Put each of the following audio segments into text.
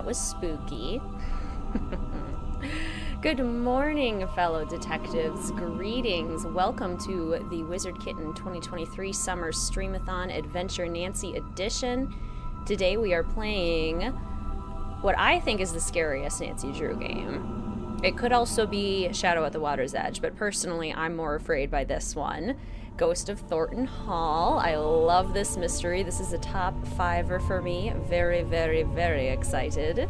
That was spooky. Good morning, fellow detectives. Greetings. Welcome to the WizardKitten 2023 Summer Streamathon Adventure Nancy Edition. Today we are playing what I think is the scariest Nancy Drew game. It could also be Shadow at the Water's Edge, but personally I'm more afraid by this one. Ghost of Thornton Hall. I love this mystery. This is a top fiver for me. Very, very, very excited.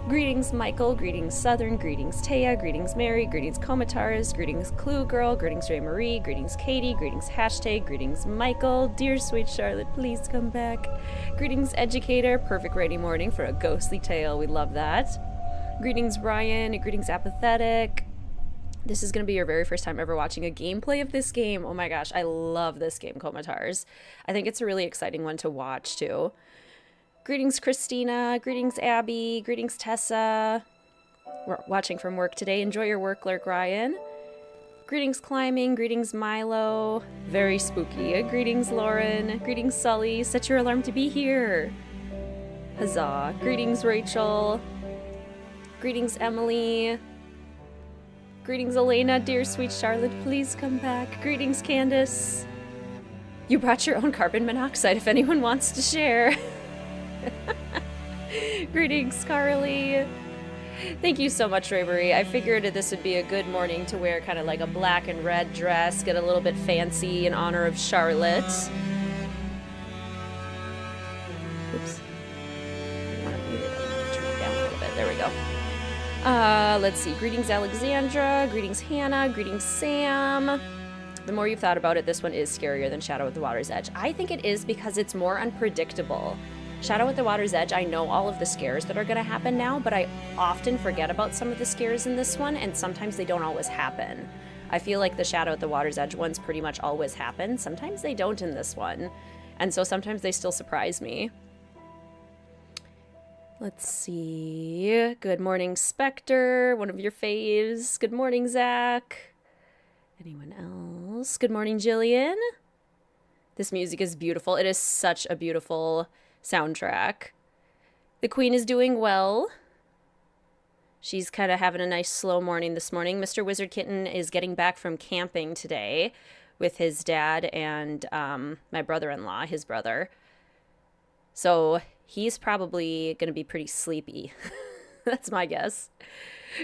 Greetings, Michael. Greetings, Southern. Greetings, Taya. Greetings, Mary. Greetings, Comatars. Greetings, Clue Girl. Greetings, Ray Marie. Greetings, Katie. Greetings, Hashtag. Greetings, Michael. Dear sweet Charlotte, please come back. Greetings, Educator. Perfect rainy morning for a ghostly tale. We love that. Greetings, Ryan. Greetings, Apathetic. This is going to be your very first time ever watching a gameplay of this game. Oh my gosh, I love this game, Comatars. I think it's a really exciting one to watch, too. Greetings, Christina. Greetings, Abby. Greetings, Tessa. We're watching from work today. Enjoy your work, Clerk Ryan. Greetings, Climbing. Greetings, Milo. Very spooky. Greetings, Lauren. Greetings, Sully. Set your alarm to be here. Huzzah. Greetings, Rachel. Greetings, Emily. Greetings, Elena. Dear sweet Charlotte, please come back. Greetings, Candace. You brought your own carbon monoxide if anyone wants to share. Greetings, Carly. Thank you so much, Ray Marie. I figured this would be a good morning to wear kind of like a black and red dress, get a little bit fancy in honor of Charlotte. Oops. I want to mute it. I'm going to turn it down a little bit. There we go. Let's see. Greetings, Alexandra. Greetings, Hannah. Greetings, Sam. The more you've thought about it, this one is scarier than Shadow at the Water's Edge. I think it is because it's more unpredictable. Shadow at the Water's Edge, I know all of the scares that are going to happen now, but I often forget about some of the scares in this one, and sometimes they don't always happen. I feel like the Shadow at the Water's Edge ones pretty much always happen. Sometimes they don't in this one, and so sometimes they still surprise me. Let's see. Good morning, Spectre, one of your faves. Good morning, Zach. Anyone else? Good morning, Jillian. This music is beautiful. It is such a beautiful soundtrack. The Queen is doing well. She's kind of having a nice slow morning this morning. Mr. WizardKitten is getting back from camping today with his dad and my brother-in-law, his brother. So he's probably going to be pretty sleepy. That's my guess.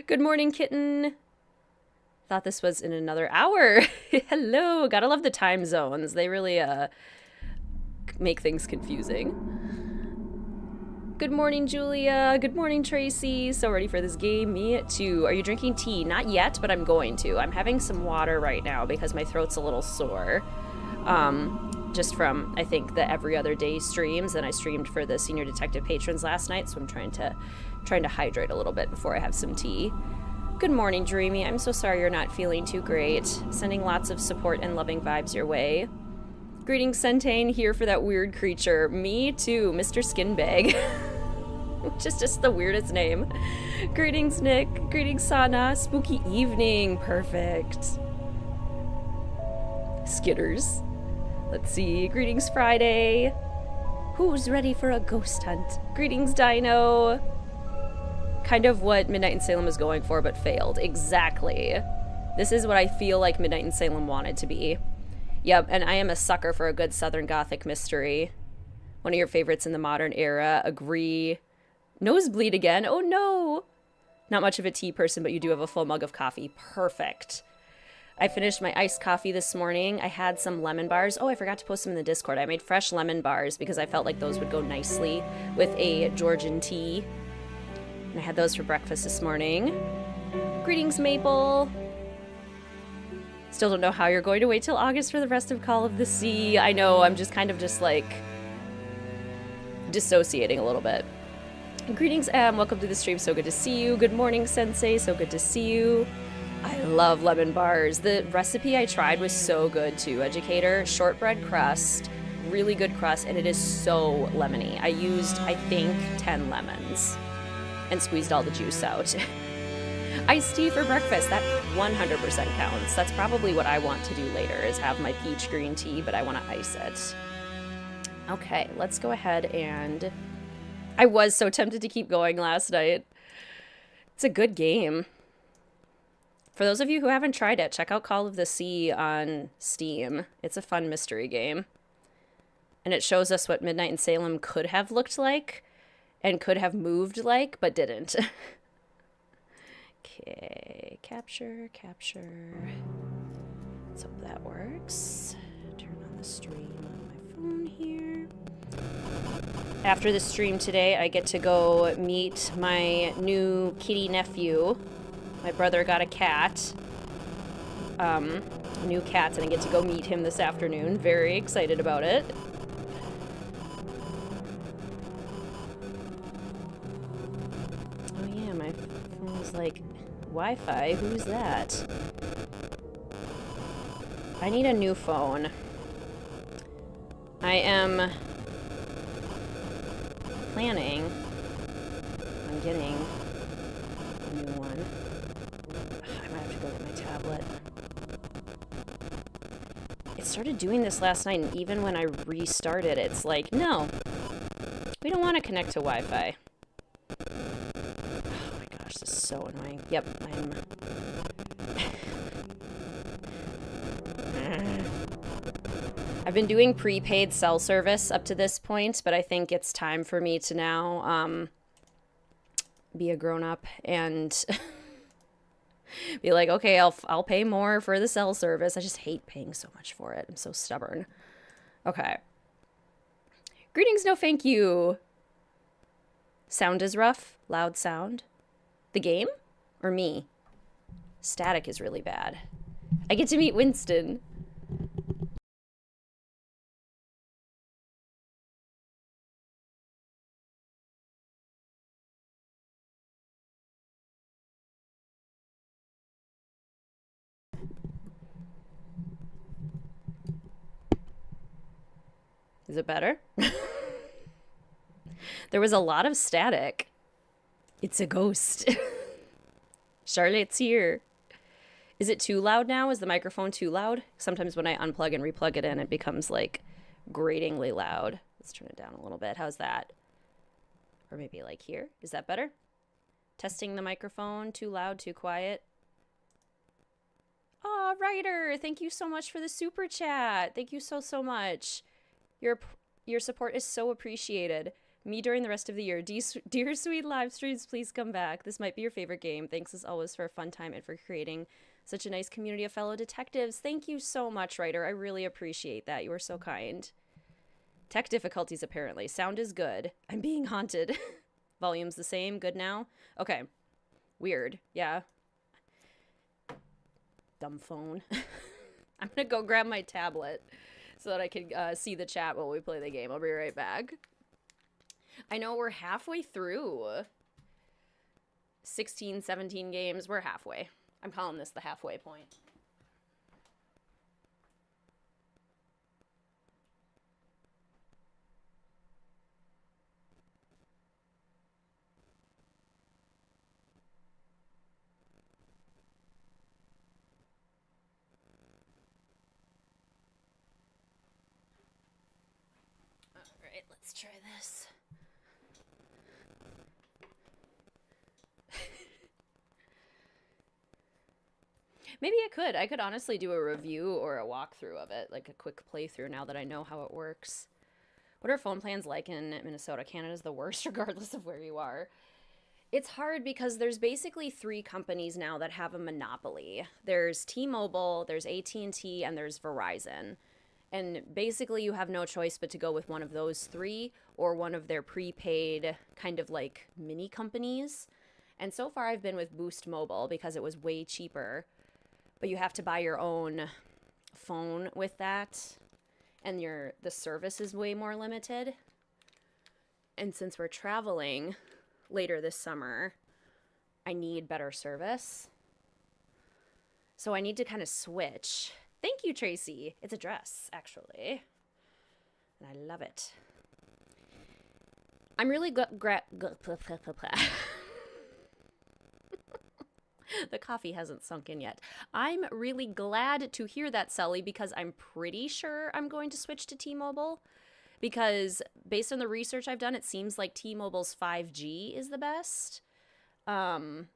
Good morning, Kitten. Thought this was in another hour. Hello. Gotta love the time zones. They really make things confusing. Good morning, Julia. Good morning, Tracy. So ready for this game? Me too. Are you drinking tea? Not yet, but I'm going to. I'm having some water right now because my throat's a little sore. Just from, I think, the every other day streams, and I streamed for the senior detective patrons last night, so I'm trying to hydrate a little bit before I have some tea. Good morning, Dreamy. I'm so sorry you're not feeling too great. Sending lots of support and loving vibes your way. Greetings, Centane, here for that weird creature. Me too, Mr. Skinbag. Which is just the weirdest name. Greetings, Nick. Greetings, Sana. Spooky evening. Perfect. Skitters. Let's see. Greetings, Friday. Who's ready for a ghost hunt? Greetings, Dino. Kind of what Midnight in Salem was going for, but failed. Exactly. This is what I feel like Midnight in Salem wanted to be. Yep, and I am a sucker for a good Southern Gothic mystery. One of your favorites in the modern era. Agree. Nosebleed again. Oh no! Not much of a tea person, but you do have a full mug of coffee. Perfect. I finished my iced coffee this morning. I had some lemon bars. Oh, I forgot to post them in the Discord. I made fresh lemon bars because I felt like those would go nicely with a Georgian tea. And I had those for breakfast this morning. Greetings, Maple. Still don't know how you're going to wait till August for the rest of Call of the Sea. I know, I'm just kind of just like dissociating a little bit. Greetings, Em. Welcome to the stream. So good to see you. Good morning, Sensei. So good to see you. I love lemon bars. The recipe I tried was so good too, Educator. Shortbread crust, really good crust, and it is so lemony. I used, I think, 10 lemons and squeezed all the juice out. Iced tea for breakfast, that 100% counts. That's probably what I want to do later, is have my peach green tea, but I want to ice it. Okay, let's go ahead and I was so tempted to keep going last night. It's a good game. For those of you who haven't tried it, check out Call of the Sea on Steam. It's a fun mystery game. And it shows us what Midnight in Salem could have looked like and could have moved like, but didn't. Okay, capture. Let's hope that works. Turn on the stream on my phone here. After the stream today, I get to go meet my new kitty nephew. My brother got a cat. New cats, and I get to go meet him this afternoon. Very excited about it. Oh yeah, my phone's like, Wi-Fi? Who's that? I need a new phone. I am planning on getting a new one. I might have to go get my tablet. It started doing this last night, and even when I restarted, it's like, no, we don't want to connect to Wi-Fi. Oh my gosh, this is so annoying. Yep, I've been doing prepaid cell service up to this point, but I think it's time for me to now be a grown-up and be like, okay, I'll pay more for the cell service. I just hate paying so much for it. I'm so stubborn. Okay. Greetings, no thank you. Sound is rough. Loud sound. The game? Or me? Static is really bad. I get to meet Winston. Is it better? There was a lot of static. It's a ghost. Charlotte's here. Is it too loud now? Is the microphone too loud? Sometimes when I unplug and replug it in, it becomes like gratingly loud. Let's turn it down a little bit. How's that? Or maybe like here. Is that better? Testing the microphone. Too loud, too quiet. Oh, Ryder, thank you so much for the super chat. Thank you so much. Your support is so appreciated. Me during the rest of the year. Dear sweet live streams, please come back. This might be your favorite game. Thanks as always for a fun time and for creating such a nice community of fellow detectives. Thank you so much, Ryder. I really appreciate that. You are so kind. Tech difficulties, apparently. Sound is good. I'm being haunted. Volume's the same. Good now? Okay. Weird. Yeah. Dumb phone. I'm gonna go grab my tablet so that I can see the chat while we play the game. I'll be right back. I know we're halfway through 16, 17 games. We're halfway. I'm calling this the halfway point. All right, let's try this. Maybe I could. I could honestly do a review or a walkthrough of it, like a quick playthrough now that I know how it works. What are phone plans like in Minnesota? Canada's the worst regardless of where you are. It's hard because there's basically 3 companies now that have a monopoly. There's T-Mobile, there's AT&T, and there's Verizon. And basically you have no choice but to go with one of those 3 or one of their prepaid kind of like mini companies. And so far I've been with Boost Mobile because it was way cheaper. But you have to buy your own phone with that, and the service is way more limited. And since we're traveling later this summer, I need better service. So I need to kind of switch. Thank you, Tracy. It's a dress, actually. And I love it. I'm really The coffee hasn't sunk in yet. I'm really glad to hear that, Sully, because I'm pretty sure I'm going to switch to T-Mobile because based on the research I've done, it seems like T-Mobile's 5G is the best. And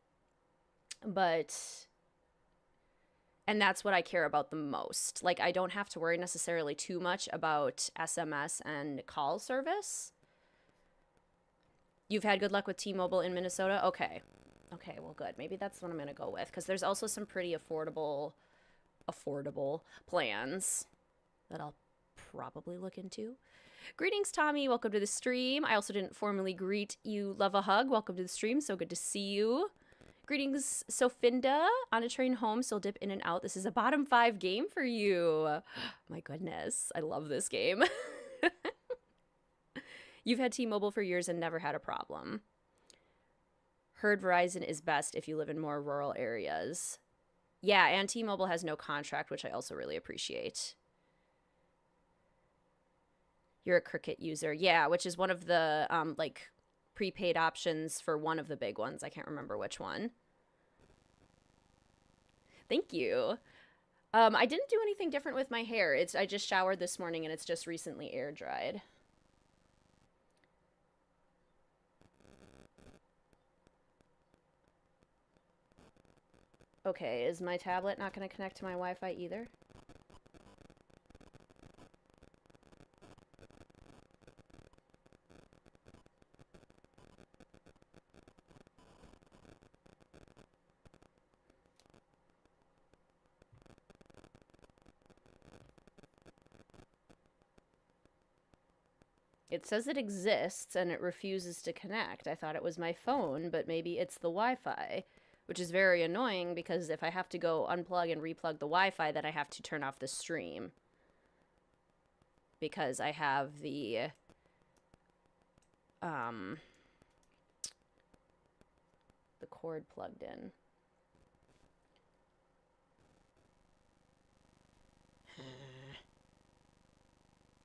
that's what I care about the most. Like, I don't have to worry necessarily too much about SMS and call service. You've had good luck with T-Mobile in Minnesota? Okay. Okay, well, good. Maybe that's what I'm going to go with, because there's also some pretty affordable plans that I'll probably look into. Greetings, Tommy. Welcome to the stream. I also didn't formally greet you. Love a hug. Welcome to the stream. So good to see you. Greetings, Sofinda. On a train home, so dip in and out. This is a bottom 5 game for you. My goodness. I love this game. You've had T-Mobile for years and never had a problem. Heard Verizon is best if you live in more rural areas. Yeah, and T-Mobile has no contract, which I also really appreciate. You're a Cricket user. Yeah, which is one of the like prepaid options for one of the big ones. I can't remember which one. Thank you. I didn't do anything different with my hair. I just showered this morning and it's just recently air dried. Okay, is my tablet not going to connect to my Wi-Fi either? It says it exists and it refuses to connect. I thought it was my phone, but maybe it's the Wi-Fi, which is very annoying because if I have to go unplug and replug the Wi-Fi, then I have to turn off the stream because I have the cord plugged in.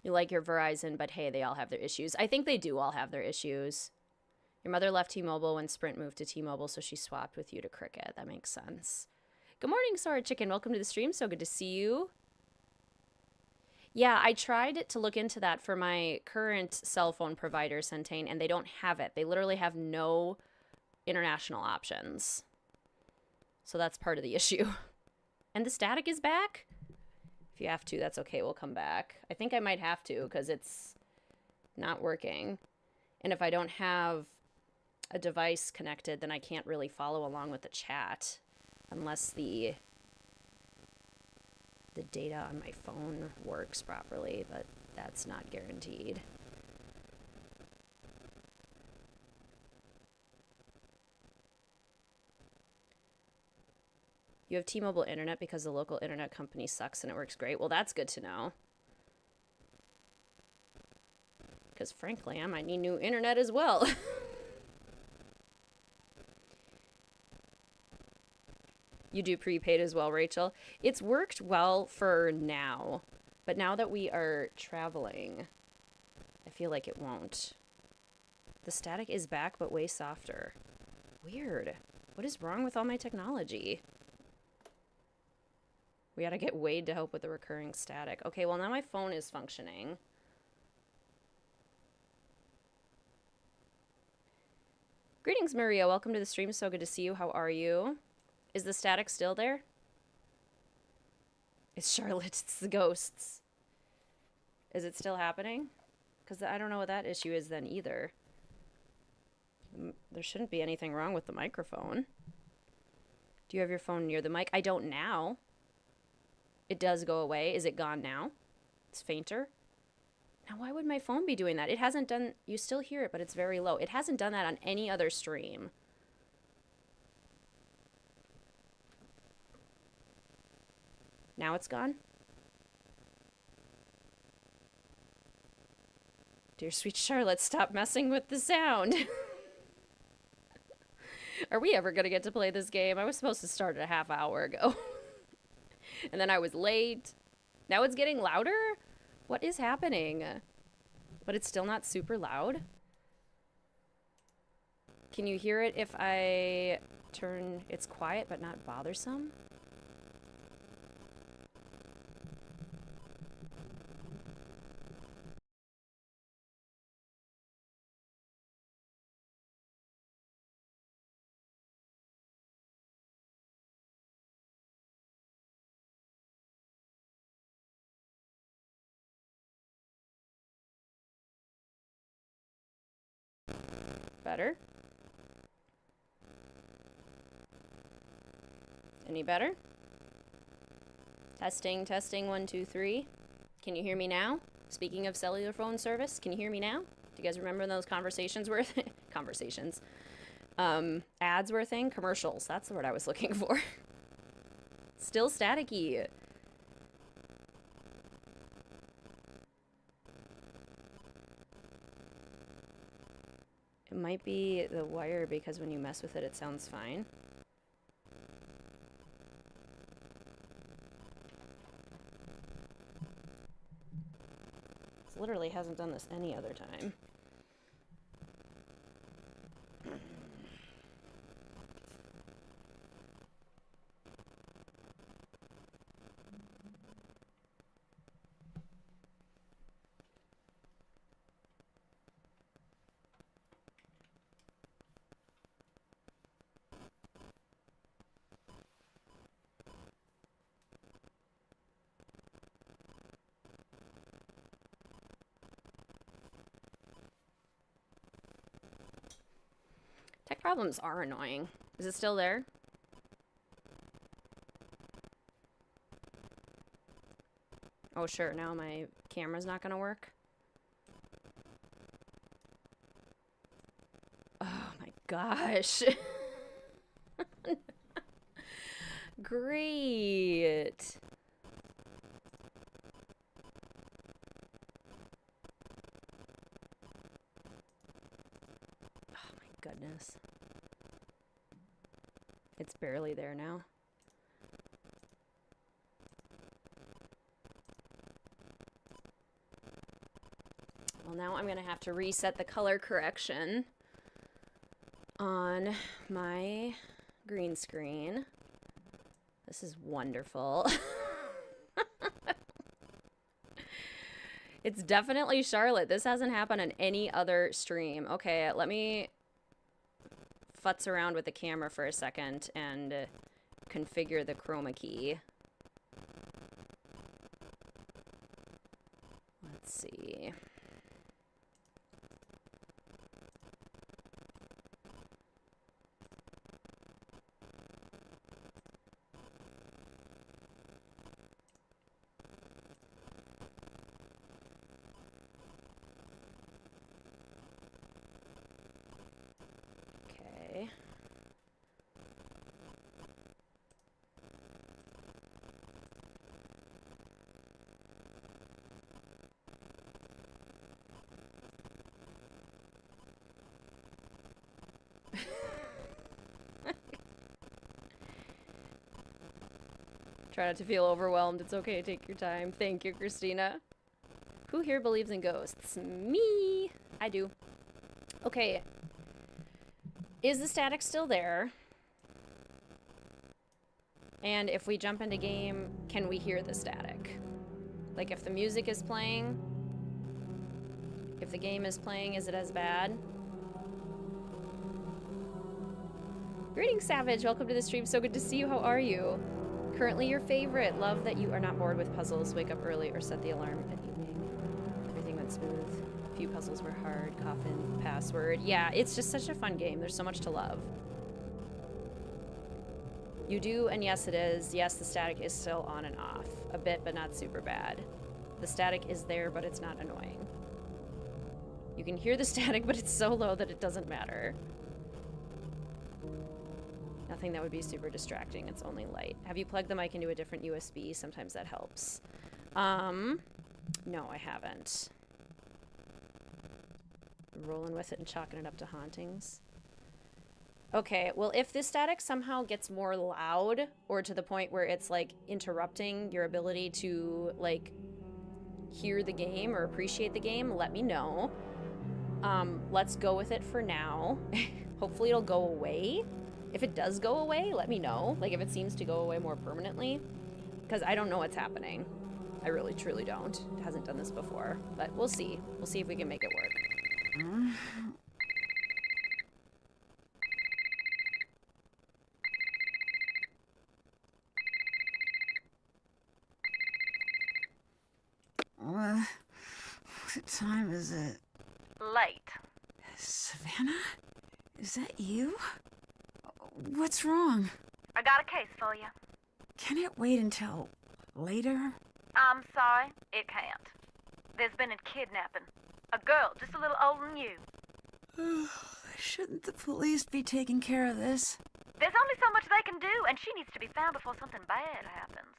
You like your Verizon, but hey, they all have their issues. I think they do all have their issues. Your mother left T-Mobile when Sprint moved to T-Mobile, so she swapped with you to Cricket. That makes sense. Good morning, Sora Chicken. Welcome to the stream. So good to see you. Yeah, I tried to look into that for my current cell phone provider, Centane, and they don't have it. They literally have no international options. So that's part of the issue. And the static is back? If you have to, that's okay. We'll come back. I think I might have to because it's not working. And if I don't have a device connected, then I can't really follow along with the chat unless the data on my phone works properly, but that's not guaranteed. You have T-Mobile internet because the local internet company sucks and it works great. Well, that's good to know. Because frankly, I might need new internet as well. You do prepaid as well, Rachel. It's worked well for now. But now that we are traveling, I feel like it won't. The static is back, but way softer. Weird. What is wrong with all my technology? We gotta get Wade to help with the recurring static. Okay, well now my phone is functioning. Greetings, Maria. Welcome to the stream. So good to see you. How are you? Is the static still there? It's Charlotte. It's the ghosts. Is it still happening? Because I don't know what that issue is then either. There shouldn't be anything wrong with the microphone. Do you have your phone near the mic? I don't now. It does go away. Is it gone now? It's fainter. Now, why would my phone be doing that? It hasn't done... You still hear it, but it's very low. It hasn't done that on any other stream. Now it's gone? Dear sweet Charlotte, stop messing with the sound. Are we ever going to get to play this game? I was supposed to start a half hour ago. And then I was late. Now it's getting louder? What is happening? But it's still not super loud? Can you hear it if I turn... It's quiet but not bothersome? better? Any better? Testing, testing, 1, 2, 3. Can you hear me now? Speaking of cellular phone service, can you hear me now? Do you guys remember those conversations were conversations? Ads were a thing? Commercials. That's the word I was looking for. Still staticky. It might be the wire because when you mess with it, it sounds fine. This literally hasn't done this any other time. Tech problems are annoying. Is it still there? Oh, sure. Now my camera's not gonna work. Oh my gosh. Great. Oh my goodness. It's barely there now. Well, now I'm gonna have to reset the color correction on my green screen. This is wonderful. It's definitely Charlotte. This hasn't happened on any other stream. Okay, let me futz around with the camera for a second and configure the chroma key. Let's see. Okay. Try not to feel overwhelmed. It's okay. Take your time. Thank you, Christina. Who here believes in ghosts? Me. I do. Okay. Is the static still there? And if we jump into game, can we hear the static? Like if the music is playing, if the game is playing, is it as bad? Greetings, Savage. Welcome to the stream. So good to see you. How are you? Currently your favorite. Love that you are not bored with puzzles. Wake up early or set the alarm at evening. Everything went smooth. A few puzzles were hard. Coffin, password. Yeah, it's just such a fun game. There's so much to love. You do, and yes it is. Yes, the static is still on and off. A bit, but not super bad. The static is there, but it's not annoying. You can hear the static, but it's so low that it doesn't matter. Nothing that would be super distracting. It's only light. Have you plugged the mic into a different USB? Sometimes that helps. No, I haven't. Rolling with it and chalking it up to hauntings. Okay, well, if this static somehow gets more loud or to the point where it's like interrupting your ability to like hear the game or appreciate the game, let me know. Let's go with it for now. Hopefully it'll go away. If it does go away, let me know. Like if it seems to go away more permanently, because I don't know what's happening. I really, truly don't. It hasn't done this before, but we'll see. We'll see if we can make it work. What time is it? Light. Savannah? Is that you? What's wrong? I got a case for you. Can it wait until later? I'm sorry, it can't. There's been a kidnapping. A girl just a little older than you. Shouldn't the police be taking care of this? There's only so much they can do, and she needs to be found before something bad happens.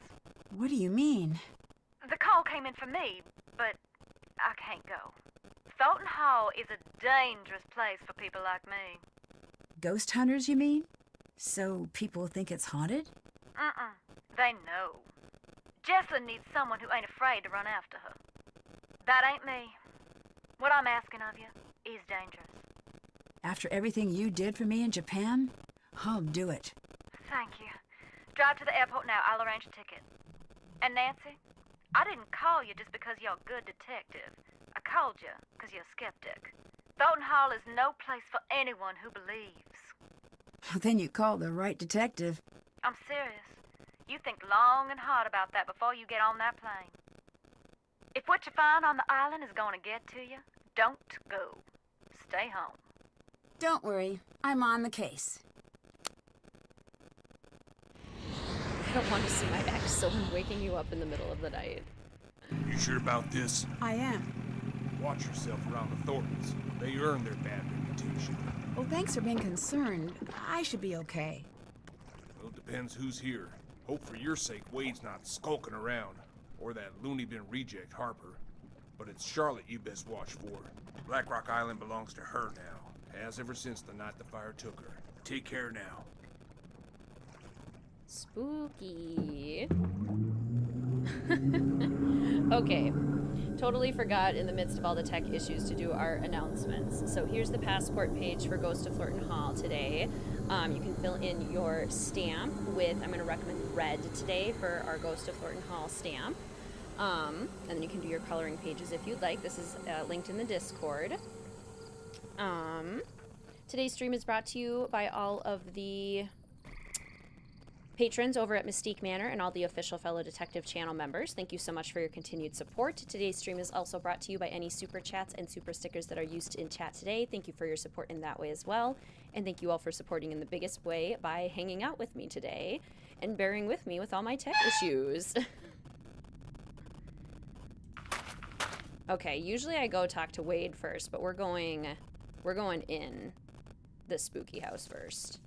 What do you mean? The call came in for me, but I can't go. Thornton Hall is a dangerous place for people like me. Ghost hunters, you mean? So people think it's haunted? They know. Jessalyn needs someone who ain't afraid to run after her. That ain't me. What I'm asking of you is dangerous. After everything you did for me in Japan, I'll do it. Thank you. Drive to the airport now. I'll arrange a ticket. And Nancy, I didn't call you just because you're a good detective. I called you because you're a skeptic. Thornton Hall is no place for anyone who believes. Then you called the right detective. I'm serious. You think long and hard about that before you get on that plane. If what you find on the island is going to get to you, don't go. Stay home. Don't worry, I'm on the case. I don't want to see my ex-someone waking you up in the middle of the night. You sure about this? I am. Watch yourself around the Thorntons. They earn their bad reputation. Well, thanks for being concerned. I should be okay. Well, it depends who's here. Hope for your sake Wade's not skulking around. Or that loony bin reject Harper. But it's Charlotte you best watch for. Black Rock Island belongs to her now. Has ever since the night the fire took her. Take care now. Spooky. Okay. Totally forgot in the midst of all the tech issues to do our announcements. So here's the passport page for Ghost of Thornton Hall today. You can fill in your stamp with, I'm going to recommend red today for our Ghost of Thornton Hall stamp. And then you can do your coloring pages if you'd like. This is linked in the Discord. Today's stream is brought to you by all of the patrons over at Mystique Manor and all the official Fellow Detective channel members. Thank you so much for your continued support. Today's stream is also brought to you by any super chats and super stickers that are used in chat today. Thank you for your support in that way as well. And thank you all for supporting in the biggest way by hanging out with me today and bearing with me with all my tech issues. Okay, usually I go talk to Wade first, but we're going in the spooky house first.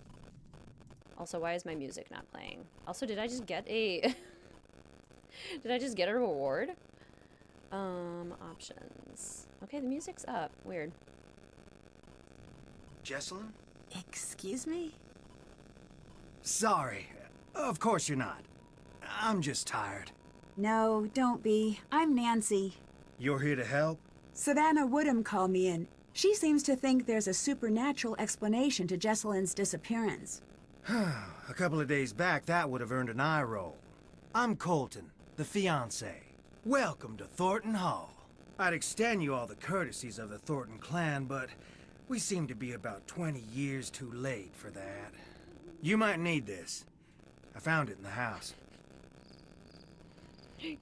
Also, why is my music not playing? Also, did I just get a did I just get a reward? Options. Okay, the music's up. Weird. Jessalyn? Excuse me? Sorry. Of course you're not. I'm just tired. No, don't be. I'm Nancy. You're here to help? Savannah Woodham called me in. She seems to think there's a supernatural explanation to Jessalyn's disappearance. A couple of days back, that would have earned an eye roll. I'm Colton, the fiancé. Welcome to Thornton Hall. I'd extend you all the courtesies of the Thornton clan, but we seem to be about 20 years too late for that. You might need this. I found it in the house.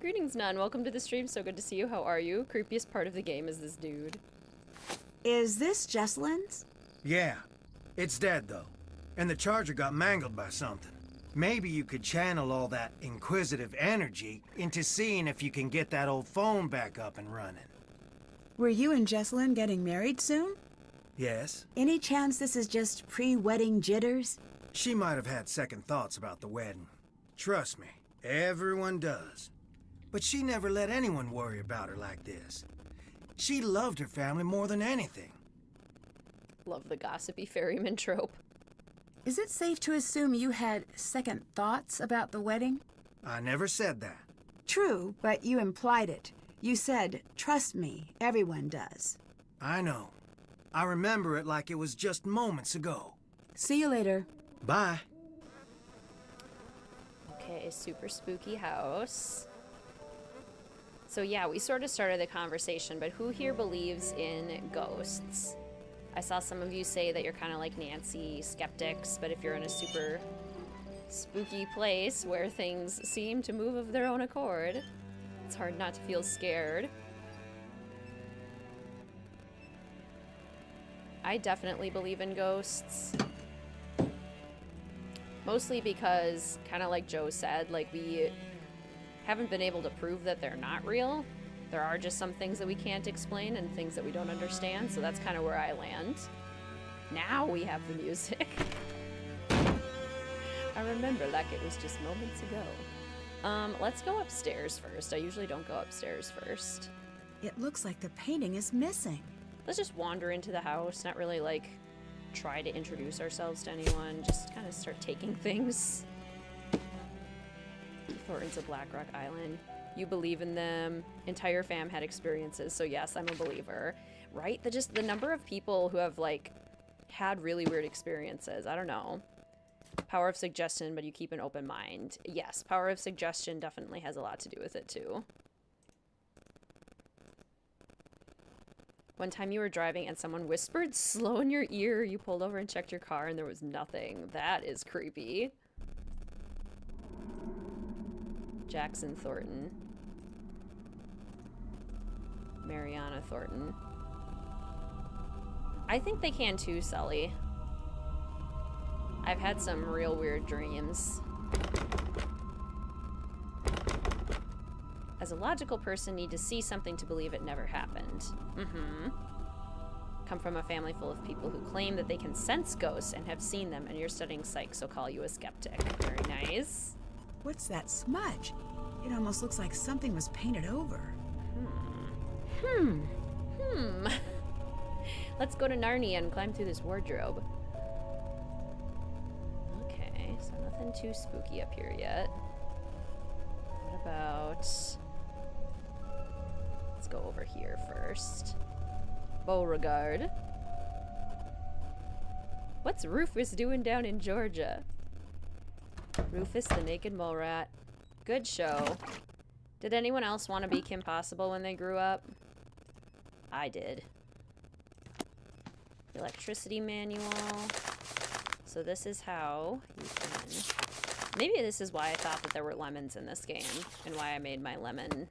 Greetings, Nun. Welcome to the stream. So good to see you. How are you? Creepiest part of the game is this dude. Is this Jessalyn's? Yeah. It's dead, though. And the charger got mangled by something. Maybe you could channel all that inquisitive energy into seeing if you can get that old phone back up and running. Were you and Jessalyn getting married soon? Yes? Any chance this is just pre-wedding jitters? She might have had second thoughts about the wedding. Trust me, everyone does. But she never let anyone worry about her like this. She loved her family more than anything. Love the gossipy ferryman trope. Is it safe to assume you had second thoughts about the wedding? I never said that. True, but you implied it. You said, trust me, everyone does. I know. I remember it like it was just moments ago. See you later. Bye. Okay, super spooky house. So yeah, we sort of started the conversation, but who here believes in ghosts? I saw some of you say that you're kind of like Nancy, skeptics, but if you're in a super spooky place where things seem to move of their own accord, it's hard not to feel scared. I definitely believe in ghosts. Mostly because, kind of like Joe said, like, we haven't been able to prove that they're not real. There are just some things that we can't explain and things that we don't understand, so that's kind of where I land. Now we have the music. I remember like it was just moments ago. Let's go upstairs first. I usually don't go upstairs first. It looks like the painting is missing. Let's just wander into the house, not really, like, try to introduce ourselves to anyone, just kind of start taking things. Thornton's a Black Rock Island. You believe in them. Entire fam had experiences, so yes, I'm a believer. Right? The number of people who have, like, had really weird experiences. I don't know. Power of suggestion, but you keep an open mind. Yes, power of suggestion definitely has a lot to do with it, too. One time you were driving and someone whispered slow in your ear. You pulled over and checked your car and there was nothing. That is creepy. Jackson Thornton. Mariana Thornton. I think they can too, Sully. I've had some real weird dreams. As a logical person, need to see something to believe it never happened. Come from a family full of people who claim that they can sense ghosts and have seen them, and you're studying psych, so call you a skeptic. Very nice. What's that smudge? It almost looks like something was painted over. Let's go to Narnia and climb through this wardrobe. Okay, so nothing too spooky up here yet. What about... Let's go over here first. Beauregard. What's Rufus doing down in Georgia? Rufus the Naked Mole Rat. Good show. Did anyone else want to be Kim Possible when they grew up? I did. Electricity manual. So this is how you can... Maybe this is why I thought that there were lemons in this game, and why I made my lemon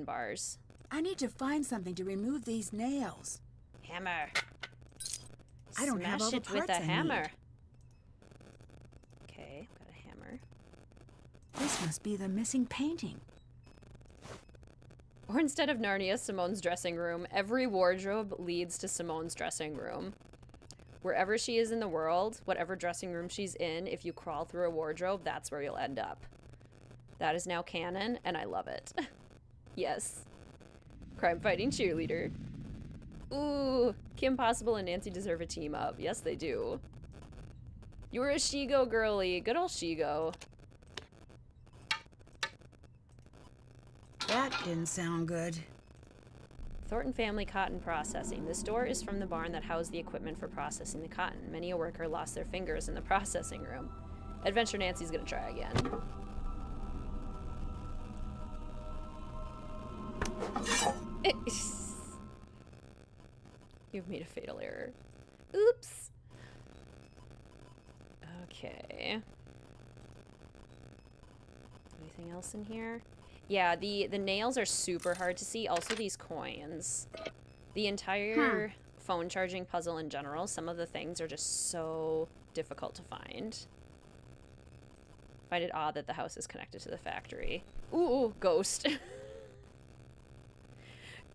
bars. I need to find something to remove these nails. Hammer. I don't have all the Smash it with parts a I hammer. need. Okay, got a hammer. This must be the missing painting. Or instead of Narnia, Simone's dressing room. Every wardrobe leads to Simone's dressing room. Wherever she is in the world, whatever dressing room she's in, if you crawl through a wardrobe, that's where you'll end up. That is now canon, and I love it. Yes. Crime-fighting cheerleader. Ooh, Kim Possible and Nancy deserve a team up. Yes, they do. You were a Shigo girly. Good old Shigo. That didn't sound good. Thornton Family Cotton Processing. This door is from the barn that housed the equipment for processing the cotton. Many a worker lost their fingers in the processing room. Adventure Nancy's gonna try again. You've made a fatal error. Oops. Okay. Anything else in here? Yeah, the nails are super hard to see. Also, these coins. The entire phone charging puzzle in general, some of the things are just so difficult to find. Find it odd that the house is connected to the factory. Ooh, ghost.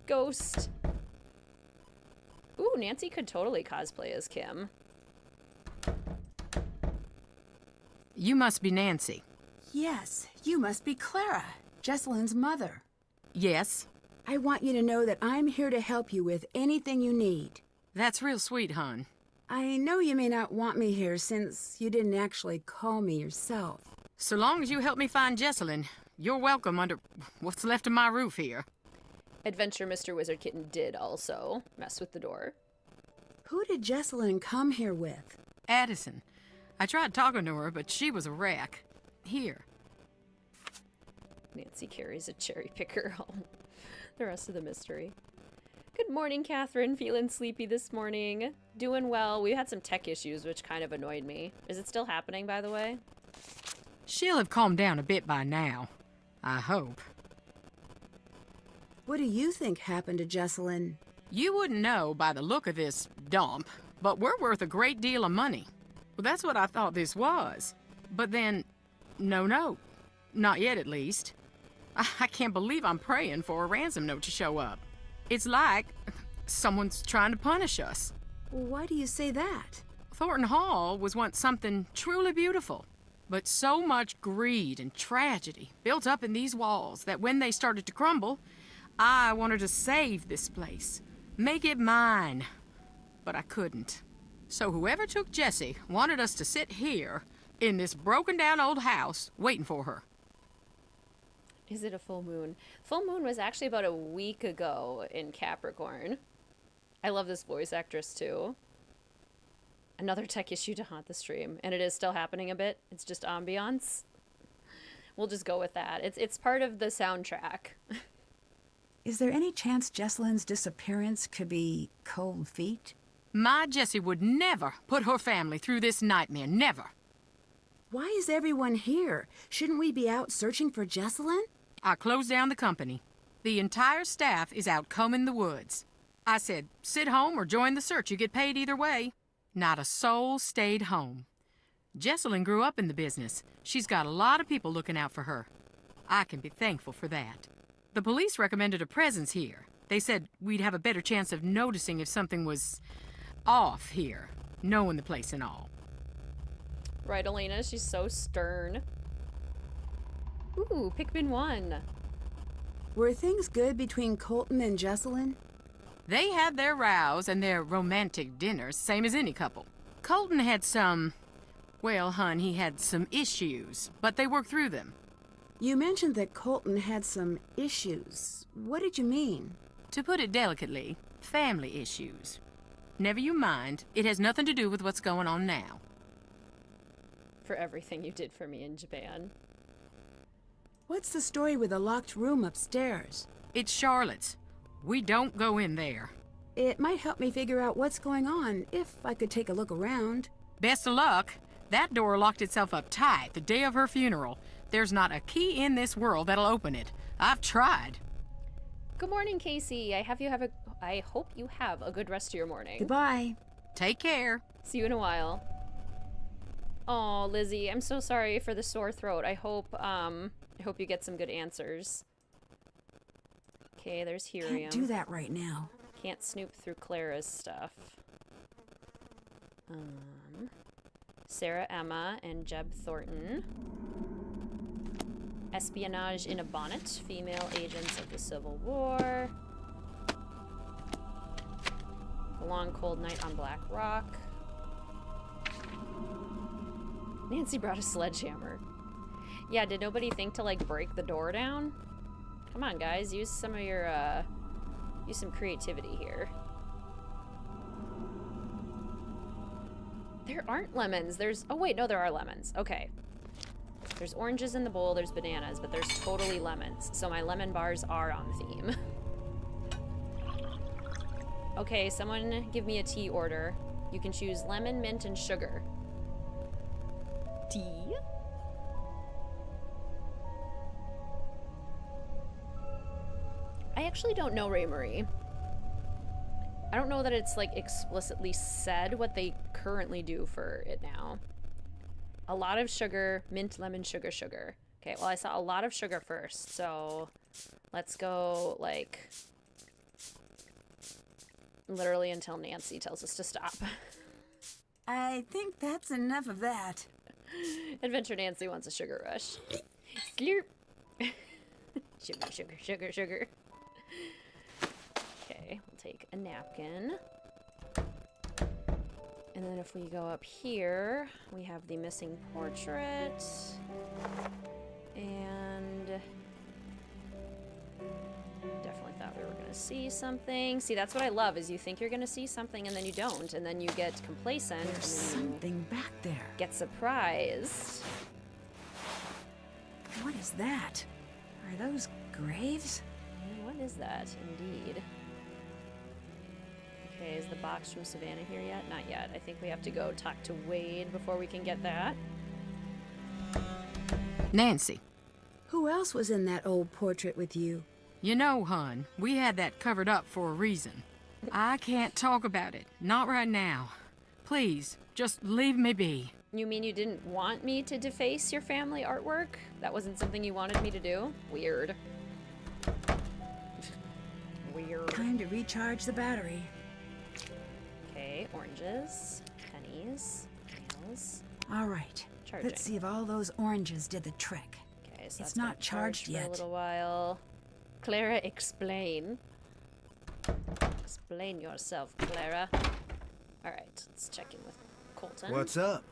Ghost. Ooh, Nancy could totally cosplay as Kim. You must be Nancy. Yes, you must be Clara, Jessalyn's mother. Yes. I want you to know that I'm here to help you with anything you need. That's real sweet, hon. I know you may not want me here since you didn't actually call me yourself. So long as you help me find Jessalyn, you're welcome under what's left of my roof here. Adventure Mr. WizardKitten did also mess with the door. Who did Jessalyn come here with? Addison. I tried talking to her, but she was a wreck. Here. Nancy carries a cherry picker home. The rest of the mystery. Good morning, Catherine. Feeling sleepy this morning. Doing well. We had some tech issues, which kind of annoyed me. Is it still happening, by the way? She'll have calmed down a bit by now. I hope. What do you think happened to Jessalyn? You wouldn't know by the look of this dump, but we're worth a great deal of money. Well, that's what I thought this was. But then, no. Not yet, at least. I can't believe I'm praying for a ransom note to show up. It's like someone's trying to punish us. Why do you say that? Thornton Hall was once something truly beautiful. But so much greed and tragedy built up in these walls that when they started to crumble, I wanted to save this place. Make it mine. But I couldn't. So whoever took Jessie wanted us to sit here in this broken down old house waiting for her. Is it a full moon? Full moon was actually about a week ago in Capricorn. I love this voice actress too. Another tech issue to haunt the stream, and it is still happening a bit. It's just ambiance. We'll just go with that. It's part of the soundtrack. Is there any chance Jesselyn's disappearance could be cold feet? My Jessie would never put her family through this nightmare, never. Why is everyone here? Shouldn't we be out searching for Jesselyn? I closed down the company. The entire staff is out combing the woods. I said, sit home or join the search. You get paid either way. Not a soul stayed home. Jesselyn grew up in the business. She's got a lot of people looking out for her. I can be thankful for that. The police recommended a presence here. They said we'd have a better chance of noticing if something was off here, knowing the place and all. Right, Elena? She's so stern. Ooh, Pikmin 1. Were things good between Colton and Jesselyn? They had their rows and their romantic dinners, same as any couple. Colton had some... Well, hun, he had some issues, but they worked through them. You mentioned that Colton had some issues. What did you mean? To put it delicately, family issues. Never you mind, it has nothing to do with what's going on now. For everything you did for me in Japan. What's the story with the locked room upstairs? It's Charlotte's. We don't go in there. It might help me figure out what's going on, if I could take a look around. Best of luck. That door locked itself up tight the day of her funeral. There's not a key in this world that'll open it. I've tried. Good morning, Casey. I hope you have a good rest of your morning. Goodbye. Take care. See you in a while. Oh, Lizzie, I'm so sorry for the sore throat. I hope you get some good answers. Okay, there's Helium. Can't do that right now. Can't snoop through Clara's stuff. Sarah Emma and Jeb Thornton. Espionage in a bonnet. Female agents of the Civil War. A long cold night on Black Rock. Nancy brought a sledgehammer. Yeah, did nobody think to like break the door down? Come on, guys, use some of your use some creativity here. There aren't lemons. Oh wait, no, there are lemons. Okay. There's oranges in the bowl, there's bananas, but there's totally lemons. So my lemon bars are on theme. Okay, someone give me a tea order. You can choose lemon, mint, and sugar. Tea? I actually don't know, Ray Marie. I don't know that it's like explicitly said what they currently do for it now. A lot of sugar, mint, lemon, sugar, sugar. Okay, well I saw a lot of sugar first, so let's go like literally until Nancy tells us to stop. I think that's enough of that. Adventure Nancy wants a sugar rush. Slurp. Sugar, sugar, sugar, sugar. Okay, we'll take a napkin. And then if we go up here, we have the missing portrait. And definitely thought we were gonna see something. See, that's what I love, is you think you're gonna see something and then you don't, and then you get complacent. There's something back there. Get surprised. What is that? Are those graves? What is that, indeed? Okay, is the box from Savannah here yet? Not yet. I think we have to go talk to Wade before we can get that. Nancy. Who else was in that old portrait with you? You know, hun, we had that covered up for a reason. I can't talk about it. Not right now. Please, just leave me be. You mean you didn't want me to deface your family artwork? That wasn't something you wanted me to do? Weird. Weird. Time to recharge the battery. Okay, oranges, pennies, nails. All right. Charging. Let's see if all those oranges did the trick. Okay, so It's that's not been charged charged yet. for a little while. Clara, explain. Explain yourself, Clara. All right, let's check in with Colton. What's up?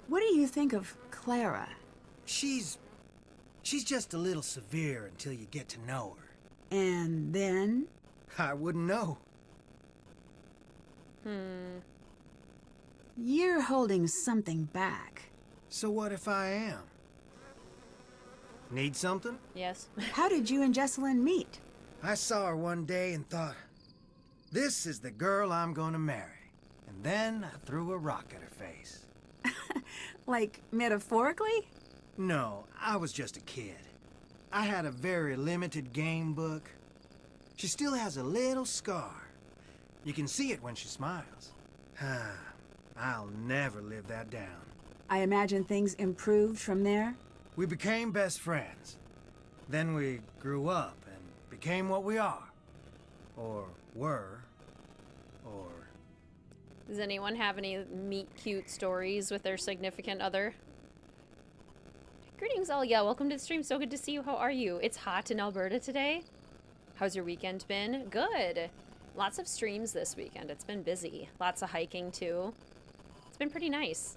What do you think of Clara? She's just a little severe until you get to know her. And then? I wouldn't know. You're holding something back. So what if I am? Need something? Yes. How did you and Jesselyn meet? I saw her one day and thought, this is the girl I'm gonna marry. And then I threw a rock at her face. Like, metaphorically? No, I was just a kid. I had a very limited game book. She still has a little scar. You can see it when she smiles. I'll never live that down. I imagine things improved from there? We became best friends. Then we grew up and became what we are. Or were. Or... Does anyone have any meet cute stories with their significant other? Greetings all. Yeah, welcome to the stream. So good to see you. How are you? It's hot in Alberta today. How's your weekend been? Good. Lots of streams this weekend. It's been busy. Lots of hiking too. It's been pretty nice.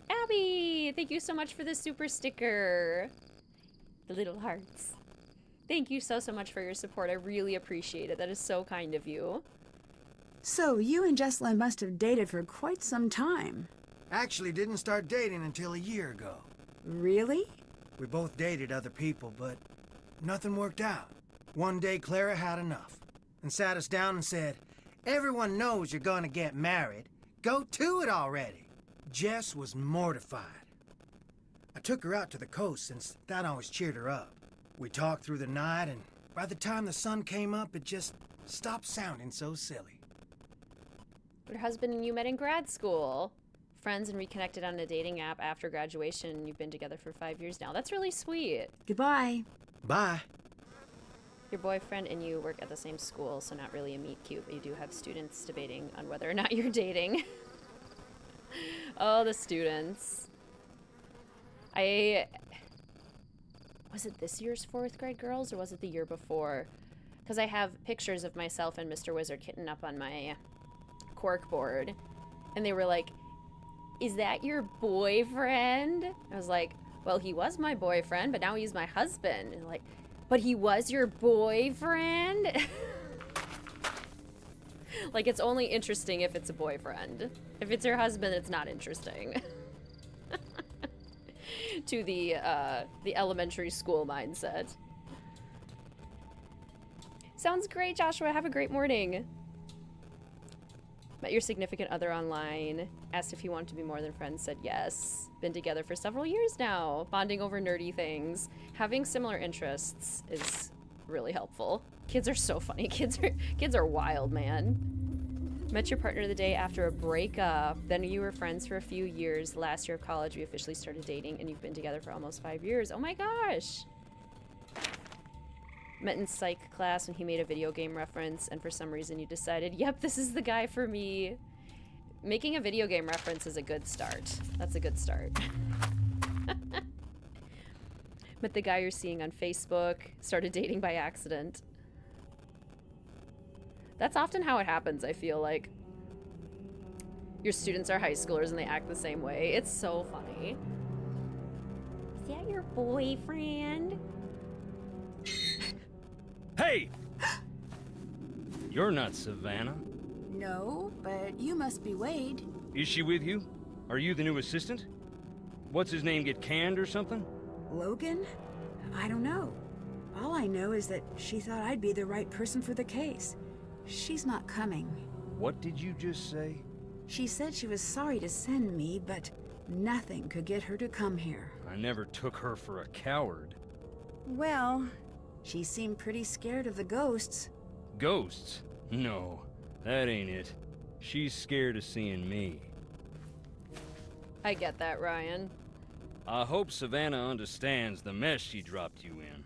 Abby, thank you so much for the super sticker. The little hearts. Thank you so much for your support. I really appreciate it. That is so kind of you. So, you and Jesselyn must have dated for quite some time. Actually didn't start dating until a year ago. Really? We both dated other people, but nothing worked out. One day Clara had enough and sat us down and said, everyone knows you're gonna get married. Go to it already. Jess was mortified. I took her out to the coast since that always cheered her up. We talked through the night, and by the time the sun came up, it just stopped sounding so silly. Your husband and you met in grad school. Friends and reconnected on a dating app after graduation. You've been together for 5 years now. That's really sweet. Goodbye. Bye. Your boyfriend and you work at the same school, so not really a meet cute, but you do have students debating on whether or not you're dating. Oh, the students. Was it this year's 4th grade girls, or was it the year before? Because I have pictures of myself and Mr. WizardKitten up on my cork board, and they were like, is that your boyfriend? I was like, well, he was my boyfriend, but now he's my husband. And like, but he was your boyfriend? Like, it's only interesting if it's a boyfriend. If it's your husband, it's not interesting. To the elementary school mindset. Sounds great, Joshua. Have a great morning. Met your significant other online. Asked if you wanted to be more than friends. Said yes. Been together for several years now. Bonding over nerdy things. Having similar interests is really helpful. Kids are so funny. Kids are wild, man. Met your partner the day after a breakup. Then you were friends for a few years. Last year of college, we officially started dating, and you've been together for almost 5 years. Oh my gosh. Met in psych class when he made a video game reference, and for some reason you decided, yep, this is the guy for me. Making a video game reference is a good start. That's a good start. Met the guy you're seeing on Facebook. Started dating by accident. That's often how it happens, I feel like. Your students are high schoolers and they act the same way. It's so funny. Is that your boyfriend? Hey! You're not Savannah. No, but you must be Wade. Is she with you? Are you the new assistant? What's his name, get canned or something? Logan? I don't know. All I know is that she thought I'd be the right person for the case. She's not coming. What did you just say? She said she was sorry to send me, but nothing could get her to come here. I never took her for a coward. Well, she seemed pretty scared of the ghosts. Ghosts? No. That ain't it. She's scared of seeing me. I get that, Ryan. I hope Savannah understands the mess she dropped you in.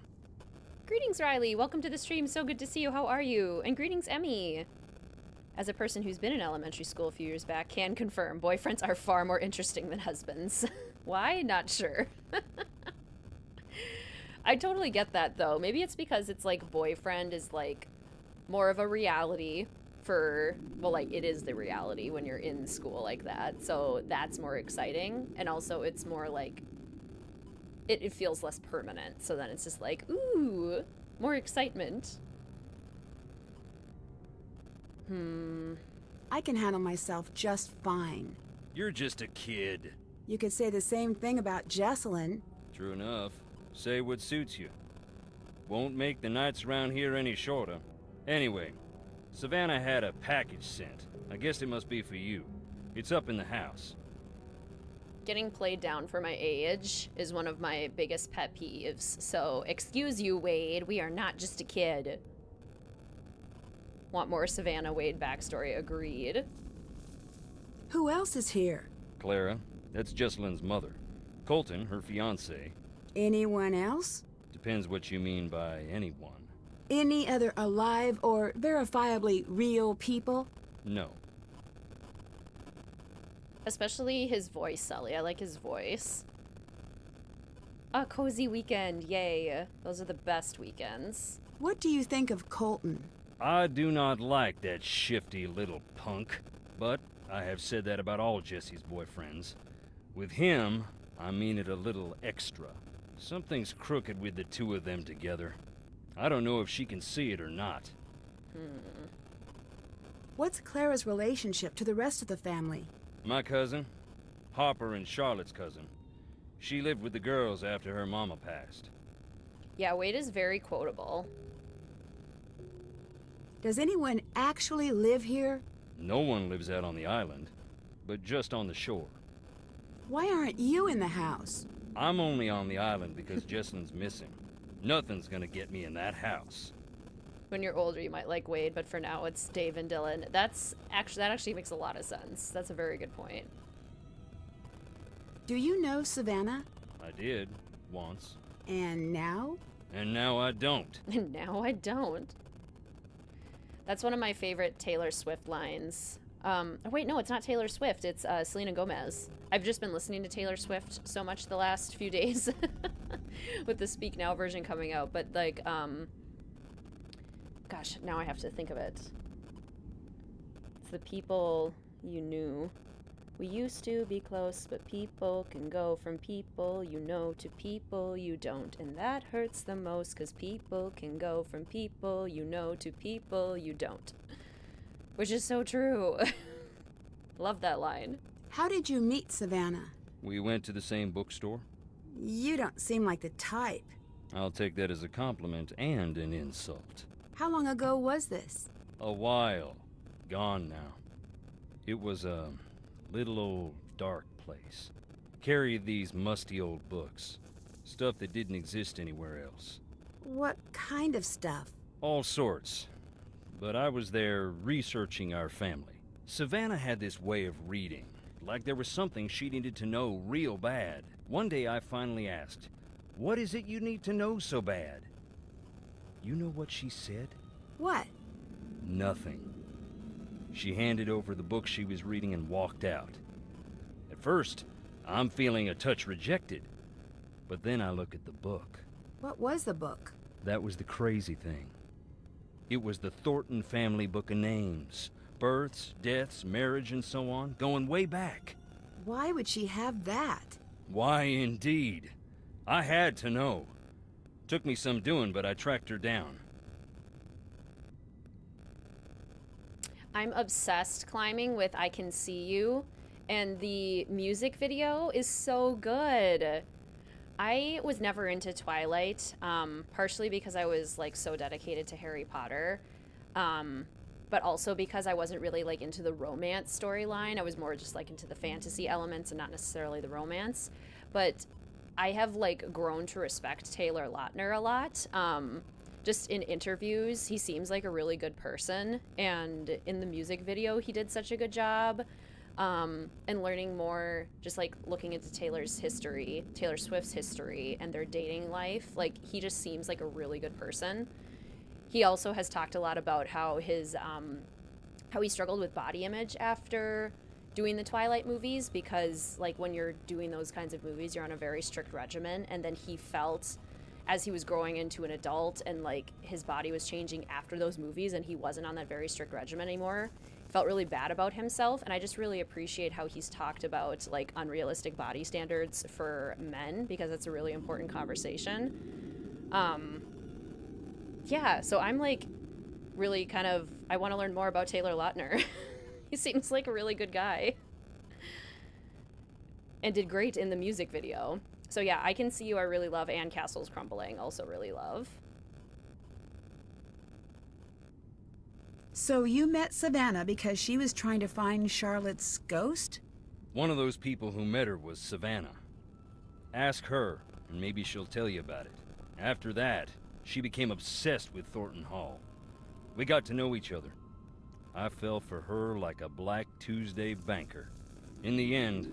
Greetings, Riley. Welcome to the stream. So good to see you. How are you? And greetings, Emmy. As a person who's been in elementary school a few years back, can confirm boyfriends are far more interesting than husbands. Why? Not sure. I totally get that, though. Maybe it's because it's like boyfriend is like more of a reality for, well, like it is the reality when you're in school like that. So that's more exciting. And also it's more like, it feels less permanent. So then it's just like, ooh, more excitement. I can handle myself just fine. You're just a kid. You could say the same thing about Jesselyn. True enough. Say what suits you. Won't make the nights around here any shorter. Anyway, Savannah had a package sent. I guess it must be for you. It's up in the house. Getting played down for my age is one of my biggest pet peeves. So, excuse you, Wade. We are not just a kid. Want more Savannah Wade backstory? Agreed. Who else is here? Clara, that's Jesselyn's mother. Colton, her fiancé. Anyone else? Depends what you mean by anyone. Any other alive or verifiably real people? No. Especially his voice, Sully. I like his voice. A cozy weekend, yay. Those are the best weekends. What do you think of Colton? I do not like that shifty little punk, but I have said that about all Jesse's boyfriends. With him, I mean it a little extra. Something's crooked with the two of them together. I don't know if she can see it or not. What's Clara's relationship to the rest of the family? My cousin, Harper and Charlotte's cousin. She lived with the girls after her mama passed. Yeah, Wade is very quotable. Does anyone actually live here? No one lives out on the island, but just on the shore. Why aren't you in the house? I'm only on the island because Jesselyn's missing. Nothing's gonna get me in that house. When you're older, you might like Wade, but for now, it's Dave and Dylan. That actually makes a lot of sense. That's a very good point. Do you know Savannah? I did, once. And now? And now I don't. And now I don't. That's one of my favorite Taylor Swift lines. Oh, wait, no, it's not Taylor Swift. It's Selena Gomez. I've just been listening to Taylor Swift so much the last few days with the Speak Now version coming out. But, like, gosh, now I have to think of it. It's the people you knew. We used to be close, but people can go from people you know to people you don't. And that hurts the most, 'cause people can go from people you know to people you don't. Which is so true. Love that line. How did you meet Savannah? We went to the same bookstore. You don't seem like the type. I'll take that as a compliment and an insult. How long ago was this? A while. Gone now. It was a little old dark place. Carried these musty old books. Stuff that didn't exist anywhere else. What kind of stuff? All sorts. But I was there researching our family. Savannah had this way of reading, like there was something she needed to know real bad. One day I finally asked, "What is it you need to know so bad?" You know what she said? What? Nothing. She handed over the book she was reading and walked out. At first, I'm feeling a touch rejected. But then I look at the book. What was the book? That was the crazy thing. It was the Thornton family book of names. Births, deaths, marriage, and so on, going way back. Why would she have that? Why, indeed. I had to know. Took me some doing, but I tracked her down. I'm obsessed climbing with I Can See You, and the music video is so good. I was never into Twilight, partially because I was like so dedicated to Harry Potter, but also because I wasn't really like into the romance storyline. I was more just like into the fantasy elements and not necessarily the romance. But I have like grown to respect Taylor Lautner a lot. just in interviews, he seems like a really good person. And in the music video, he did such a good job. And learning more, just like looking into Taylor Swift's history and their dating life, like he just seems like a really good person. He also has talked a lot about how how he struggled with body image after doing the Twilight movies, because like when you're doing those kinds of movies, you're on a very strict regimen, and then he felt as he was growing into an adult and like his body was changing after those movies and he wasn't on that very strict regimen anymore, felt really bad about himself. And I just really appreciate how he's talked about like unrealistic body standards for men, because it's a really important conversation. Yeah, so I'm like really kind of, I want to learn more about Taylor Lautner. He seems like a really good guy and did great in the music video. So yeah, I Can See You I really love, and Castles Crumbling also really love. So you met Savannah because she was trying to find Charlotte's ghost? One of those people who met her was Savannah. Ask her, and maybe she'll tell you about it. After that, she became obsessed with Thornton Hall. We got to know each other. I fell for her like a Black Tuesday banker. In the end,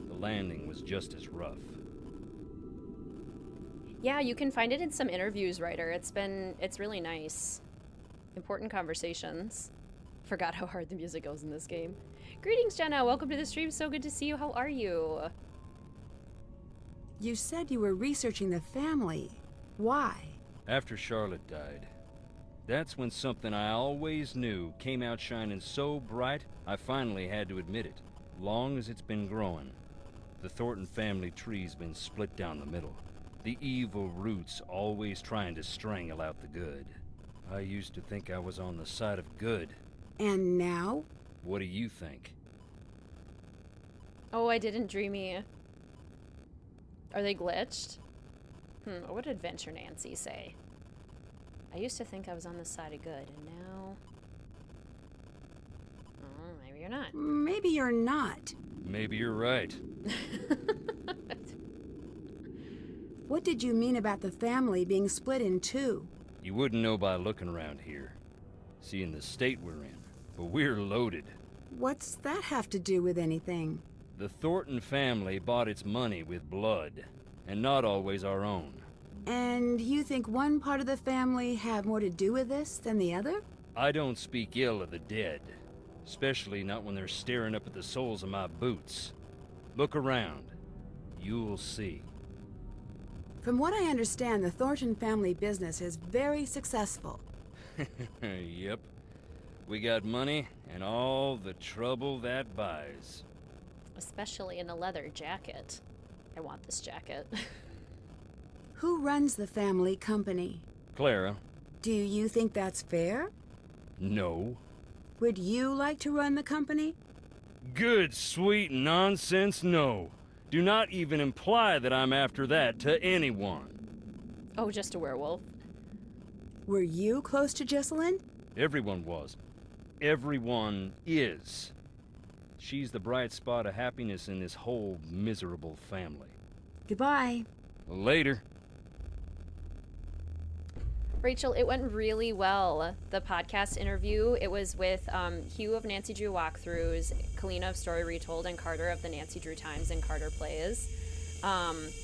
the landing was just as rough. Yeah, you can find it in some interviews, Ryder. It's really nice. Important conversations. Forgot how hard the music goes in this game. Greetings, Jenna. Welcome to the stream. So good to see you. How are you? You said you were researching the family. Why? After Charlotte died, that's when something I always knew came out shining so bright, I finally had to admit it. Long as it's been growing, the Thornton family tree's been split down the middle. The evil roots always trying to strangle out the good. I used to think I was on the side of good. And now? What do you think? Oh, I didn't dreamy. Are they glitched? What did Adventure Nancy say? I used to think I was on the side of good, and now... Oh, maybe you're not. Maybe you're not. Maybe you're right. What did you mean about the family being split in two? You wouldn't know by looking around here, seeing the state we're in, but we're loaded. What's that have to do with anything? The Thornton family bought its money with blood, and not always our own. And you think one part of the family have more to do with this than the other? I don't speak ill of the dead, especially not when they're staring up at the soles of my boots. Look around. You'll see. From what I understand, the Thornton family business is very successful. Yep. We got money and all the trouble that buys. Especially in a leather jacket. I want this jacket. Who runs the family company? Clara. Do you think that's fair? No. Would you like to run the company? Good, sweet nonsense, no. Do not even imply that I'm after that to anyone. Oh, just a werewolf. Were you close to Jessalyn? Everyone was. Everyone is. She's the bright spot of happiness in this whole miserable family. Goodbye. Later. Rachel, it went really well, the podcast interview. It was with Hugh of Nancy Drew Walkthroughs, Kalina of Story Retold, and Carter of the Nancy Drew Times and Carter Plays.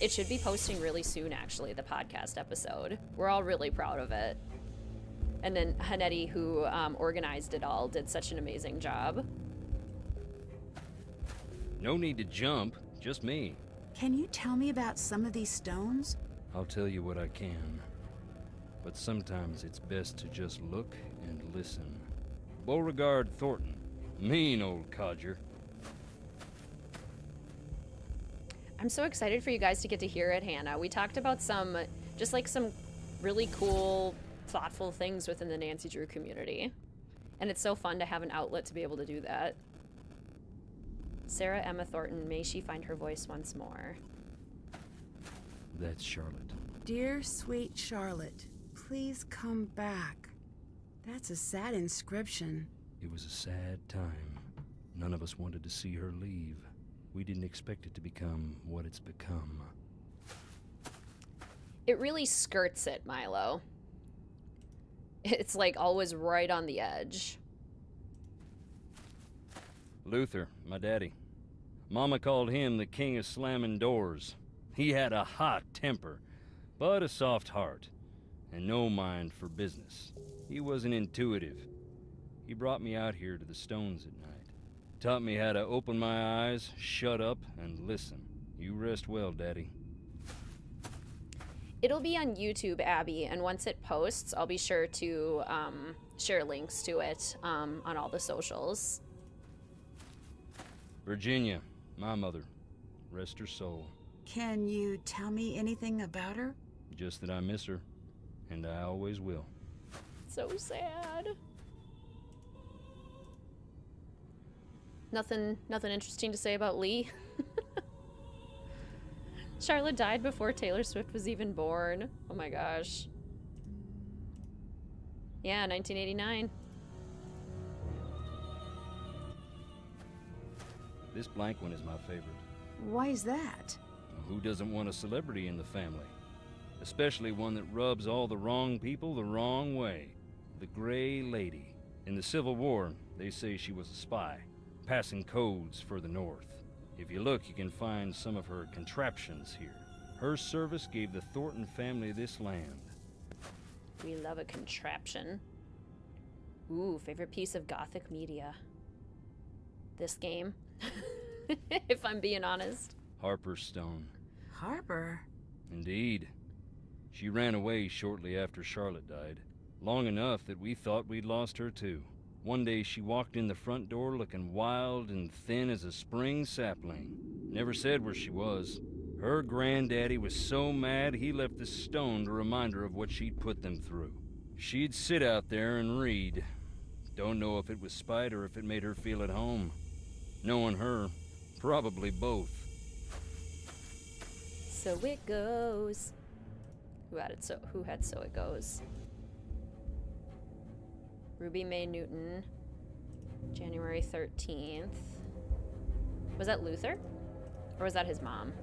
It should be posting really soon, actually, the podcast episode. We're all really proud of it. And then Hanetti, who organized it all, did such an amazing job. No need to jump, just me. Can you tell me about some of these stones? I'll tell you what I can. But sometimes it's best to just look and listen. Beauregard Thornton. Mean old codger. I'm so excited for you guys to get to hear it, Hannah. We talked about some really cool, thoughtful things within the Nancy Drew community. And it's so fun to have an outlet to be able to do that. Sarah Emma Thornton, may she find her voice once more. That's Charlotte. Dear sweet Charlotte, please come back. That's a sad inscription. It was a sad time. None of us wanted to see her leave. We didn't expect it to become what it's become. It really skirts it, Milo. It's like always right on the edge. Luther, my daddy. Mama called him the king of slamming doors. He had a hot temper, but a soft heart, and no mind for business. He wasn't intuitive. He brought me out here to the stones at night. Taught me how to open my eyes, shut up, and listen. You rest well, Daddy. It'll be on YouTube, Abby, and once it posts, I'll be sure to share links to it on all the socials. Virginia, my mother. Rest her soul. Can you tell me anything about her? Just that I miss her, and I always will. So sad. Nothing interesting to say about Lee. Charlotte died before Taylor Swift was even born. Oh my gosh. Yeah, 1989. This blank one is my favorite. Why is that? Who doesn't want a celebrity in the family? Especially one that rubs all the wrong people the wrong way. The Gray Lady. In the Civil War, they say she was a spy, passing codes for the North. If you look, you can find some of her contraptions here. Her service gave the Thornton family this land. We love a contraption. Ooh, favorite piece of Gothic media. This game. If I'm being honest. Harper's Stone. Harper? Indeed. She ran away shortly after Charlotte died. Long enough that we thought we'd lost her too. One day she walked in the front door looking wild and thin as a spring sapling. Never said where she was. Her granddaddy was so mad he left the stone to remind her of what she'd put them through. She'd sit out there and read. Don't know if it was spite or if it made her feel at home. Knowing her, probably both. So it goes. Who had So It Goes? Ruby Mae Newton, January 13th. Was that Luther? Or was that his mom?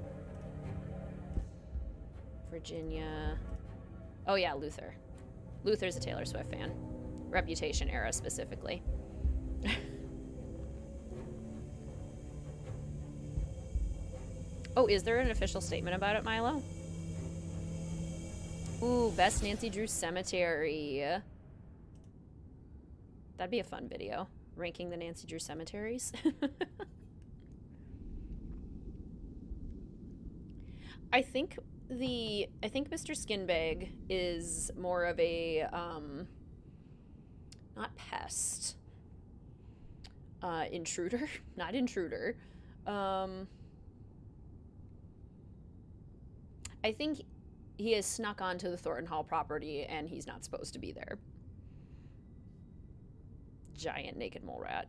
Virginia. Oh yeah, Luther. Luther's a Taylor Swift fan. Reputation era specifically. Oh, is there an official statement about it, Milo? Ooh, best Nancy Drew cemetery. That'd be a fun video. Ranking the Nancy Drew cemeteries. I think Mr. Skinbag is more of a not pest. Intruder? Not intruder. I think he has snuck onto the Thornton Hall property and he's not supposed to be there. Giant naked mole rat.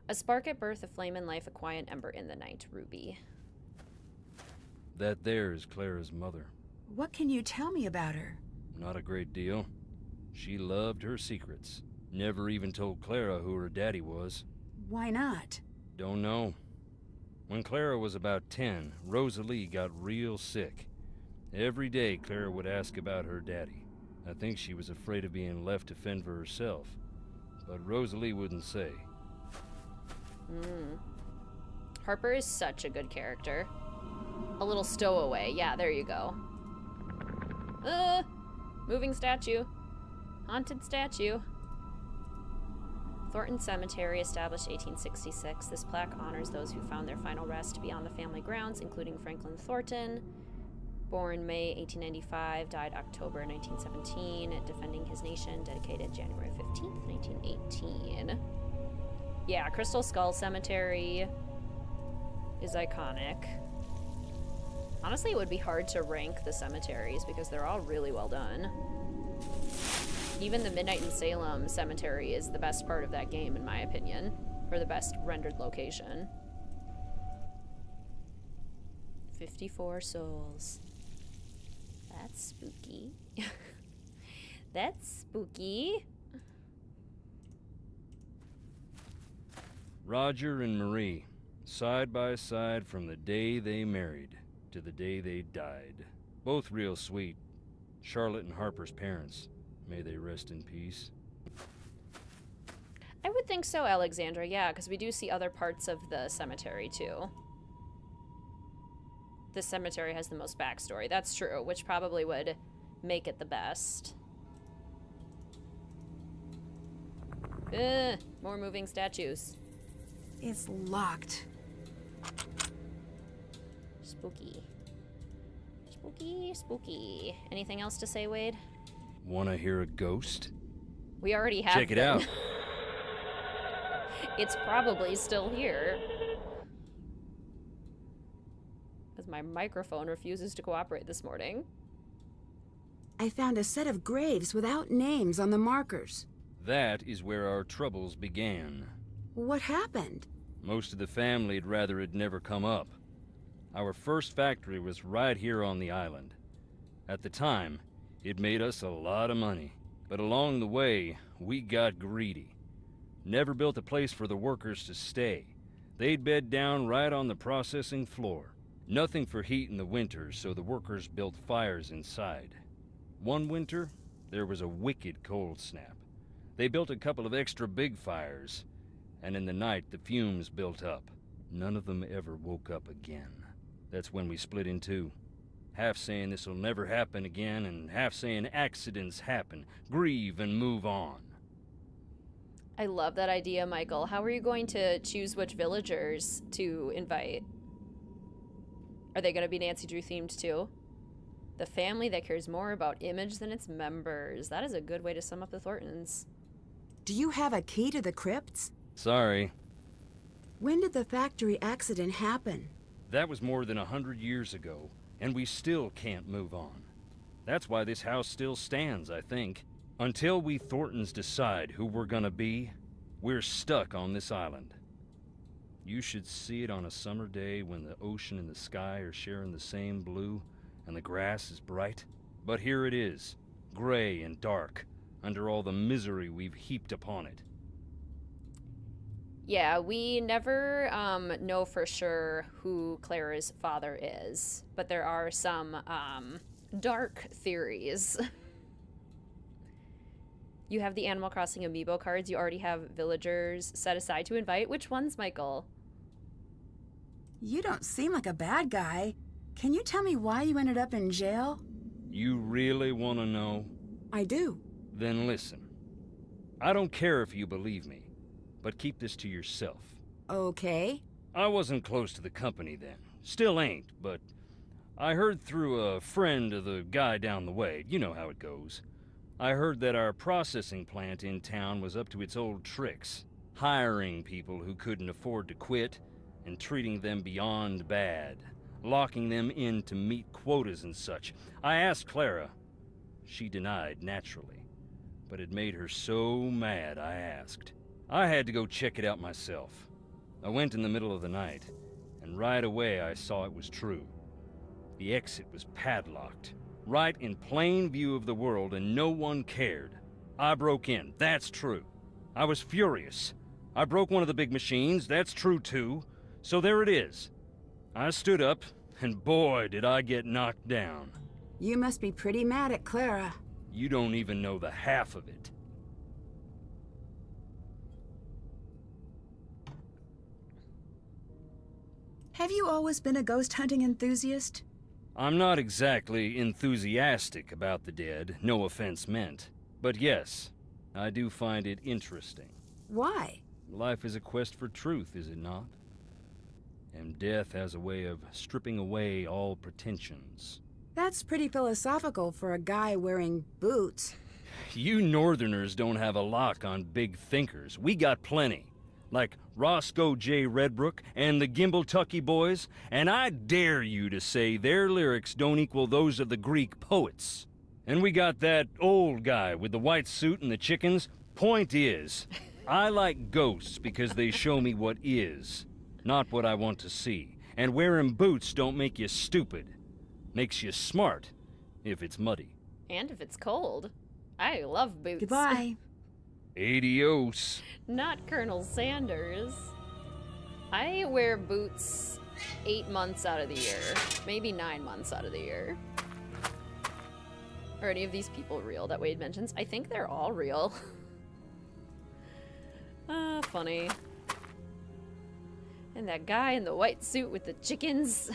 A spark at birth, a flame in life, a quiet ember in the night. Ruby. That there is Clara's mother. What can you tell me about her? Not a great deal. She loved her secrets. Never even told Clara who her daddy was. Why not? Don't know. When Clara was about 10, Rosalie got real sick. Every day Clara would ask about her daddy. I think she was afraid of being left to fend for herself. But Rosalie wouldn't say. Harper is such a good character. A little stowaway. Yeah, there you go. Moving statue. Haunted statue. Thornton Cemetery, established 1866. This plaque honors those who found their final rest beyond the family grounds, including Franklin Thornton. Born May 1895, died October 1917, defending his nation, dedicated January 15th, 1918. Yeah, Crystal Skull Cemetery is iconic. Honestly, it would be hard to rank the cemeteries because they're all really well done. Even the Midnight in Salem Cemetery is the best part of that game, in my opinion, or the best rendered location. 54 souls. That's spooky. That's spooky. Roger and Marie, side by side from the day they married to the day they died. Both real sweet. Charlotte and Harper's parents, may they rest in peace. think so, Alexandra, yeah, because we do see other parts of the cemetery, too. The cemetery has the most backstory. That's true, which probably would make it the best. More moving statues. It's locked. Spooky. Spooky, spooky. Anything else to say, Wade? Wanna hear a ghost? We already have Check it them. out. It's probably still here. Because my microphone refuses to cooperate this morning. I found a set of graves without names on the markers. That is where our troubles began. What happened? Most of the family'd rather it never come up. Our first factory was right here on the island. At the time, it made us a lot of money. But along the way, we got greedy. Never built a place for the workers to stay. They'd bed down right on the processing floor. Nothing for heat in the winter, so the workers built fires inside. One winter, there was a wicked cold snap. They built a couple of extra big fires, and in the night the fumes built up. None of them ever woke up again. That's when we split in two. Half saying this'll never happen again, and half saying accidents happen. Grieve and move on. I love that idea, Michael. How are you going to choose which villagers to invite? Are they going to be Nancy Drew themed too? The family that cares more about image than its members. That is a good way to sum up the Thorntons. Do you have a key to the crypts? Sorry. When did the factory accident happen? That was more than 100 years ago, and we still can't move on. That's why this house still stands, I think. Until we Thorntons decide who we're gonna be, we're stuck on this island. You should see it on a summer day when the ocean and the sky are sharing the same blue and the grass is bright. But here it is, gray and dark, under all the misery we've heaped upon it. Yeah, we never know for sure who Clara's father is, but there are some dark theories. You have the Animal Crossing amiibo cards. You already have villagers set aside to invite. Which ones, Michael? You don't seem like a bad guy. Can you tell me why you ended up in jail? You really want to know? I do. Then listen. I don't care if you believe me, but keep this to yourself. Okay. I wasn't close to the company then. Still ain't, but I heard through a friend of the guy down the way. You know how it goes. I heard that our processing plant in town was up to its old tricks, hiring people who couldn't afford to quit and treating them beyond bad, locking them in to meet quotas and such. I asked Clara. She denied, naturally, but it made her so mad I asked. I had to go check it out myself. I went in the middle of the night, and right away I saw it was true. The exit was padlocked, right in plain view of the world, and no one cared. I broke in, that's true. I was furious. I broke one of the big machines, that's true too. So there it is. I stood up, and boy did I get knocked down. You must be pretty mad at Clara. You don't even know the half of it. Have you always been a ghost hunting enthusiast? I'm not exactly enthusiastic about the dead, no offense meant. But yes, I do find it interesting. Why? Life is a quest for truth, is it not? And death has a way of stripping away all pretensions. That's pretty philosophical for a guy wearing boots. You Northerners don't have a lock on big thinkers. We got plenty. Like Roscoe J. Redbrook and the Gimbaltucky Boys, and I dare you to say their lyrics don't equal those of the Greek poets. And we got that old guy with the white suit and the chickens. Point is, I like ghosts because they show me what is, not what I want to see. And wearing boots don't make you stupid. Makes you smart, if it's muddy. And if it's cold. I love boots. Goodbye. Adios. Not Colonel Sanders. I wear boots 8 months out of the year. Maybe 9 months out of the year. Are any of these people real that Wade mentions? I think they're all real. Funny. And that guy in the white suit with the chickens.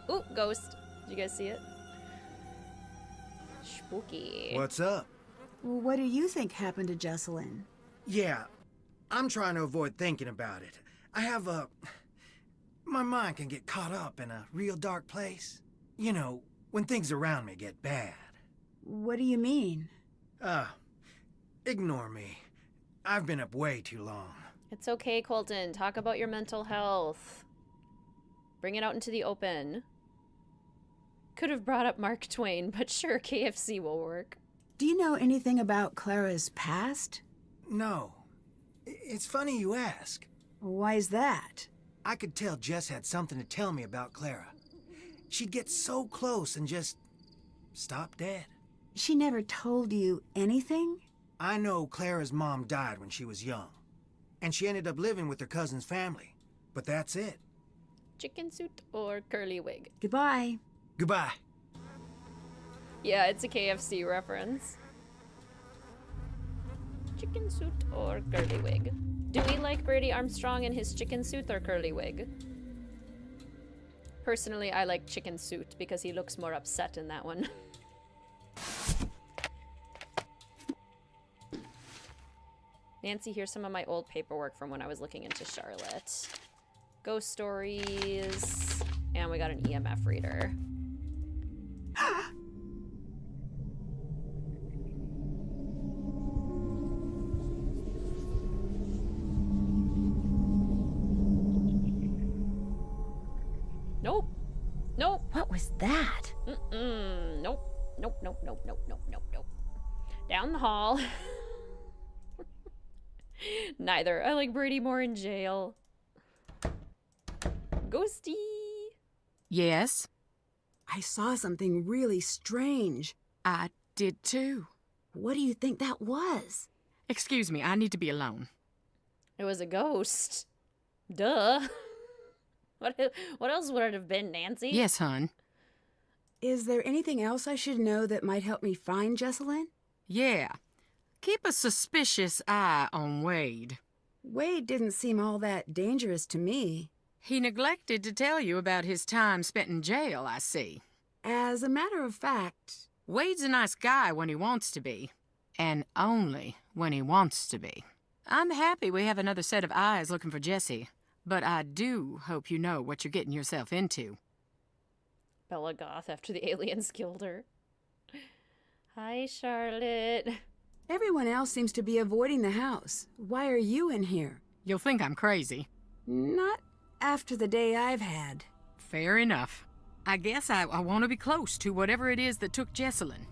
Ooh, ghost. Did you guys see it? Spooky. What's up? Well, what do you think happened to Jesselyn? Yeah, I'm trying to avoid thinking about it. I have a... My mind can get caught up in a real dark place. You know, when things around me get bad. What do you mean? Ignore me. I've been up way too long. It's okay, Colton. Talk about your mental health. Bring it out into the open. Could have brought up Mark Twain, but sure, KFC will work. Do you know anything about Clara's past? No. It's funny you ask. Why is that? I could tell Jess had something to tell me about Clara. She'd get so close and just stop dead. She never told you anything? I know Clara's mom died when she was young, and she ended up living with her cousin's family. But that's it. Chicken suit or curly wig? Goodbye. Goodbye. Yeah, it's a KFC reference. Chicken suit or curly wig? Do we like Brady Armstrong in his chicken suit or curly wig? Personally, I like chicken suit because he looks more upset in that one. Nancy, here's some of my old paperwork from when I was looking into Charlotte. Ghost stories. And we got an EMF reader. Nope. Nope. What was that? Nope. Nope, nope, nope, nope, nope, nope, nope. Down the hall. Neither. I like Brady more in jail. Ghosty. Yes, I saw something really strange. I did too. What do you think that was? Excuse me, I need to be alone. It was a ghost. Duh. What else would it have been, Nancy? Yes, hun. Is there anything else I should know that might help me find Jesselyn? Yeah. Keep a suspicious eye on Wade. Wade didn't seem all that dangerous to me. He neglected to tell you about his time spent in jail, I see. As a matter of fact... Wade's a nice guy when he wants to be. And only when he wants to be. I'm happy we have another set of eyes looking for Jessie. But I do hope you know what you're getting yourself into. Bella Goth after the aliens killed her. Hi, Charlotte. Everyone else seems to be avoiding the house. Why are you in here? You'll think I'm crazy. Not after the day I've had. Fair enough. I guess I want to be close to whatever it is that took Jesselyn.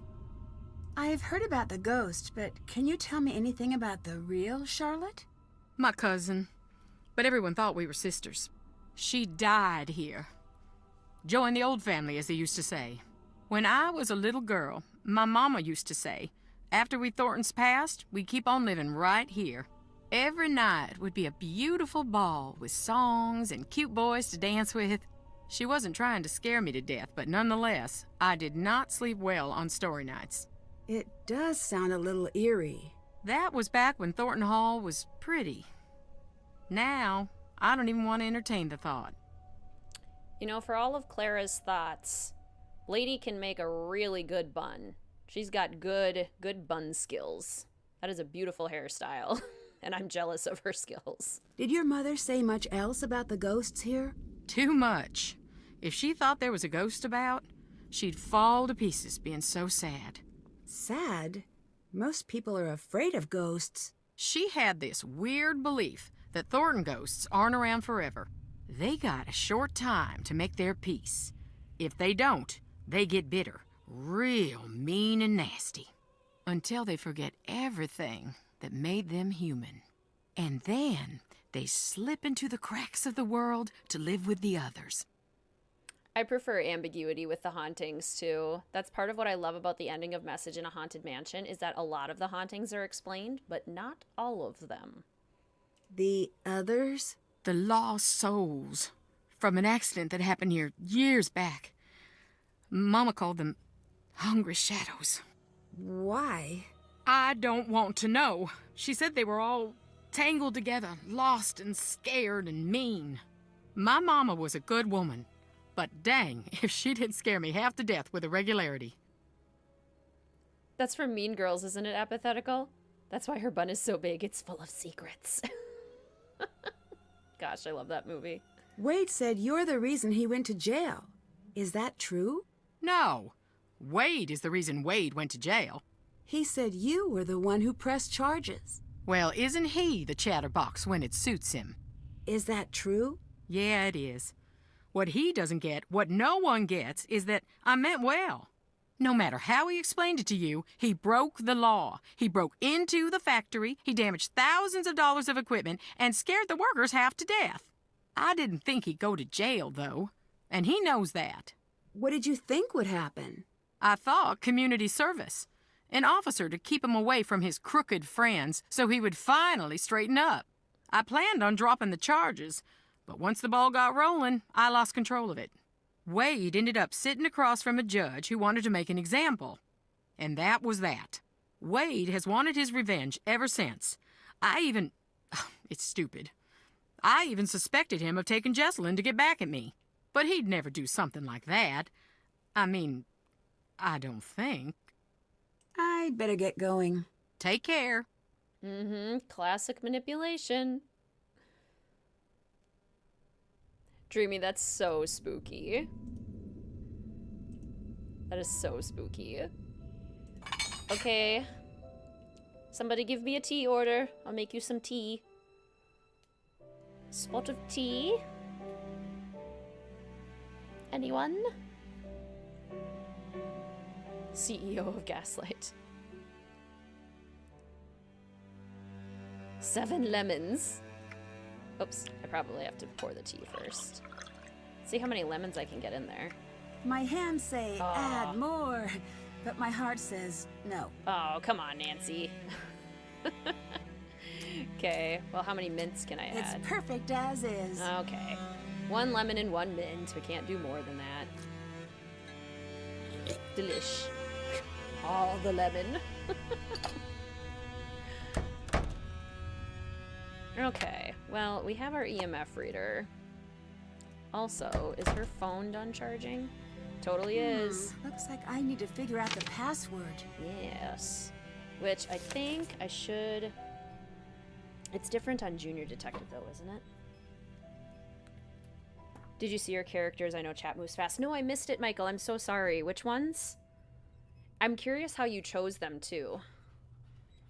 I've heard about the ghost, but can you tell me anything about the real Charlotte? My cousin. But everyone thought we were sisters. She died here. Joined the old family, as they used to say. When I was a little girl, my mama used to say, after we Thorntons passed, we'd keep on living right here. Every night would be a beautiful ball with songs and cute boys to dance with. She wasn't trying to scare me to death, but nonetheless, I did not sleep well on story nights. It does sound a little eerie. That was back when Thornton Hall was pretty. Now, I don't even want to entertain the thought. You know, for all of Clara's thoughts, Lady can make a really good bun. She's got good bun skills. That is a beautiful hairstyle, and I'm jealous of her skills. Did your mother say much else about the ghosts here? Too much. If she thought there was a ghost about, she'd fall to pieces being so sad. Sad? Most people are afraid of ghosts. She had this weird belief that Thornton ghosts aren't around forever. They got a short time to make their peace. If they don't, they get bitter, real mean and nasty, until they forget everything that made them human. And then they slip into the cracks of the world to live with the others. I prefer ambiguity with the hauntings, too. That's part of what I love about the ending of Message in a Haunted Mansion, is that a lot of the hauntings are explained, but not all of them. The others? The lost souls from an accident that happened here years back. Mama called them hungry shadows. Why? I don't want to know. She said they were all tangled together, lost and scared and mean. My mama was a good woman, but dang if she didn't scare me half to death with irregularity. That's from Mean Girls, isn't it, Apathetical? That's why her bun is so big, it's full of secrets. Gosh, I love that movie. Wade said you're the reason he went to jail. Is that true? No, Wade is the reason Wade went to jail. He said you were the one who pressed charges. Well, isn't he the chatterbox when it suits him? Is that true? Yeah, it is. What he doesn't get, what no one gets, is that I meant well. No matter how he explained it to you, he broke the law. He broke into the factory, he damaged thousands of dollars of equipment, and scared the workers half to death. I didn't think he'd go to jail, though, and he knows that. What did you think would happen? I thought community service. An officer to keep him away from his crooked friends so he would finally straighten up. I planned on dropping the charges, but once the ball got rolling, I lost control of it. Wade ended up sitting across from a judge who wanted to make an example. And that was that. Wade has wanted his revenge ever since. It's stupid. I even suspected him of taking Jesselyn to get back at me. But he'd never do something like that. I mean, I don't think. I'd better get going. Take care. Classic manipulation. Dreamy, that's so spooky. That is so spooky. Okay. Somebody give me a tea order. I'll make you some tea. Spot of tea. Anyone? CEO of Gaslight. 7 lemons. Oops, I probably have to pour the tea first. See how many lemons I can get in there. My hands say add more, but my heart says no. Oh, come on, Nancy. Okay, well, how many mints can I add? It's perfect as is. Okay. 1 lemon and 1 mint. We can't do more than that. Delish. All the lemon. Okay, well, we have our EMF reader. Also, is her phone done charging? Totally is. Looks like I need to figure out the password. Yes. Which I think I should... It's different on Junior Detective, though, isn't it? Did you see your characters? I know chat moves fast. No, I missed it, Michael. I'm so sorry. Which ones? I'm curious how you chose them, too.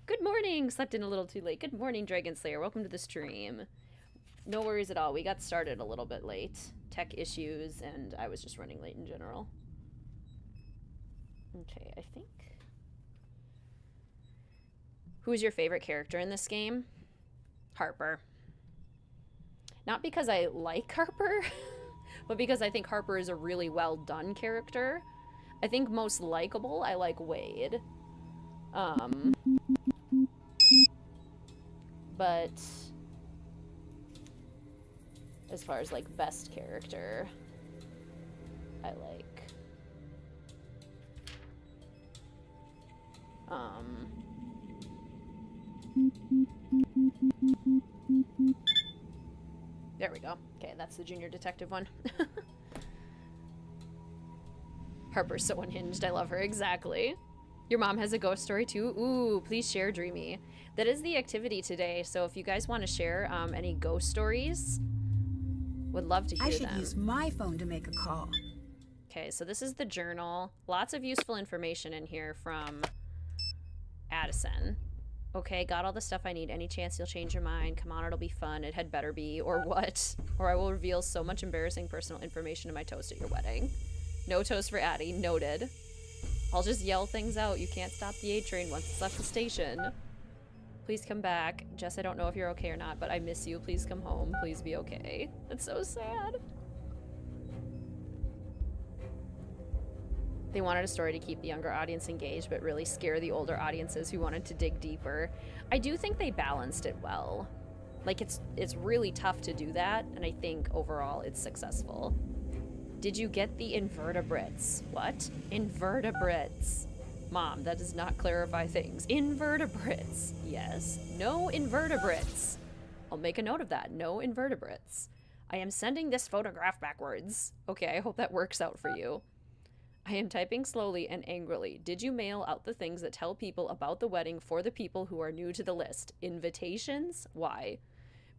Good morning! Slept in a little too late. Good morning, Dragon Slayer. Welcome to the stream. No worries at all. We got started a little bit late. Tech issues, and I was just running late in general. Okay, I think... Who's your favorite character in this game? Harper. Not because I like Harper, but because I think Harper is a really well done character. I think most likable, I like Wade. But as far as like best character, I like there we go. Okay, that's the Junior Detective one. Harper's so unhinged. I love her. Exactly. Your mom has a ghost story too? Ooh, please share, Dreamy. That is the activity today, so if you guys want to share any ghost stories, would love to hear them. I should use my phone to make a call. Okay, so this is the journal. Lots of useful information in here from Addison. Okay, got all the stuff I need. Any chance you'll change your mind? Come on, it'll be fun. It had better be. Or what? Or I will reveal so much embarrassing personal information to my toast at your wedding. No toast for Addie. Noted. I'll just yell things out. You can't stop the A train once it's left the station. Please come back. Jess, I don't know if you're okay or not, but I miss you. Please come home. Please be okay. That's so sad. They wanted a story to keep the younger audience engaged, but really scare the older audiences who wanted to dig deeper. I do think they balanced it well. Like, it's really tough to do that, and I think overall it's successful. Did you get the invertebrates? What? Invertebrates. Mom, that does not clarify things. Invertebrates. Yes. No invertebrates. I'll make a note of that. No invertebrates. I am sending this photograph backwards. Okay, I hope that works out for you. I am typing slowly and angrily. Did you mail out the things that tell people about the wedding for the people who are new to the list? Invitations? Why?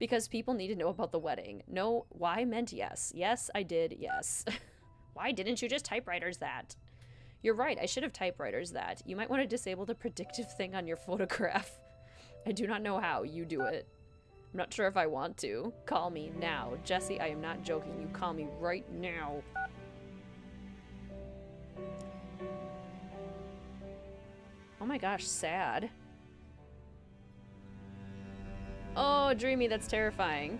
Because people need to know about the wedding. No, why meant yes. Yes, I did, yes. Why didn't you just typewriters that? You're right, I should have typewriters that. You might want to disable the predictive thing on your photograph. I do not know how. You do it. I'm not sure if I want to. Call me now. Jesse, I am not joking. You call me right now. Oh my gosh, sad. Oh, Dreamy, that's terrifying.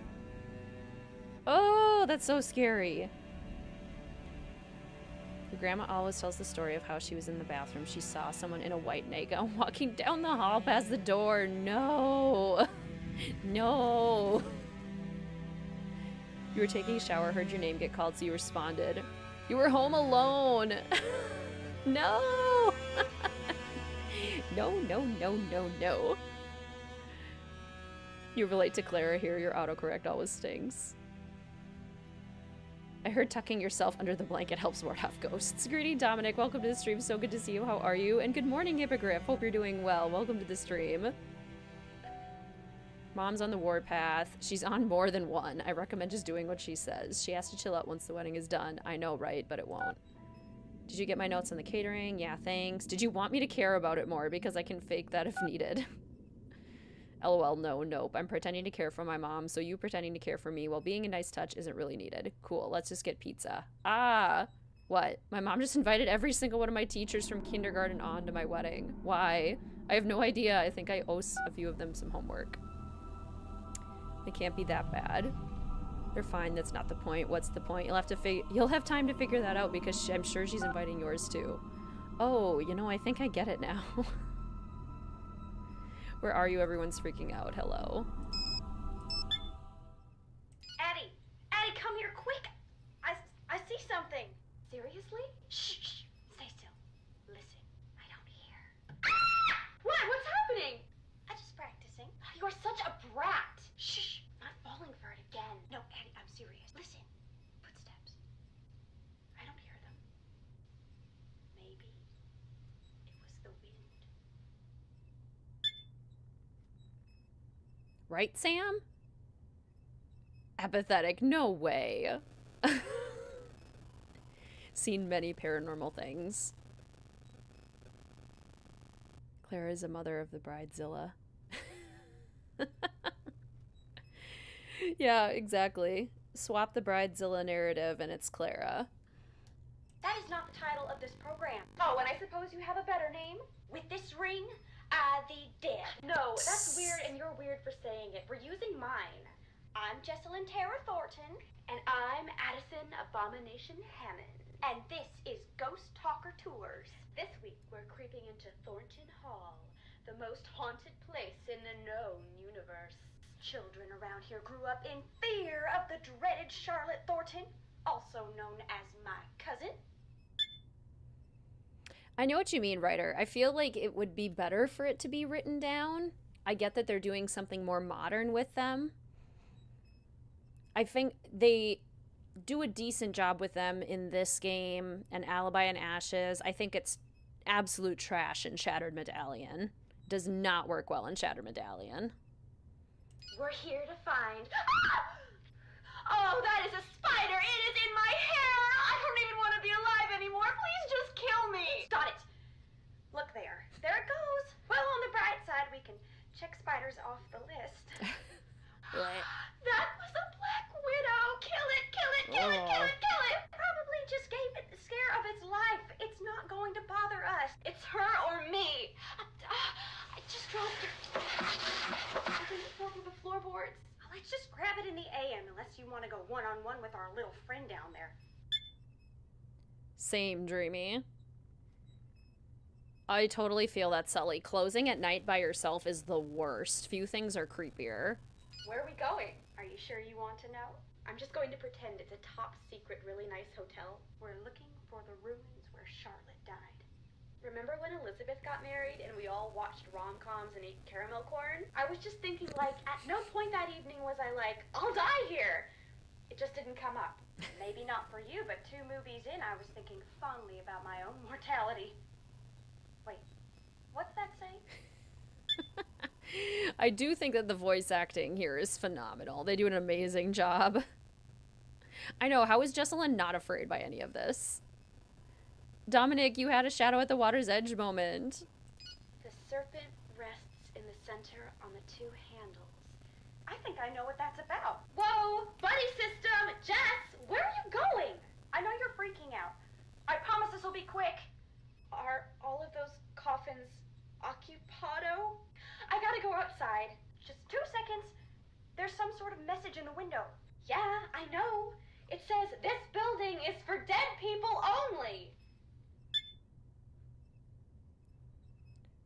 Oh, that's so scary. Your grandma always tells the story of how she was in the bathroom. She saw someone in a white nightgown walking down the hall past the door. No. No. You were taking a shower, heard your name get called, so you responded. You were home alone. No. No, no, no, no, no. You relate to Clara here. Your autocorrect always stings. I heard tucking yourself under the blanket helps ward off ghosts. Greeting, Dominic. Welcome to the stream. So good to see you. How are you? And good morning, Hippogriff. Hope you're doing well. Welcome to the stream. Mom's on the warpath. She's on more than one. I recommend just doing what she says. She has to chill out once the wedding is done. I know, right? But it won't. Did you get my notes on the catering? Yeah, thanks. Did you want me to care about it more? Because I can fake that if needed. LOL, no, nope. I'm pretending to care for my mom, so you pretending to care for me while being a nice touch isn't really needed. Cool, let's just get pizza. Ah! What? My mom just invited every single one of my teachers from kindergarten on to my wedding. Why? I have no idea. I think I owe a few of them some homework. They can't be that bad. They're fine, that's not the point. What's the point? You'll have time to figure that out because I'm sure she's inviting yours too. Oh, you know, I think I get it now. Where are you? Everyone's freaking out. Hello. Addie! Addie, come here, quick! I see something! Seriously? Shh, shh, stay still. Listen, I don't hear. What? What's happening? I'm just practicing. You are such a brat! Shh, not falling for it again. No, Addie, I'm serious. Listen. Footsteps. I don't hear them. Maybe it was the wind. Right, Sam? Apathetic. No way. Seen many paranormal things. Clara is a mother of the bridezilla. Yeah, exactly. Swap the bridezilla narrative and it's Clara. That is not the title of this program. Oh, and I suppose you have a better name? With this ring, the dead. No, that's weird and you're weird for saying it. We're using mine. I'm Jessalyn Tara Thornton. And I'm Addison Abomination Hammond. And this is Ghost Talker Tours. This week we're creeping into Thornton Hall, the most haunted place in the known universe. Children around here grew up in fear of the dreaded Charlotte Thornton, also known as my cousin. I know what you mean, writer. I feel like it would be better for it to be written down. I get that they're doing something more modern with them. I think they do a decent job with them in this game and Alibi and Ashes. I think it's absolute trash in Shattered Medallion. Does not work well in Shattered Medallion. We're here to find... Oh, that is a spider! It is in my hair! I don't even want to be alive anymore! Please just kill me! Stop it! Look there. There it goes! Well, on the bright side, we can check spiders off the list. That was a black widow! Kill it! Kill it! Kill it! Kill it! Kill it! Probably just gave it the scare of its life. It's not going to bother us. It's her or me. I just dropped it. I think it fell through the floorboards. Let's just grab it in the AM unless you want to go one-on-one with our little friend down there. Same, Dreamy. I totally feel that, Sully. Closing at night by yourself is the worst. Few things are creepier. Where are we going? Are you sure you want to know? I'm just going to pretend it's a top secret, really nice hotel. We're looking for the ruins where Charlotte died. Remember when Elizabeth got married and we all watched rom-coms and ate caramel corn? I was just thinking, like, at no point that evening was I like, I'll die here. It just didn't come up. Maybe not for you, but 2 movies in, I was thinking fondly about my own mortality. Wait, what's that saying? I do think that the voice acting here is phenomenal. They do an amazing job. I know, how is Jesselyn not afraid by any of this? Dominic, you had a shadow at the water's edge moment. The serpent rests in the center on the 2 handles. I think I know what that's about. Whoa! Buddy system! Jess! Where are you going? I know you're freaking out. I promise this will be quick. Are all of those coffins occupado? I gotta go outside. Just 2 seconds. There's some sort of message in the window. Yeah, I know. It says, this building is for dead people only.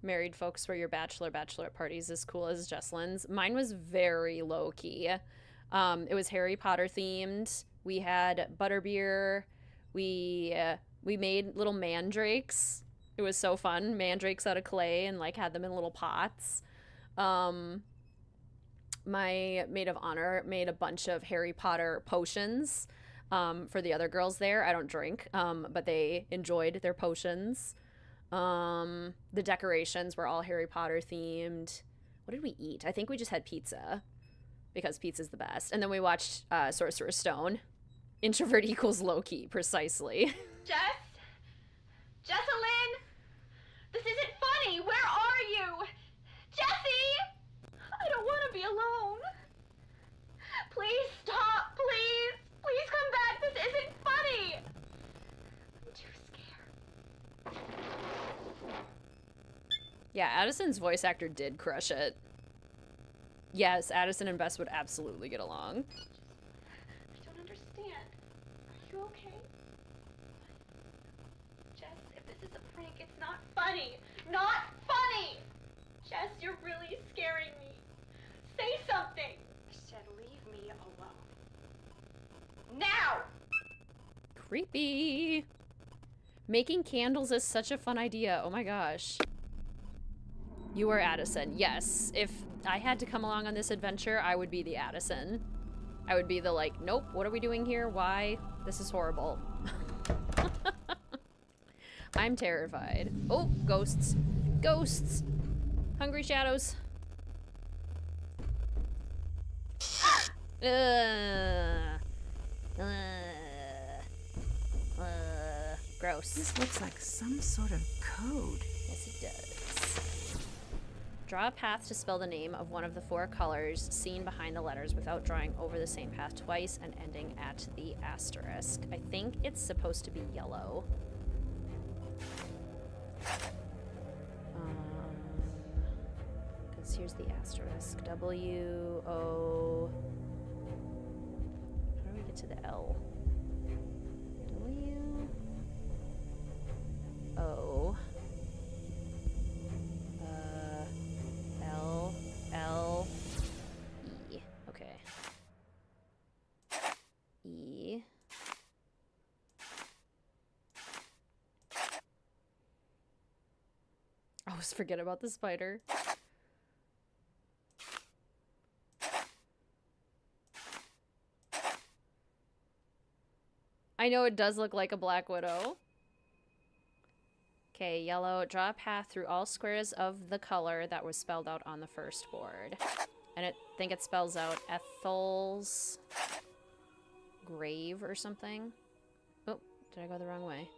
Married folks where your bachelorette parties as cool as Jesselyn's. Mine was very low-key. It was Harry Potter themed. We had butterbeer. We made little mandrakes. It was so fun. Mandrakes out of clay and like had them in little pots. My maid of honor made a bunch of Harry Potter potions for the other girls there. I don't drink, but they enjoyed their potions. The decorations were all Harry Potter themed. What did we eat? I think we just had pizza because pizza's the best. And then we watched Sorcerer's Stone. Introvert equals low-key, precisely. Jess? Jesselyn? This isn't funny. Where are you? Jessie! I don't want to be alone. Please stop, please. Please come back. This isn't funny. I'm too scared. Yeah, Addison's voice actor did crush it. Yes, Addison and Bess would absolutely get along. I don't understand. Are you okay? Jess, if this is a prank, it's not funny. Not funny! Jess, you're really scaring me. Say something. I said leave me alone. Now! Creepy. Making candles is such a fun idea. Oh my gosh. You are Addison. Yes. If I had to come along on this adventure, I would be the Addison. I would be the like, nope, what are we doing here? Why? This is horrible. I'm terrified. Oh, ghosts. Ghosts. Hungry shadows. Gross. This looks like some sort of code. Yes, it does. Draw a path to spell the name of one of the 4 colors seen behind the letters without drawing over the same path twice and ending at the asterisk. I think it's supposed to be yellow. Because here's the asterisk. W-O... How do we get to the L? W-O... L-L-E. Okay. E. I always forget about the spider. I know it does look like a Black Widow. Okay, yellow. Draw a path through all squares of the color that was spelled out on the first board. And I think it spells out Ethel's grave or something. Oh, did I go the wrong way?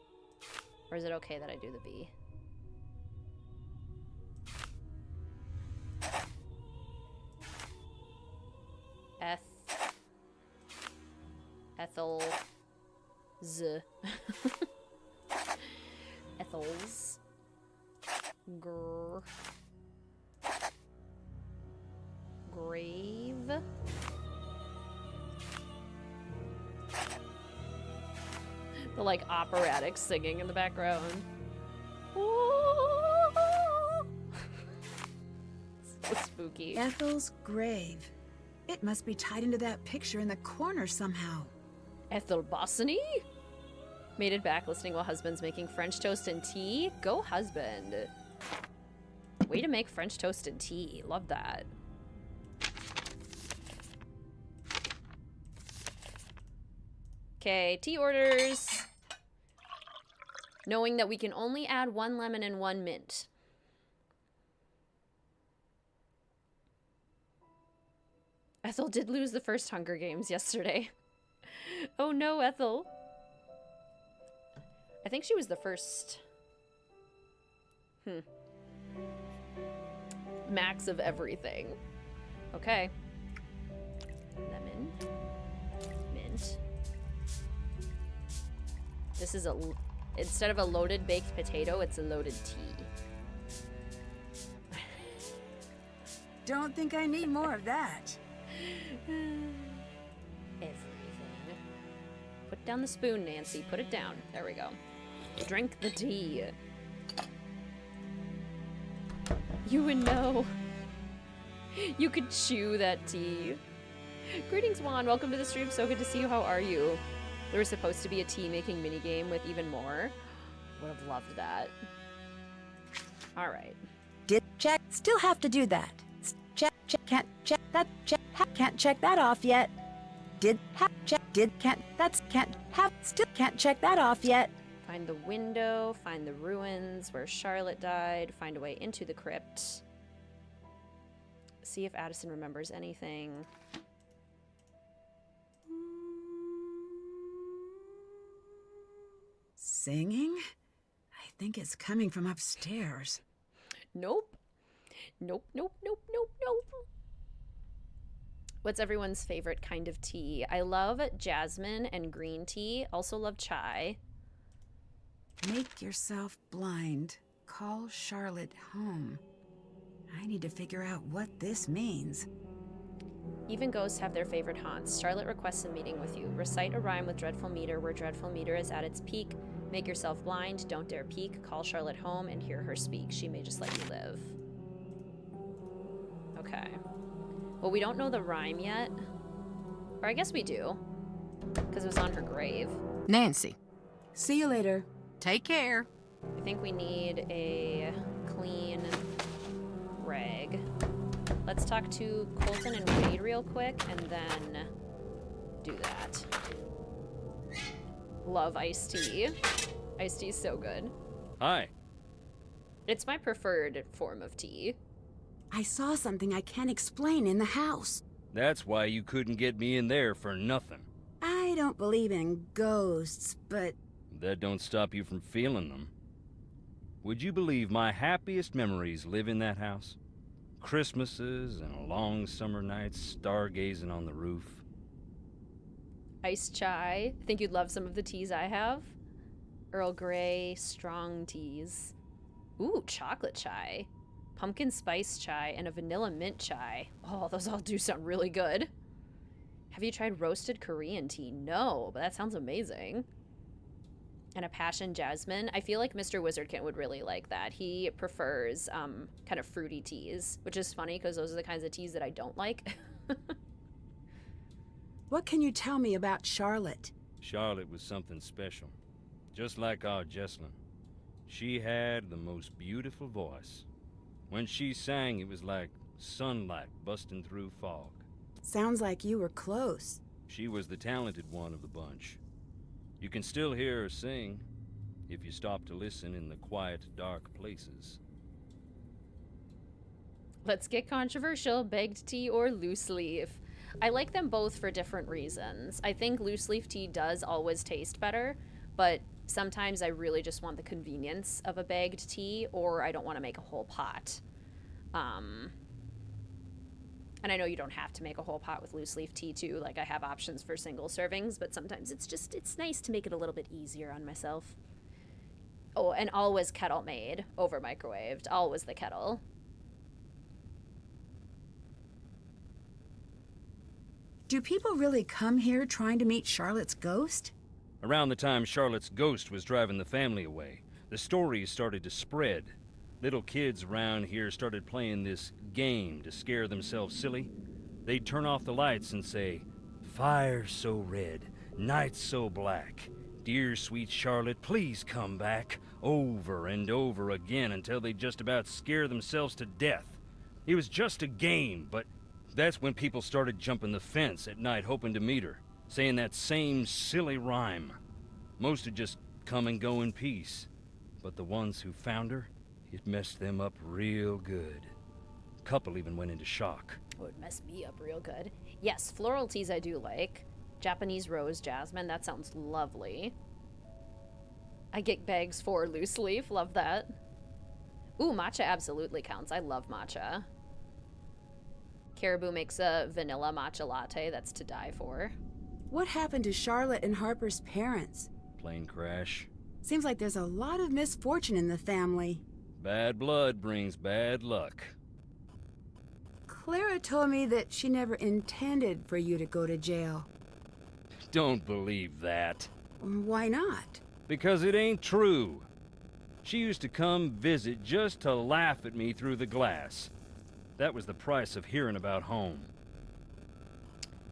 Or is it okay that I do the B? Ethel Z. Ethel's grave. The like operatic singing in the background. So spooky. Ethel's grave. It must be tied into that picture in the corner somehow. Ethel Bossany? Mated back listening while husband's making French toast and tea. Go husband. Way to make French toast and tea. Love that. Okay, tea orders. Knowing that we can only add 1 lemon and 1 mint. Ethel did lose the first Hunger Games yesterday. Oh no, Ethel. I think she was the first. Max of everything. Okay. Lemon. Mint. This is instead of a loaded baked potato, it's a loaded tea. Don't think I need more of that. Everything. Put down the spoon, Nancy. Put it down. There we go. Drink the tea. You would know. You could chew that tea. Greetings, Juan. Welcome to the stream. So good to see you. How are you? There was supposed to be a tea making minigame with even more. Would have loved that. All right. Did check. Still have to do that. Check. Can't check that. Can't check that off yet. Did have check. Did can't. That's can't have. Still can't check that off yet. Find the window. Find the ruins where Charlotte died. Find a way into the crypt. See if Addison remembers anything. Singing? I think it's coming from upstairs. Nope. Nope. What's everyone's favorite kind of tea? I love jasmine and green tea. Also love chai. Make yourself blind. Call Charlotte home. I need to figure out what this means. Even ghosts have their favorite haunts. Charlotte requests a meeting with you. Recite a rhyme with dreadful meter where dreadful meter is at its peak. Make yourself blind. Don't dare peek. Call Charlotte home and hear her speak. She may just let you live. Okay. Well, we don't know the rhyme yet. Or I guess we do. Because it was on her grave. Nancy, See you later. take care. I think we need a clean rag. Let's talk to Colton and Wade real quick and then do that. Love iced tea. Iced tea is so good. Hi. It's my preferred form of tea. I saw something I can't explain in the house. That's why you couldn't get me in there for nothing. I don't believe in ghosts, but That don't stop you from feeling them. Would you believe my happiest memories live in that house? Christmases and long summer nights stargazing on the roof. Iced chai. I think you'd love some of the teas I have. Earl Grey, strong teas. Ooh, chocolate chai. Pumpkin spice chai and a vanilla mint chai. Oh, those all do sound really good. Have you tried roasted Korean tea? No, but that sounds amazing. And a passion jasmine. I feel like Mr. WizardKitten would really like that. He prefers kind of fruity teas, which is funny because those are the kinds of teas that I don't like. what can you tell me about Charlotte? Charlotte was something special. Just like our Jesslyn. She had the most beautiful voice. When she sang, it was like sunlight busting through fog. Sounds like you were close. She was the talented one of the bunch. You can still hear her sing, if you stop to listen in the quiet, dark places. Let's get controversial. Bagged tea or loose leaf? I like them both for different reasons. I think loose leaf tea does always taste better, but sometimes I really just want the convenience of a bagged tea, or I don't want to make a whole pot. And I know you don't have to make a whole pot with loose leaf tea too. Like, I have options for single servings, but sometimes it's nice to make it a little bit easier on myself. Oh, and always kettle made over microwaved. Always the kettle. Do people really come here trying to meet Charlotte's ghost? Around the time Charlotte's ghost was driving the family away, the stories started to spread. Little kids around here started playing this game to scare themselves silly. They'd turn off the lights and say, "Fire so red, night so black, "Dear sweet Charlotte, please come back," over and over again until they just about scare themselves to death. It was just a game, but that's when people started jumping the fence at night hoping to meet her, saying that same silly rhyme. Most would just come and go in peace, but the ones who found her, it messed them up real good. A couple even went into shock. Oh, it messed me up real good. Yes, floral teas I do like. Japanese rose jasmine, that sounds lovely. I get bags for loose leaf, love that. Ooh, matcha absolutely counts. I love matcha. Caribou makes a vanilla matcha latte that's to die for. What happened to Charlotte and Harper's parents? Plane crash. Seems like there's a lot of misfortune in the family. Bad blood brings bad luck. Clara told me that she never intended for you to go to jail. Don't believe that. Why not? Because it ain't true. She used to come visit just to laugh at me through the glass. That was the price of hearing about home.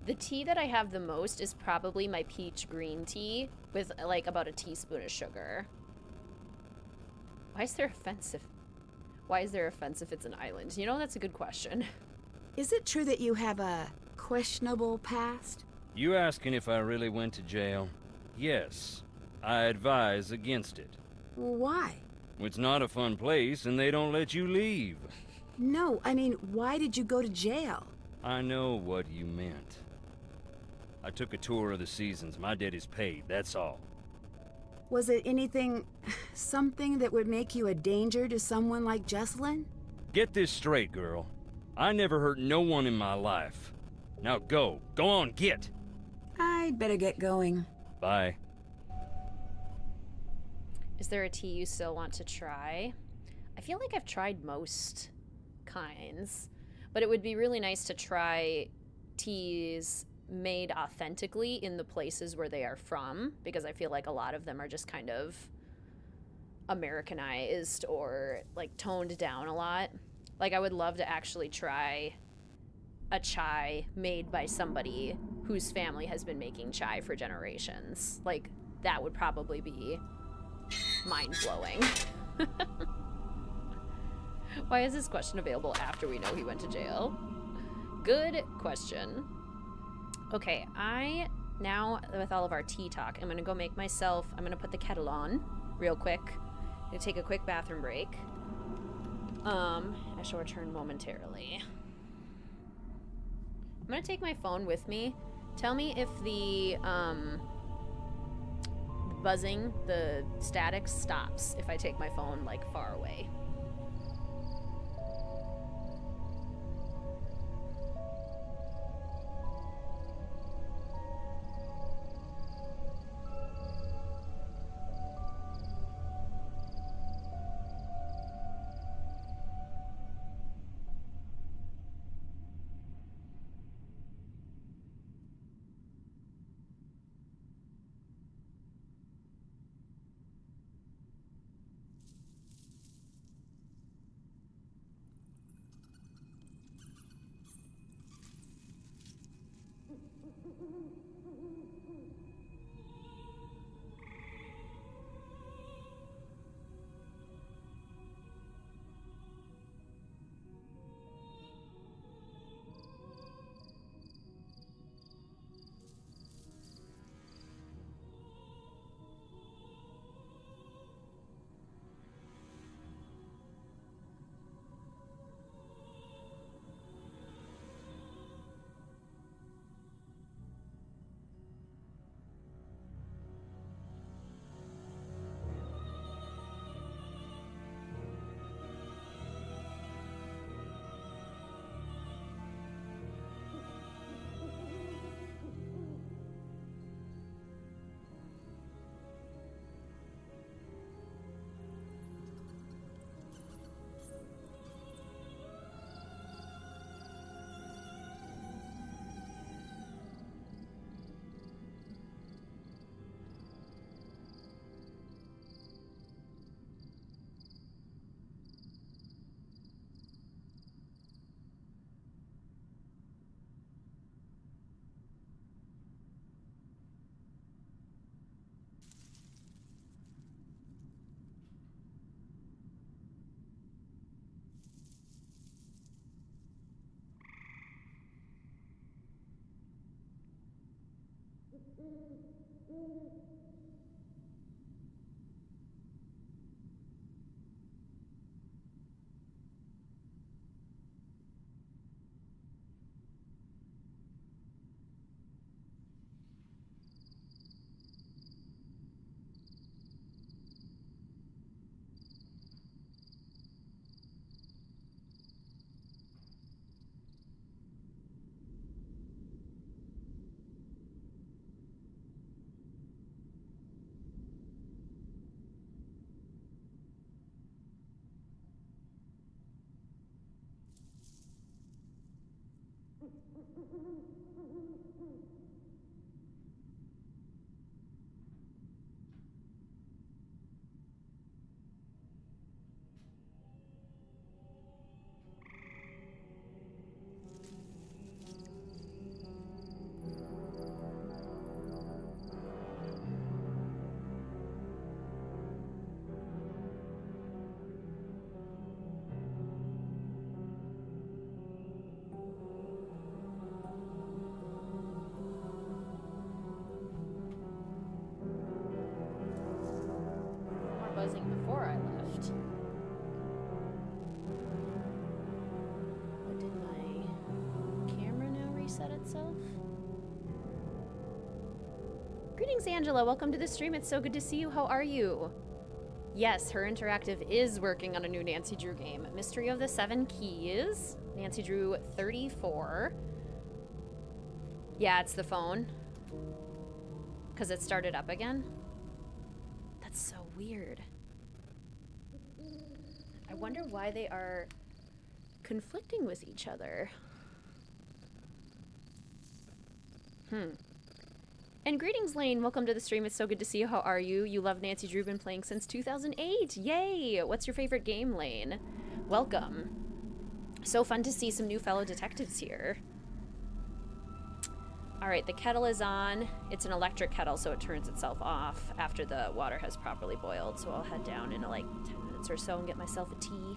The tea that I have the most is probably my peach green tea with like about a teaspoon of sugar. Why is there offense if it's an island? You know, that's a good question. Is it true that you have a questionable past? You asking if I really went to jail? Yes. I advise against it. Why? It's not a fun place and they don't let you leave. No, I mean, why did you go to jail? I know what you meant. I took a tour of the seasons. My debt is paid, that's all. Was it anything, something that would make you a danger to someone like Jesselyn? Get this straight, girl. I never hurt no one in my life. Now go. Go on, get. I'd better get going. Bye. Is there a tea you still want to try? I feel like I've tried most kinds, but it would be really nice to try teas made authentically in the places where they are from, because I feel like a lot of them are just kind of Americanized or like toned down a lot. Like I would love to actually try a chai made by somebody whose family has been making chai for generations. Like that would probably be mind-blowing. Why is this question available after we know he went to jail? Good question. Okay, now with all of our tea talk, I'm gonna go make myself, I'm gonna put the kettle on real quick. I'm gonna take a quick bathroom break. I shall return momentarily. I'm gonna take my phone with me. Tell me if the buzzing, the static stops if I take my phone like far away. Buzzing before I left. But did my camera now reset itself? Greetings, Angela. Welcome to the stream. It's so good to see you. How are you? Yes, Her Interactive is working on a new Nancy Drew game. Mystery of the Seven Keys. Nancy Drew 34. Yeah, it's the phone. Because it started up again. That's so weird. I wonder why they are conflicting with each other. And greetings, Lane. Welcome to the stream. It's so good to see you. How are you? You love Nancy Drew, been playing since 2008. Yay! What's your favorite game, Lane? Welcome. So fun to see some new fellow detectives here. Alright, the kettle is on. It's an electric kettle, so it turns itself off after the water has properly boiled. So I'll head down in like 10 minutes or so and get myself a tea.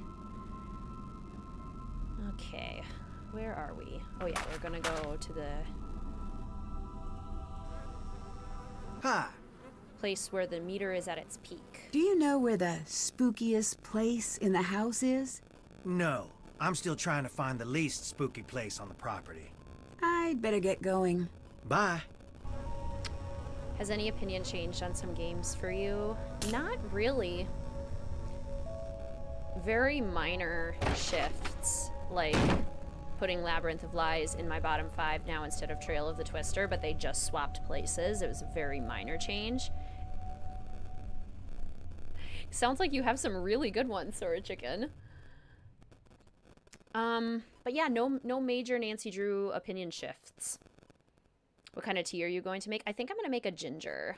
Okay, where are we? Oh yeah, we're gonna go to the place where the meter is at its peak. Do you know where the spookiest place in the house is? No, I'm still trying to find the least spooky place on the property. I'd better get going. Bye. Has any opinion changed on some games for you? Not really. Very minor shifts, like putting Labyrinth of Lies in my bottom 5 now instead of Trail of the Twister, but they just swapped places. It was a very minor change. Sounds like you have some really good ones, Sora Chicken. But yeah, no major Nancy Drew opinion shifts. What kind of tea are you going to make? I think I'm gonna make a ginger.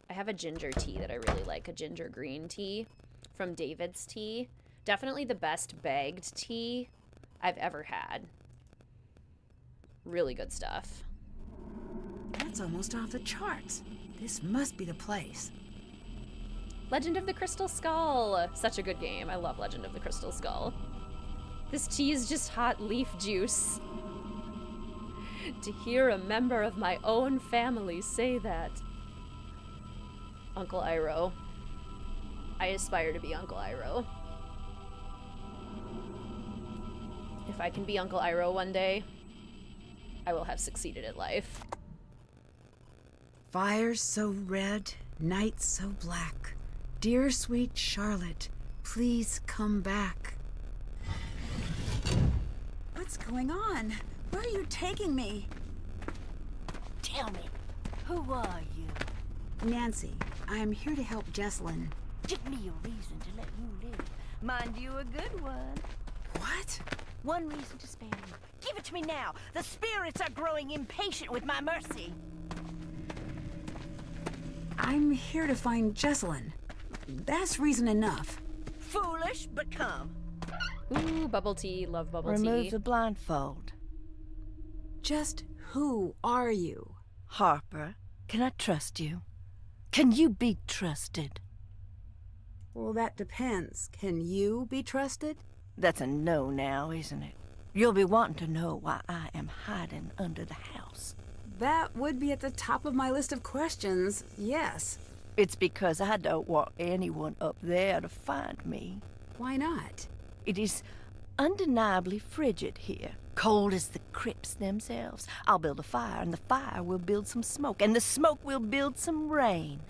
I have a ginger tea that I really like, a ginger green tea from David's Tea. Definitely the best bagged tea I've ever had. Really good stuff. That's almost off the charts. This must be the place. Legend of the Crystal Skull. Such a good game. I love Legend of the Crystal Skull. This tea is just hot leaf juice. To hear a member of my own family say that. Uncle Iroh. I aspire to be Uncle Iroh. If I can be Uncle Iroh one day, I will have succeeded at life. Fires so red, nights so black. Dear sweet Charlotte, please come back. What's going on? Where are you taking me? Tell me, who are you? Nancy, I am here to help Jessalyn. Give me a reason to let you live. Mind you, a good one. What? One reason to spare you. Give it to me now. The spirits are growing impatient with my mercy. I'm here to find Jessalyn. That's reason enough. Foolish, but come. Ooh, bubble tea. Love bubble tea. Remove the blindfold. Just who are you? Harper, can I trust you? Can you be trusted? Well, that depends. Can you be trusted? That's a no now, isn't it? You'll be wanting to know why I am hiding under the house. That would be at the top of my list of questions, yes. It's because I don't want anyone up there to find me. Why not? It is undeniably frigid here. Cold as the crypts themselves. I'll build a fire, and the fire will build some smoke, and the smoke will build some rain.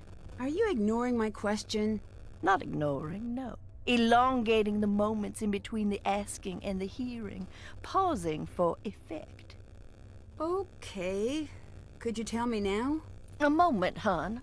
Are you ignoring my question? Not ignoring, no. Elongating the moments in between the asking and the hearing. Pausing for effect. Okay. Could you tell me now? A moment, hon.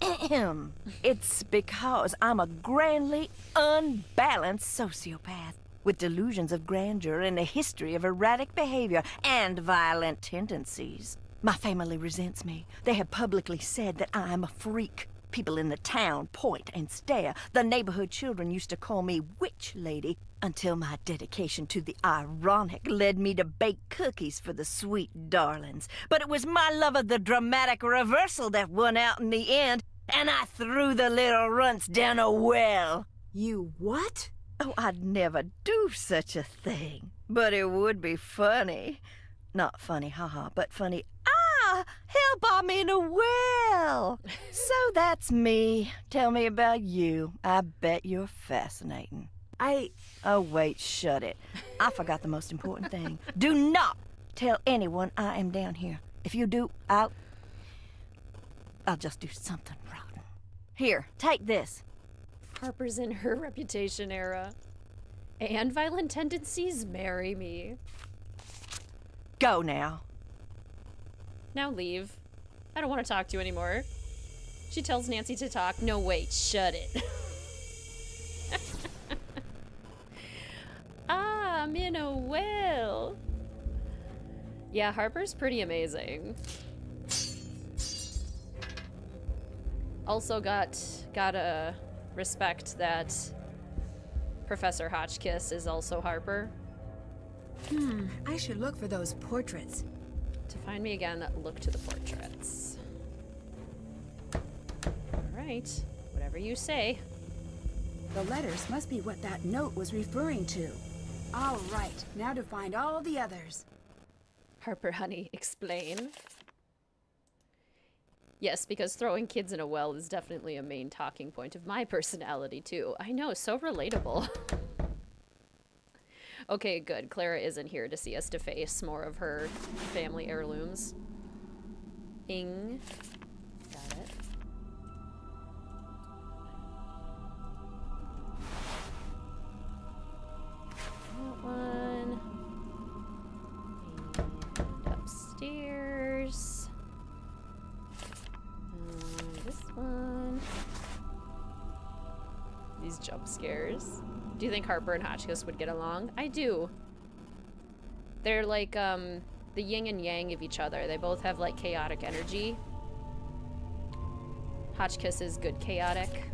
Ahem. It's because I'm a grandly unbalanced sociopath with delusions of grandeur and a history of erratic behavior and violent tendencies. My family resents me. They have publicly said that I'm a freak. People in the town point and stare. The neighborhood children used to call me Witch Lady until my dedication to the ironic led me to bake cookies for the sweet darlings. But it was my love of the dramatic reversal that won out in the end, and I threw the little runts down a well. You what? Oh, I'd never do such a thing. But it would be funny. Not funny, haha, but funny. Help, I'm in a well. So that's me. Tell me about you. I bet you're fascinating. Oh, wait, shut it. I forgot the most important thing. Do not tell anyone I am down here. If you do, I'll just do something rotten. Here, take this. Harper's in her reputation era. And violent tendencies, marry me. Go now. Now leave. I don't want to talk to you anymore. She tells Nancy to talk. No, wait, shut it. I'm in a well. Yeah, Harper's pretty amazing. Also gotta respect that Professor Hotchkiss is also Harper. I should look for those portraits. To find me again, look to the portraits. Alright, whatever you say. The letters must be what that note was referring to. All right, now to find all the others. Harper, honey, explain. Yes, because throwing kids in a well is definitely a main talking point of my personality, too. I know, so relatable. Okay, good. Clara isn't here to see us deface more of her family heirlooms. Ing. Got it. That one. And upstairs. This one. These jump scares. Do you think Harper and Hotchkiss would get along? I do. They're like, the yin and yang of each other. They both have, like, chaotic energy. Hotchkiss is good chaotic.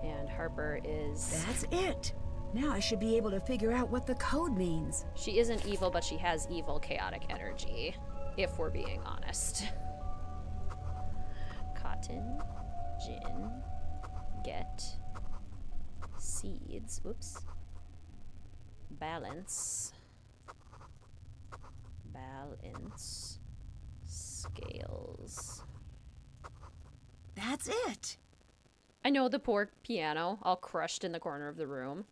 And Harper is... That's it. Now I should be able to figure out what the code means. She isn't evil, but she has evil chaotic energy. If we're being honest. Cotton. Gin. Get seeds. Whoops. Balance. Balance. Scales. That's it. I know, the poor piano, all crushed in the corner of the room.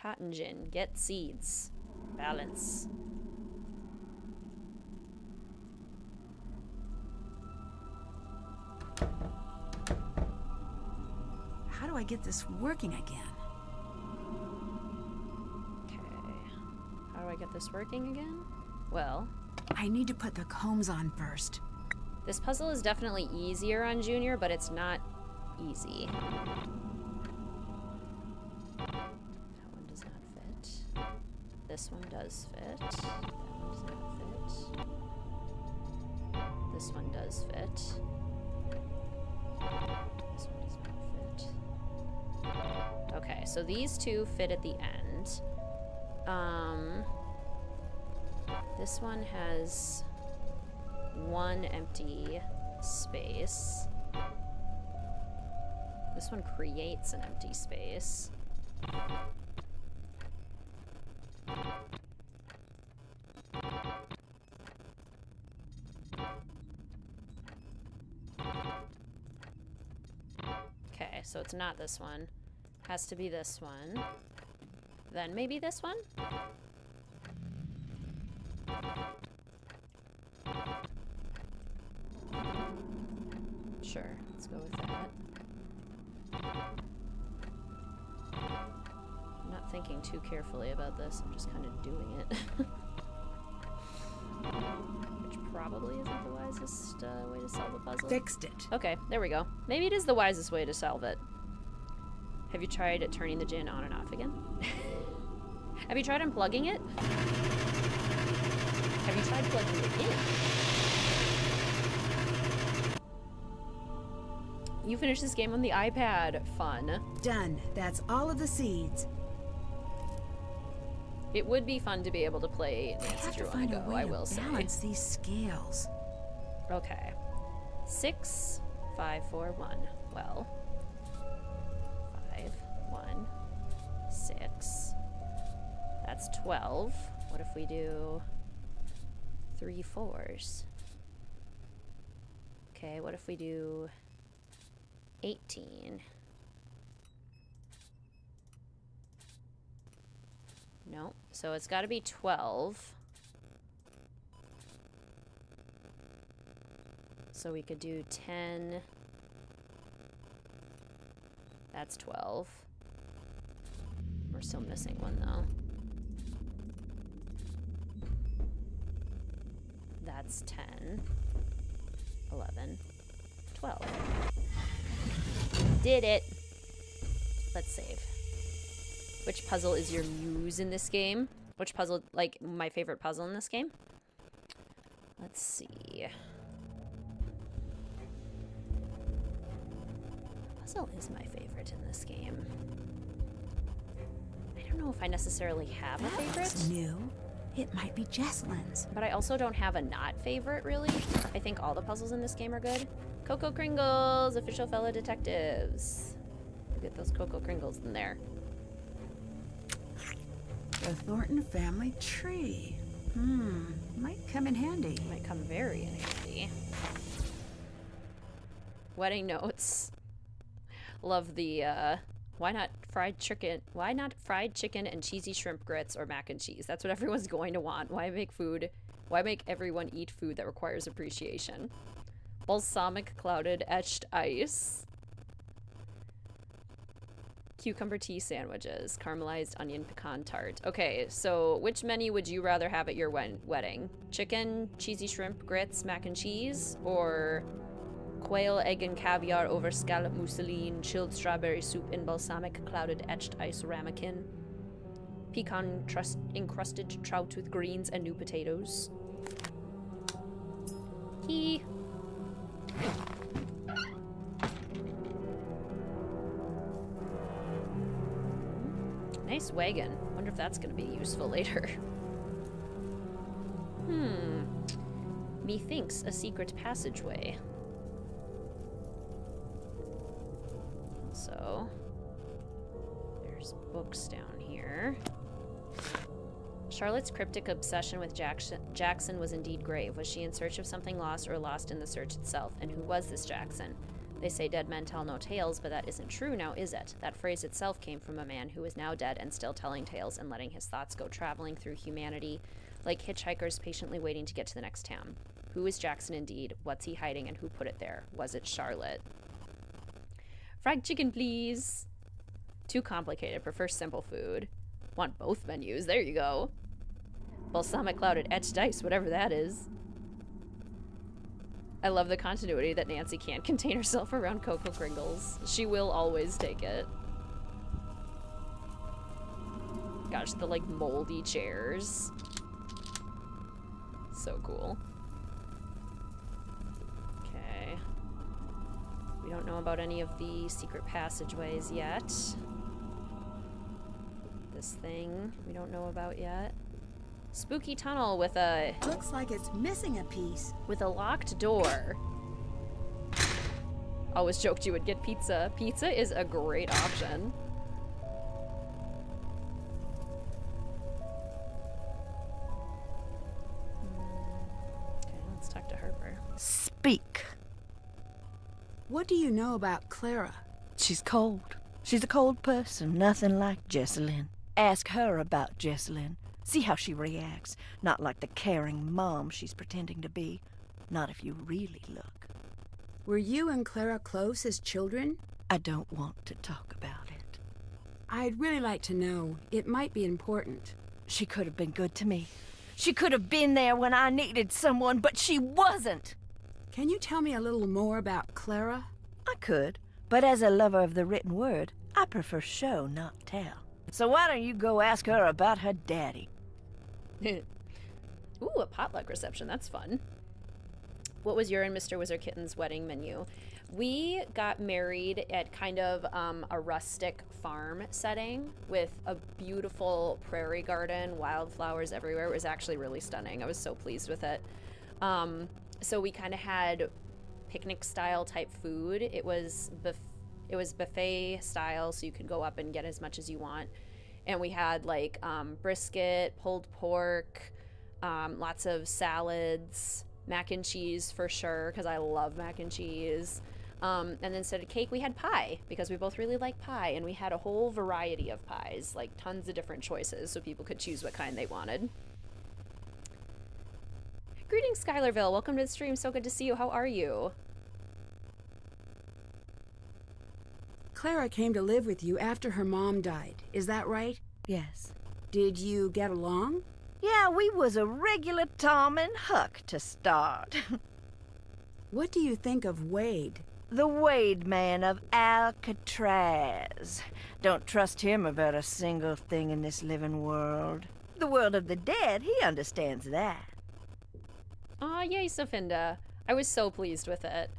Cotton gin. Get seeds. Balance. How do I get this working again? Okay. How do I get this working again? Well, I need to put the combs on first. this puzzle is definitely easier on Junior, but it's not easy. That one does not fit. This one does fit. That one does not fit. This one does fit. This one does not fit. Okay, so these two fit at the end. This one has one empty space. This one creates an empty space. so it's not this one. Has to be this one. Then maybe this one? Sure, let's go with that. I'm not thinking too carefully about this, I'm just kind of doing it. Which probably isn't the wisest way to solve a puzzle. Fixed it. Okay, there we go. Maybe it is the wisest way to solve it. Have you tried turning the gin on and off again? Have you tried unplugging it? Have you tried plugging it in? You finished this game on the iPad. Fun. Done. That's all of the seeds. It would be fun to be able to play I Nancy have to Drew on find the a go, way I to will say. balance these scales. Okay. 6, 5, 4, 1. Well. 5, 1, 6. That's 12. What if we do 3 4s? Okay, what if we do 18? No, so it's got to be 12. So we could do 10. That's 12. We're still missing one though. That's 10, 11, 12. Did it. Let's save. Which puzzle is your muse in this game? Which puzzle, like, my favorite puzzle in this game? Let's see. What puzzle is my favorite in this game? I don't know if I necessarily have a favorite. That's new. It might be Jesselin's. But I also don't have a not favorite, really. I think all the puzzles in this game are good. Cocoa Kringles, official fellow detectives. Get those Cocoa Kringles in there. The Thornton family tree. Might come in handy. Might come very in handy. Wedding notes. Love the, why not fried chicken? Why not fried chicken and cheesy shrimp grits or mac and cheese? That's what everyone's going to want. Why make food? Why make everyone eat food that requires appreciation? Balsamic clouded etched ice. Cucumber tea sandwiches. Caramelized onion pecan tart. Okay, so which menu would you rather have at your wedding? Chicken, cheesy shrimp grits, mac and cheese, or quail, egg, and caviar over scallop mousseline, chilled strawberry soup in balsamic clouded etched ice ramekin, pecan encrusted trout with greens and new potatoes? Key. Nice wagon. Wonder if that's gonna be useful later. Methinks a secret passageway. So, there's books down here. Charlotte's cryptic obsession with Jackson was indeed grave. Was she in search of something lost or lost in the search itself? And who was this Jackson? They say dead men tell no tales, but that isn't true now, is it? That phrase itself came from a man who is now dead and still telling tales and letting his thoughts go traveling through humanity like hitchhikers patiently waiting to get to the next town. Who is Jackson indeed? What's he hiding and who put it there? Was it Charlotte? Fried chicken, please. Too complicated. Prefer simple food. Want both menus. There you go. Balsamic clouded etched ice, whatever that is. I love the continuity that Nancy can't contain herself around Cocoa Kringles. She will always take it. Gosh, the like moldy chairs. So cool. Okay. We don't know about any of the secret passageways yet. This thing we don't know about yet. Spooky tunnel with a... Looks like it's missing a piece. With a locked door. Always joked you would get pizza. Pizza is a great option. Okay, let's talk to Harper. Speak. What do you know about Clara? She's cold. She's a cold person, nothing like Jessalyn. Ask her about Jessalyn. See how she reacts. Not like the caring mom she's pretending to be. Not if you really look. Were you and Clara close as children? I don't want to talk about it. I'd really like to know. It might be important. She could have been good to me. She could have been there when I needed someone, but she wasn't. Can you tell me a little more about Clara? I could, but as a lover of the written word, I prefer show, not tell. So why don't you go ask her about her daddy? Ooh, a potluck reception. That's fun. What was your and Mr. WizardKitten's wedding menu? We got married at kind of a rustic farm setting with a beautiful prairie garden, wildflowers everywhere. It was actually really stunning. I was so pleased with it. So we kind of had picnic style type food. It was buffet style, so you could go up and get as much as you want. And we had like brisket, pulled pork, lots of salads, mac and cheese for sure, because I love mac and cheese. And then instead of cake, we had pie, because we both really like pie. And we had a whole variety of pies, like tons of different choices, so people could choose what kind they wanted. Greetings, Skylarville. Welcome to the stream. So good to see you. How are you? Clara came to live with you after her mom died. Is that right? Yes. Did you get along? Yeah, we was a regular Tom and Huck to start. What do you think of Wade? The Wade man of Alcatraz. Don't trust him about a single thing in this living world. The world of the dead, he understands that. Aw, yay, Sofinda. I was so pleased with it.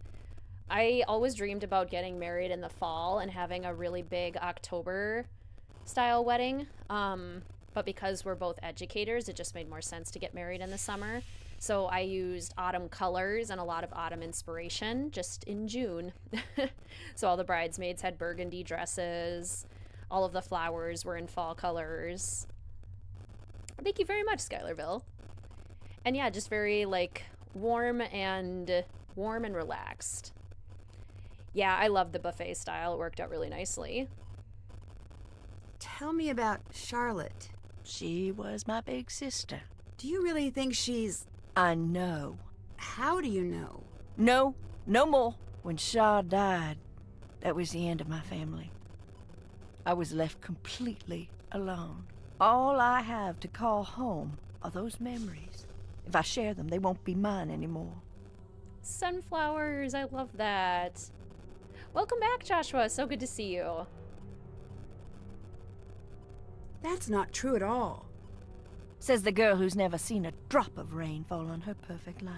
I always dreamed about getting married in the fall and having a really big October-style wedding. But because we're both educators, it just made more sense to get married in the summer. So I used autumn colors and a lot of autumn inspiration just in June. So all the bridesmaids had burgundy dresses. All of the flowers were in fall colors. Thank you very much, Skylarville. And yeah, just very like warm and relaxed. Yeah, I love the buffet style. It worked out really nicely. Tell me about Charlotte. She was my big sister. Do you really think she's... I know. How do you know? No more. When Shaw died, that was the end of my family. I was left completely alone. All I have to call home are those memories. If I share them, they won't be mine anymore. Sunflowers, I love that. Welcome back, Joshua. So good to see you. That's not true at all. Says the girl who's never seen a drop of rain fall on her perfect life.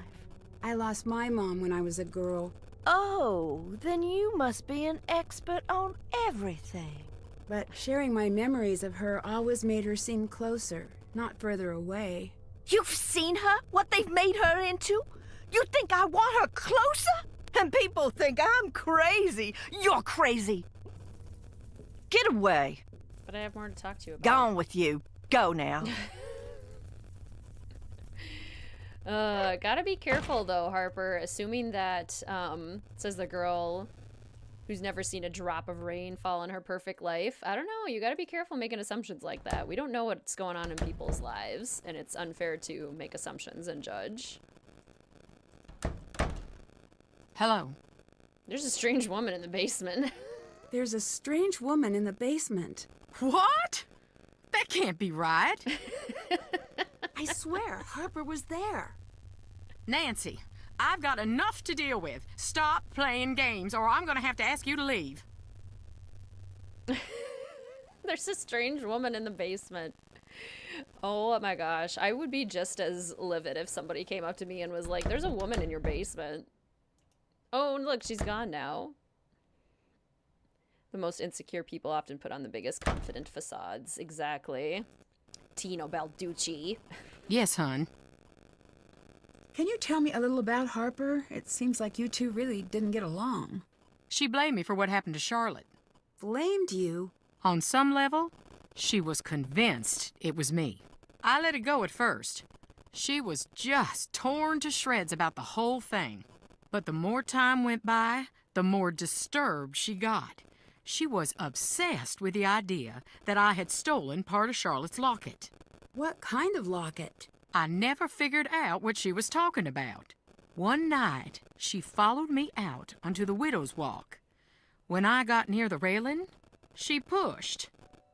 I lost my mom when I was a girl. Oh, then you must be an expert on everything. But sharing my memories of her always made her seem closer, not further away. You've seen her? What they've made her into? You think I want her closer? And people think I'm crazy. You're crazy. Get away. But I have more to talk to you about. Gone with you. Go now. Gotta be careful though, Harper. Assuming that, says the girl who's never seen a drop of rain fall in her perfect life. I don't know. You gotta be careful making assumptions like that. We don't know what's going on in people's lives, and it's unfair to make assumptions and judge. Hello. There's a strange woman in the basement. There's a strange woman in the basement. What? That can't be right. I swear, Harper was there. Nancy, I've got enough to deal with. Stop playing games, or I'm gonna have to ask you to leave. There's a strange woman in the basement. Oh my gosh. I would be just as livid if somebody came up to me and was like, there's a woman in your basement. Oh, look, she's gone now. The most insecure people often put on the biggest confident facades. Exactly. Tino Balducci. Yes, hon. Can you tell me a little about Harper? It seems like you two really didn't get along. She blamed me for what happened to Charlotte. Blamed you? On some level, she was convinced it was me. I let it go at first. She was just torn to shreds about the whole thing. But the more time went by, the more disturbed she got. She was obsessed with the idea that I had stolen part of Charlotte's locket. What kind of locket? I never figured out what she was talking about. One night, she followed me out onto the widow's walk. When I got near the railing, she pushed,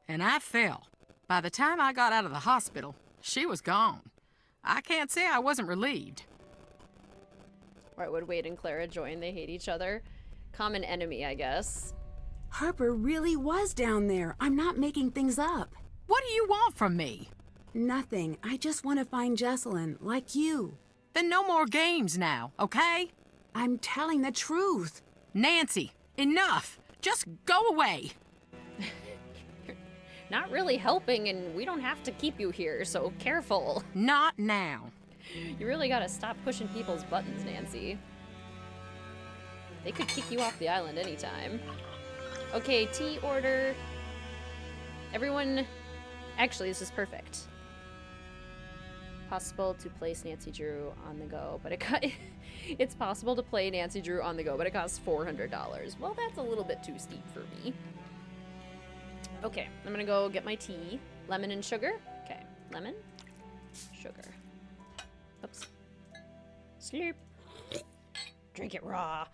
and I fell. By the time I got out of the hospital, she was gone. I can't say I wasn't relieved. Why would Wade and Clara join? They hate each other. Common enemy, I guess. Harper really was down there. I'm not making things up. What do you want from me? Nothing. I just want to find Jesselyn, like you. Then no more games now, okay? I'm telling the truth. Nancy, enough! Just go away! Not really helping, and we don't have to keep you here, so careful. Not now. You really gotta stop pushing people's buttons, Nancy. They could kick you off the island anytime. Okay, tea order. Everyone... Actually, this is perfect. Possible to place Nancy Drew on the go, but it's possible to play Nancy Drew on the go, but it costs $400. Well, that's a little bit too steep for me. Okay, I'm gonna go get my tea. Lemon and sugar? Okay, lemon, sugar. Oops. Slurp. Drink it raw.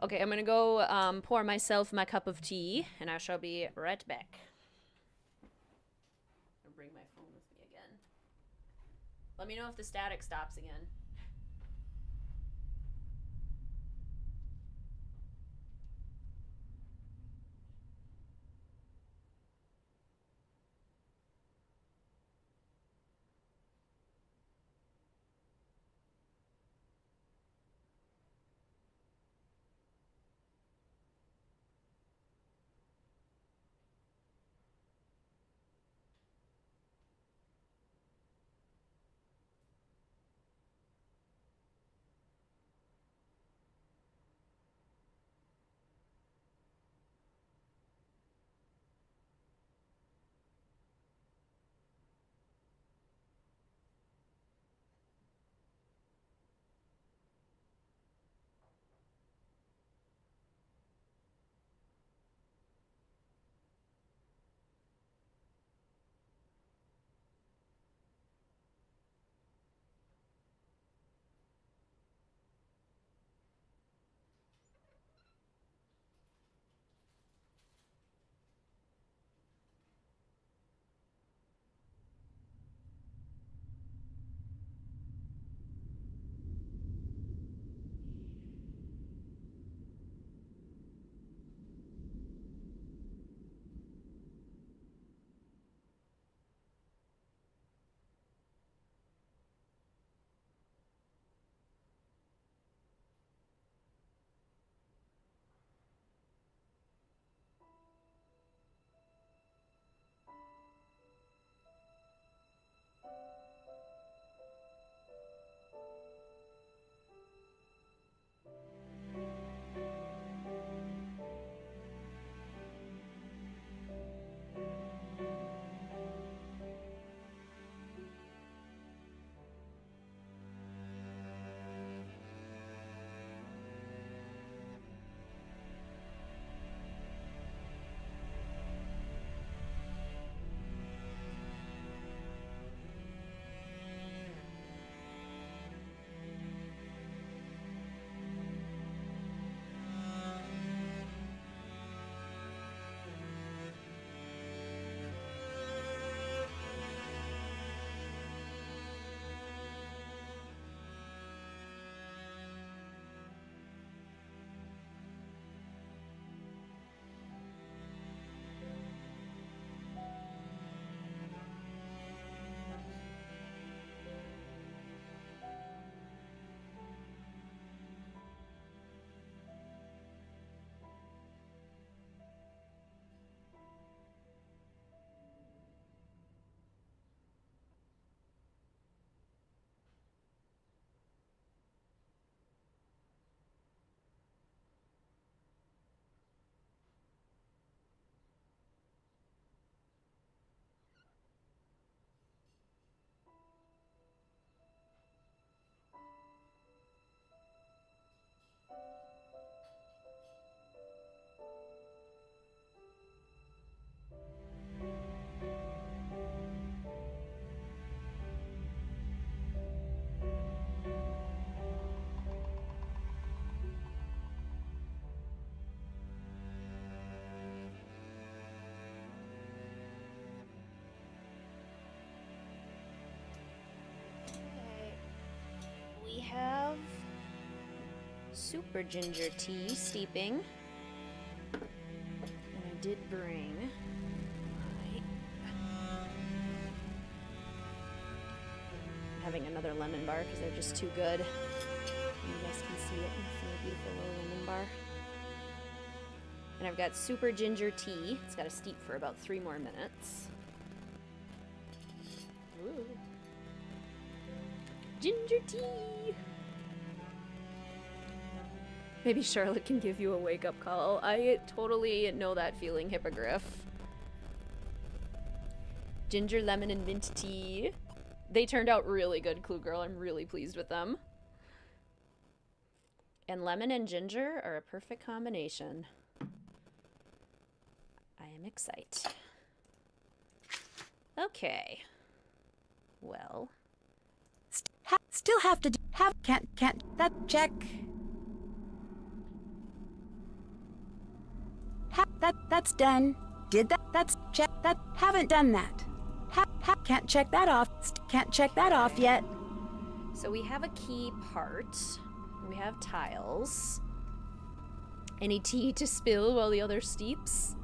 Okay, I'm gonna go pour myself my cup of tea, and I shall be right back. I'll bring my phone with me again. Let me know if the static stops again. super ginger tea steeping. And I did bring my... I'm having another lemon bar because they're just too good. You guys can see it. It's a beautiful little lemon bar. And I've got super ginger tea. It's got to steep for about 3 more minutes. Ooh. Ginger tea! Maybe Charlotte can give you a wake-up call. I totally know that feeling, Hippogriff. Ginger, lemon, and mint tea. They turned out really good, Clue Girl. I'm really pleased with them. And lemon and ginger are a perfect combination. I am excited. Okay. Well. Still have to can't, that check. That's done. Did that's check, that, haven't done that. Can't check that off, can't check that off yet. So we have a key part. We have tiles. Any tea to spill while the other steeps?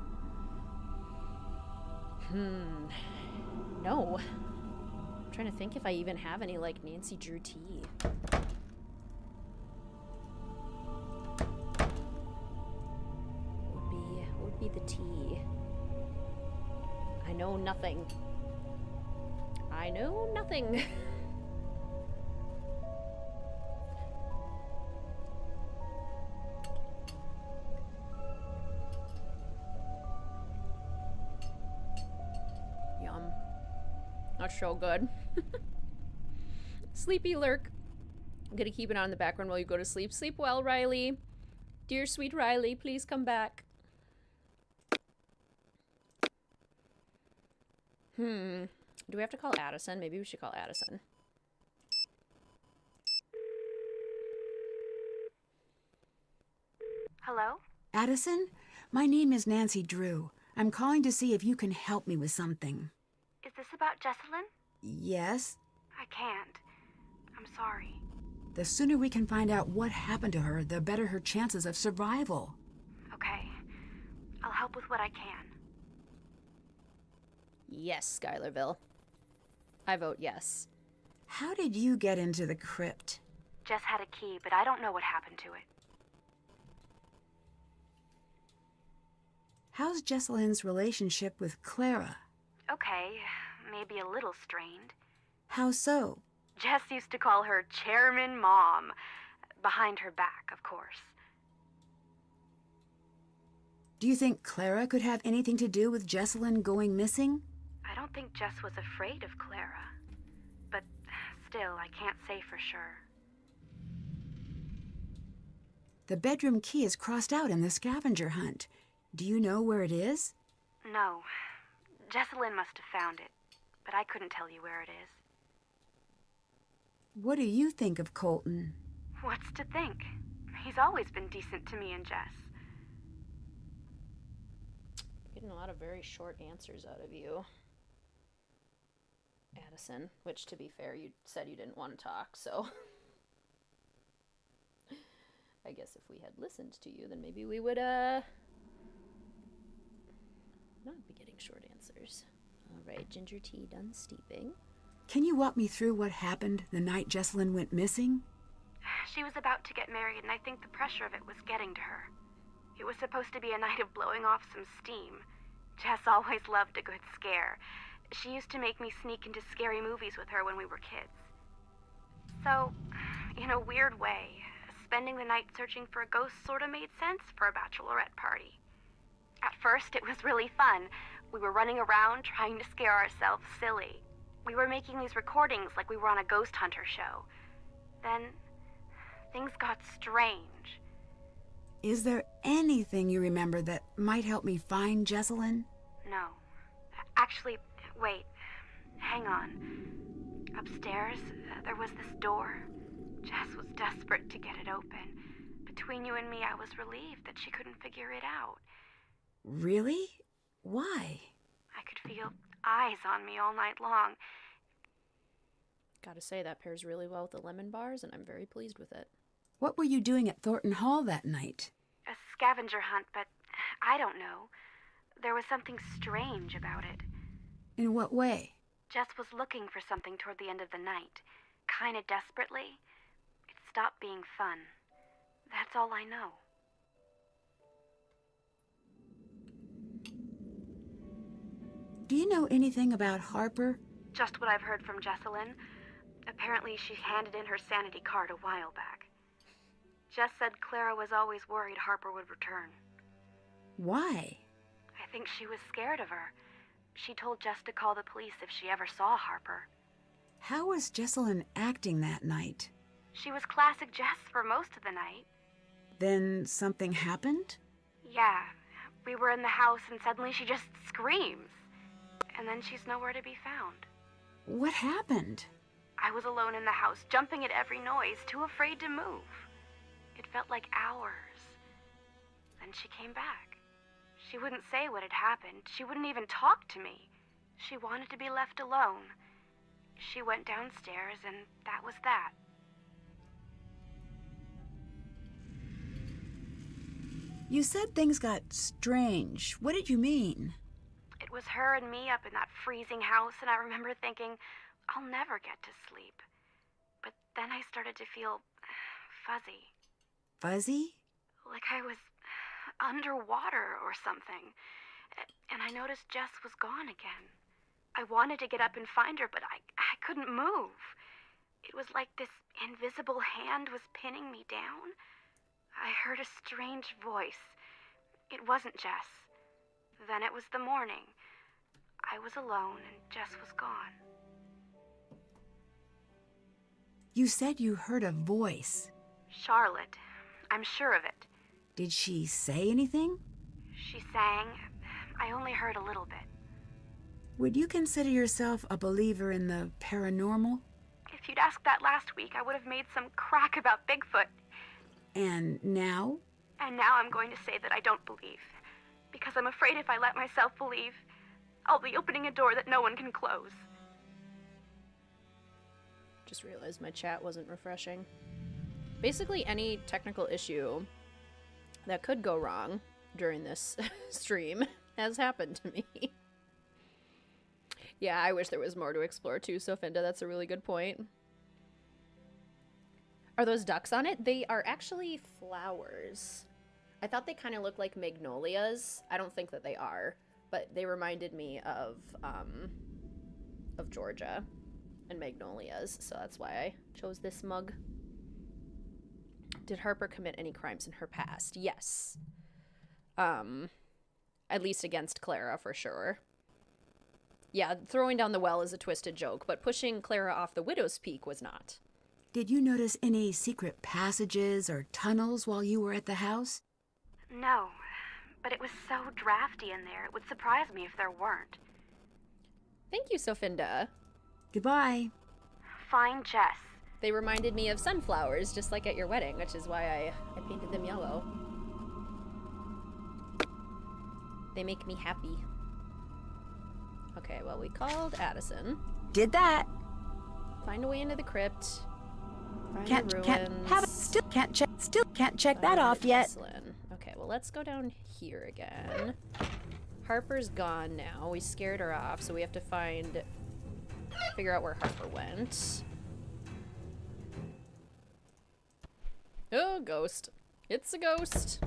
No. I'm trying to think if I even have any, like, Nancy Drew tea. What would be the tea? I know nothing. I know nothing. Yum. Not so good. Sleepy lurk. I'm gonna keep it on in the background while you go to sleep. Sleep well, Riley. Dear sweet Riley, please come back. Do we have to call Addison? Maybe we should call Addison. Hello? Addison, my name is Nancy Drew. I'm calling to see if you can help me with something. Is this about Jessalyn? Yes? I can't. I'm sorry. The sooner we can find out what happened to her, the better her chances of survival. Okay. I'll help with what I can. Yes, Schuylerville. I vote yes. How did you get into the crypt? Jess had a key, but I don't know what happened to it. How's Jessalyn's relationship with Clara? Okay, maybe a little strained. How so? Jess used to call her Chairman Mom. Behind her back, of course. Do you think Clara could have anything to do with Jessalyn going missing? I don't think Jess was afraid of Clara. But still, I can't say for sure. The bedroom key is crossed out in the scavenger hunt. Do you know where it is? No. Jessalyn must have found it, but I couldn't tell you where it is. What do you think of Colton? What's to think? He's always been decent to me and Jess. Getting a lot of very short answers out of you, Addison, which, to be fair, you said you didn't want to talk, so I guess if we had listened to you, then maybe we would, not be getting short answers. All right, ginger tea done steeping. Can you walk me through what happened the night Jessalyn went missing? She was about to get married, and I think the pressure of it was getting to her. It was supposed to be a night of blowing off some steam. Jess always loved a good scare. She used to make me sneak into scary movies with her when we were kids. So, in a weird way, spending the night searching for a ghost sort of made sense for a bachelorette party. At first, it was really fun. We were running around trying to scare ourselves silly. We were making these recordings like we were on a ghost hunter show. Then, things got strange. Is there anything you remember that might help me find Jessalyn? No. Actually, wait. Hang on. Upstairs, there was this door. Jess was desperate to get it open. Between you and me, I was relieved that she couldn't figure it out. Really? Why? I could feel eyes on me all night long. Gotta say, that pairs really well with the lemon bars, and I'm very pleased with it. What were you doing at Thornton Hall that night? A scavenger hunt, but I don't know. There was something strange about it. In what way? Jess was looking for something toward the end of the night. Kinda desperately. It stopped being fun. That's all I know. Do you know anything about Harper? Just what I've heard from Jesselyn. Apparently she handed in her sanity card a while back. Jess said Clara was always worried Harper would return. Why? I think she was scared of her. She told Jess to call the police if she ever saw Harper. How was Jesselyn acting that night? She was classic Jess for most of the night. Then something happened? Yeah, we were in the house and suddenly she just screams. And then she's nowhere to be found. What happened? I was alone in the house, jumping at every noise, too afraid to move. It felt like hours. Then she came back. She wouldn't say what had happened. She wouldn't even talk to me. She wanted to be left alone. She went downstairs, and that was that. You said things got strange. What did you mean? It was her and me up in that freezing house, and I remember thinking, I'll never get to sleep. But then I started to feel fuzzy. Fuzzy? Like I was underwater or something. And I noticed Jess was gone again. I wanted to get up and find her, but I couldn't move. It was like this invisible hand was pinning me down. I heard a strange voice. It wasn't Jess. Then it was the morning. I was alone and Jess was gone. You said you heard a voice. Charlotte. I'm sure of it. Did she say anything? She sang. I only heard a little bit. Would you consider yourself a believer in the paranormal? If you'd asked that last week, I would have made some crack about Bigfoot. And now? And now I'm going to say that I don't believe. Because I'm afraid if I let myself believe, I'll be opening a door that no one can close. Just realized my chat wasn't refreshing. Basically, any technical issue that could go wrong during this stream has happened to me. Yeah, I wish there was more to explore too, Sofinda. That's a really good point. Are those ducks on it? They are actually flowers. I thought they kind of looked like magnolias. I don't think that they are, but they reminded me of Georgia and magnolias, so that's why I chose this mug. Did Harper commit any crimes in her past? Yes. At least against Clara, for sure. Yeah, throwing down the well is a twisted joke, but pushing Clara off the Widow's Peak was not. Did you notice any secret passages or tunnels while you were at the house? No, but it was so drafty in there, it would surprise me if there weren't. Thank you, Sofinda. Goodbye. Find Jess. They reminded me of sunflowers, just like at your wedding, which is why I painted them yellow. They make me happy. Okay, well, we called Addison. Did that. Find a way into the crypt. Find Can't the ruins. Still can't check that off yet. Jesselyn. Okay, well, let's go down here again. Harper's gone now. We scared her off, so we have to figure out where Harper went. Oh, ghost. It's a ghost.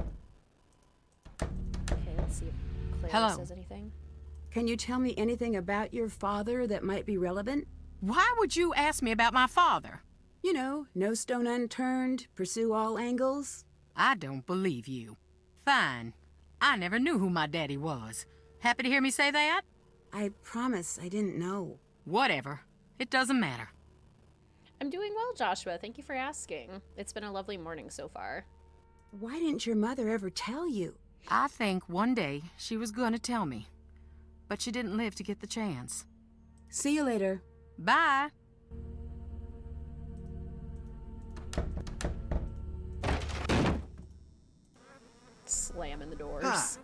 Okay, let's see if Clara says anything. Can you tell me anything about your father that might be relevant? Why would you ask me about my father? You know, no stone unturned, pursue all angles. I don't believe you. Fine. I never knew who my daddy was. Happy to hear me say that? I promise I didn't know. Whatever. It doesn't matter. I'm doing well, Joshua. Thank you for asking. It's been a lovely morning so far. Why didn't your mother ever tell you? I think one day she was gonna tell me. But she didn't live to get the chance. See you later. Bye. Slamming the doors. Ah.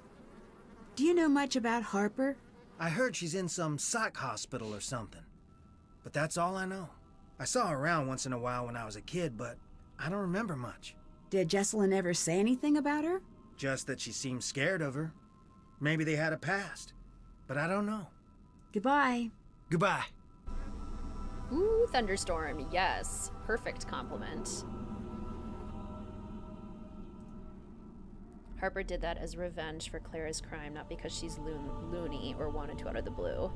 Do you know much about Harper? I heard she's in some psych hospital or something. But that's all I know. I saw her around once in a while when I was a kid, but I don't remember much. Did Jesselyn ever say anything about her? Just that she seemed scared of her. Maybe they had a past. But I don't know. Goodbye. Goodbye. Ooh, thunderstorm. Yes. Perfect compliment. Harper did that as revenge for Clara's crime, not because she's loony or wanted to out of the blue.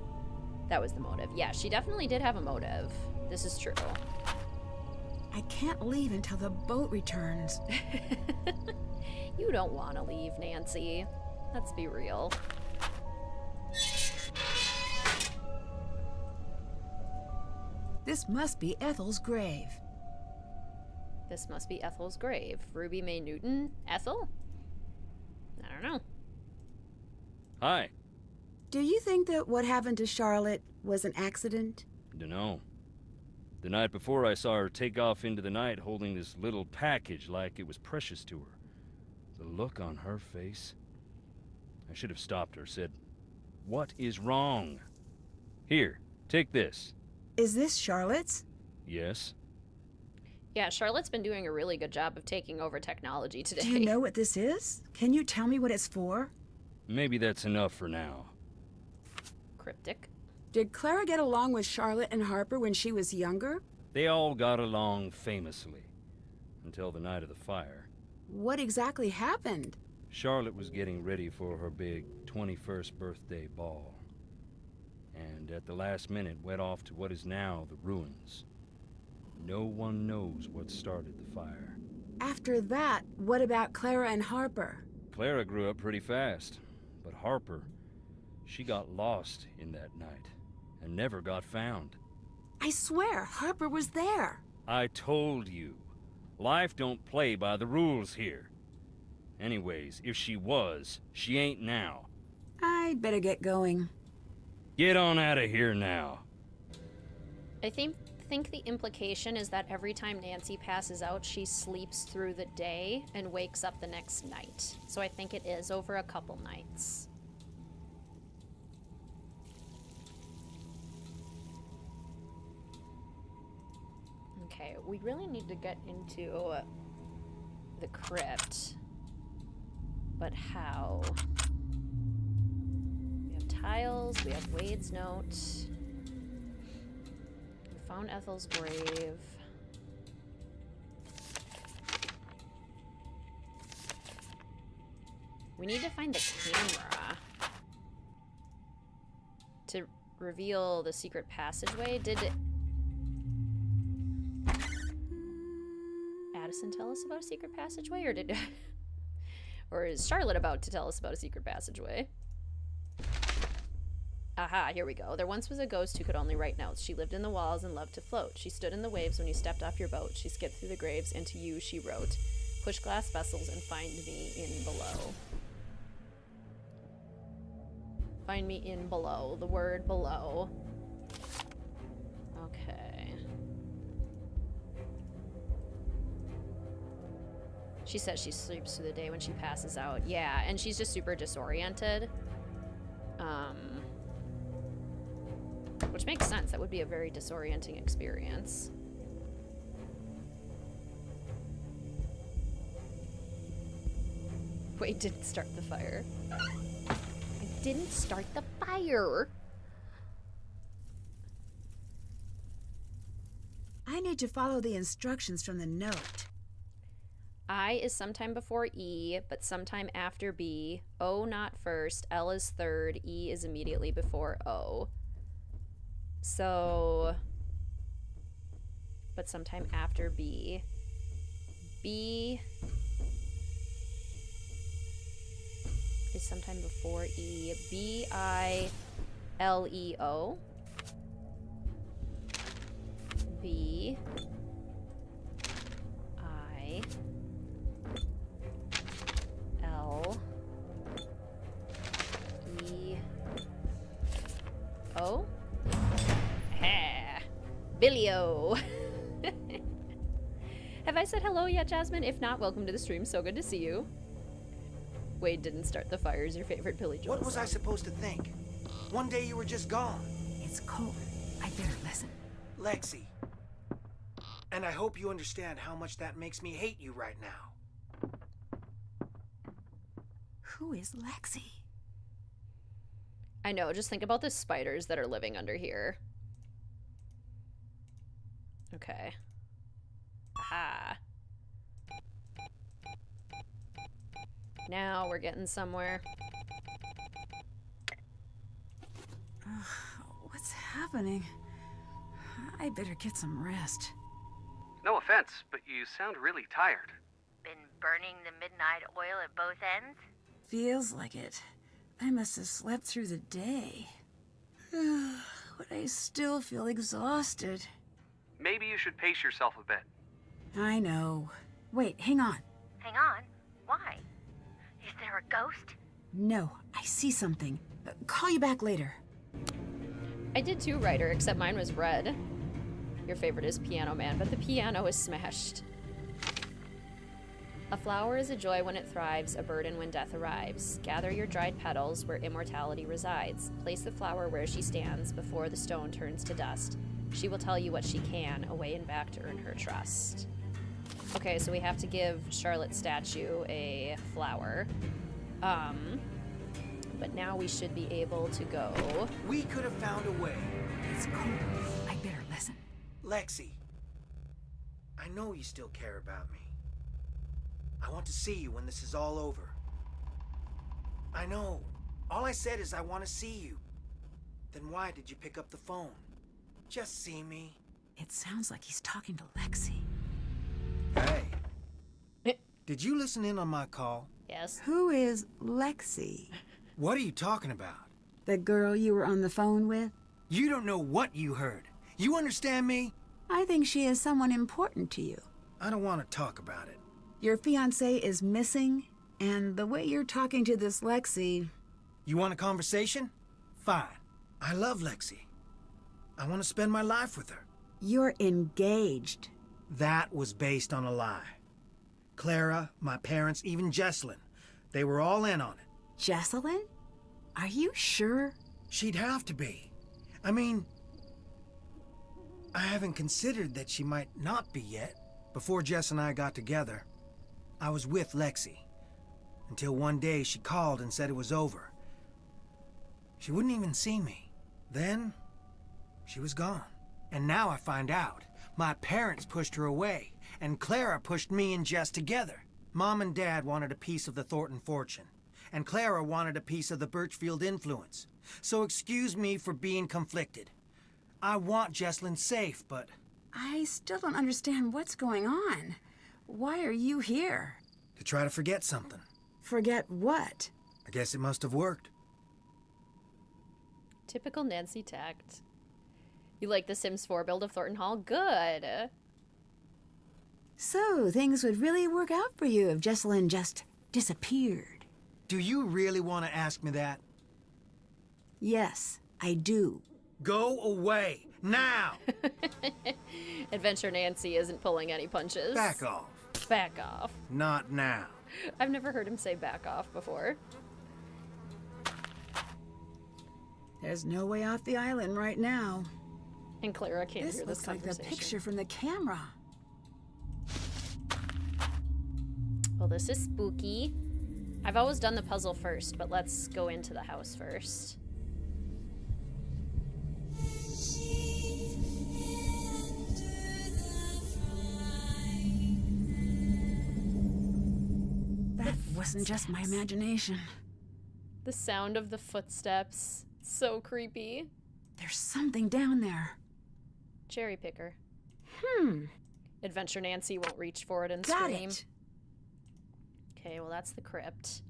That was the motive. Yeah, she definitely did have a motive. This is true. I can't leave until the boat returns. You don't want to leave, Nancy. Let's be real. This must be Ethel's grave. This must be Ethel's grave. Ruby Mae Newton? Ethel? I don't know. Hi. Do you think that what happened to Charlotte was an accident? Dunno. The night before, I saw her take off into the night holding this little package like it was precious to her. The look on her face. I should have stopped her, said, "What is wrong?" "Here, take this." Is this Charlotte's? "Yes." Yeah, Charlotte's been doing a really good job of taking over technology today. Do you know what this is? Can you tell me what it's for? "Maybe that's enough for now." Cryptic. Did Clara get along with Charlotte and Harper when she was younger? They all got along famously. Until the night of the fire. What exactly happened? Charlotte was getting ready for her big 21st birthday ball. And at the last minute went off to what is now the ruins. No one knows what started the fire. After that, what about Clara and Harper? Clara grew up pretty fast, but Harper, she got lost in that night and never got found. I swear, Harper was there. I told you, life don't play by the rules here. Anyways, if she was, she ain't now. I'd better get going. Get on out of here now. I think the implication is that every time Nancy passes out, she sleeps through the day and wakes up the next night. So I think it is over a couple nights. Okay, we really need to get into the crypt. But how? We have tiles, we have Wade's note. We found Ethel's grave. We need to find the camera to reveal the secret passageway. Did Addison tell us about a secret passageway, or did or is Charlotte about to tell us about a secret passageway? Aha, here we go. There once was a ghost who could only write notes. She lived in the walls and loved to float. She stood in the waves when you stepped off your boat. She skipped through the graves, and to you she wrote, "Push glass vessels and find me in below." Find me in below. The word below. Okay. She says she sleeps through the day when she passes out. Yeah, and she's just super disoriented. Which makes sense. That would be a very disorienting experience. Wait, didn't start the fire. I didn't start the fire. I need to follow the instructions from the note. I is sometime before E, but sometime after B. O not first. L is third. E is immediately before O. So, but sometime after B. B is sometime before E. B-I-L-E-O. B. I. L. E. O. Ha! Billio! Have I said hello yet, Jasmine? If not, welcome to the stream. So good to see you. Wade didn't start the fire is your favorite Billy Joel What was song. I supposed to think? One day you were just gone. It's cold. I better listen. Lexi. And I hope you understand how much that makes me hate you right now. Who is Lexi? I know, just think about the spiders that are living under here. Okay. Aha. Now we're getting somewhere. What's happening? I better get some rest. No offense, but you sound really tired. Been burning the midnight oil at both ends? Feels like it. I must have slept through the day. But I still feel exhausted. Maybe you should pace yourself a bit. I know. Wait, hang on. Hang on. Why? Is there a ghost? No, I see something. Call you back later. I did too, Ryder, except mine was red. Your favorite is Piano Man, but the piano is smashed. A flower is a joy when it thrives, a burden when death arrives. Gather your dried petals where immortality resides. Place the flower where she stands before the stone turns to dust. She will tell you what she can, away and back to earn her trust. Okay, so we have to give Charlotte's statue a flower. But now we should be able to go. We could have found a way. It's cool. I better listen. Lexi, I know you still care about me. I want to see you when this is all over. I know. All I said is I want to see you. Then why did you pick up the phone? Just see me. It sounds like he's talking to Lexi. Hey. Did you listen in on my call? Yes. Who is Lexi? What are you talking about? The girl you were on the phone with? You don't know what you heard. You understand me? I think she is someone important to you. I don't want to talk about it. Your fiancé is missing, and the way you're talking to this Lexi... You want a conversation? Fine. I love Lexi. I want to spend my life with her. You're engaged. That was based on a lie. Clara, my parents, even Jessalyn, they were all in on it. Jessalyn? Are you sure? She'd have to be. I mean, I haven't considered that she might not be yet. Before Jess and I got together, I was with Lexi. Until one day she called and said it was over. She wouldn't even see me. Then, she was gone. And now I find out. My parents pushed her away, and Clara pushed me and Jess together. Mom and Dad wanted a piece of the Thornton fortune, and Clara wanted a piece of the Birchfield influence. So excuse me for being conflicted. I want Jessalyn safe, but... I still don't understand what's going on. Why are you here? To try to forget something. Forget what? I guess it must have worked. Typical Nancy tact. You like the Sims 4 build of Thornton Hall? Good. So, things would really work out for you if Jessalyn just disappeared. Do you really want to ask me that? Yes, I do. Go away, now! Adventure Nancy isn't pulling any punches. Back off. Back off. Not now. I've never heard him say back off before. There's no way off the island right now. And Clara can't hear this looks like conversation. the picture from the camera. Well, this is spooky. I've always done the puzzle first, but let's go into the house first. That wasn't just my imagination. The sound of the footsteps. So creepy. There's something down there. Cherry picker. Hmm. Adventure Nancy won't reach for it and Got scream. it. Okay, well that's the crypt.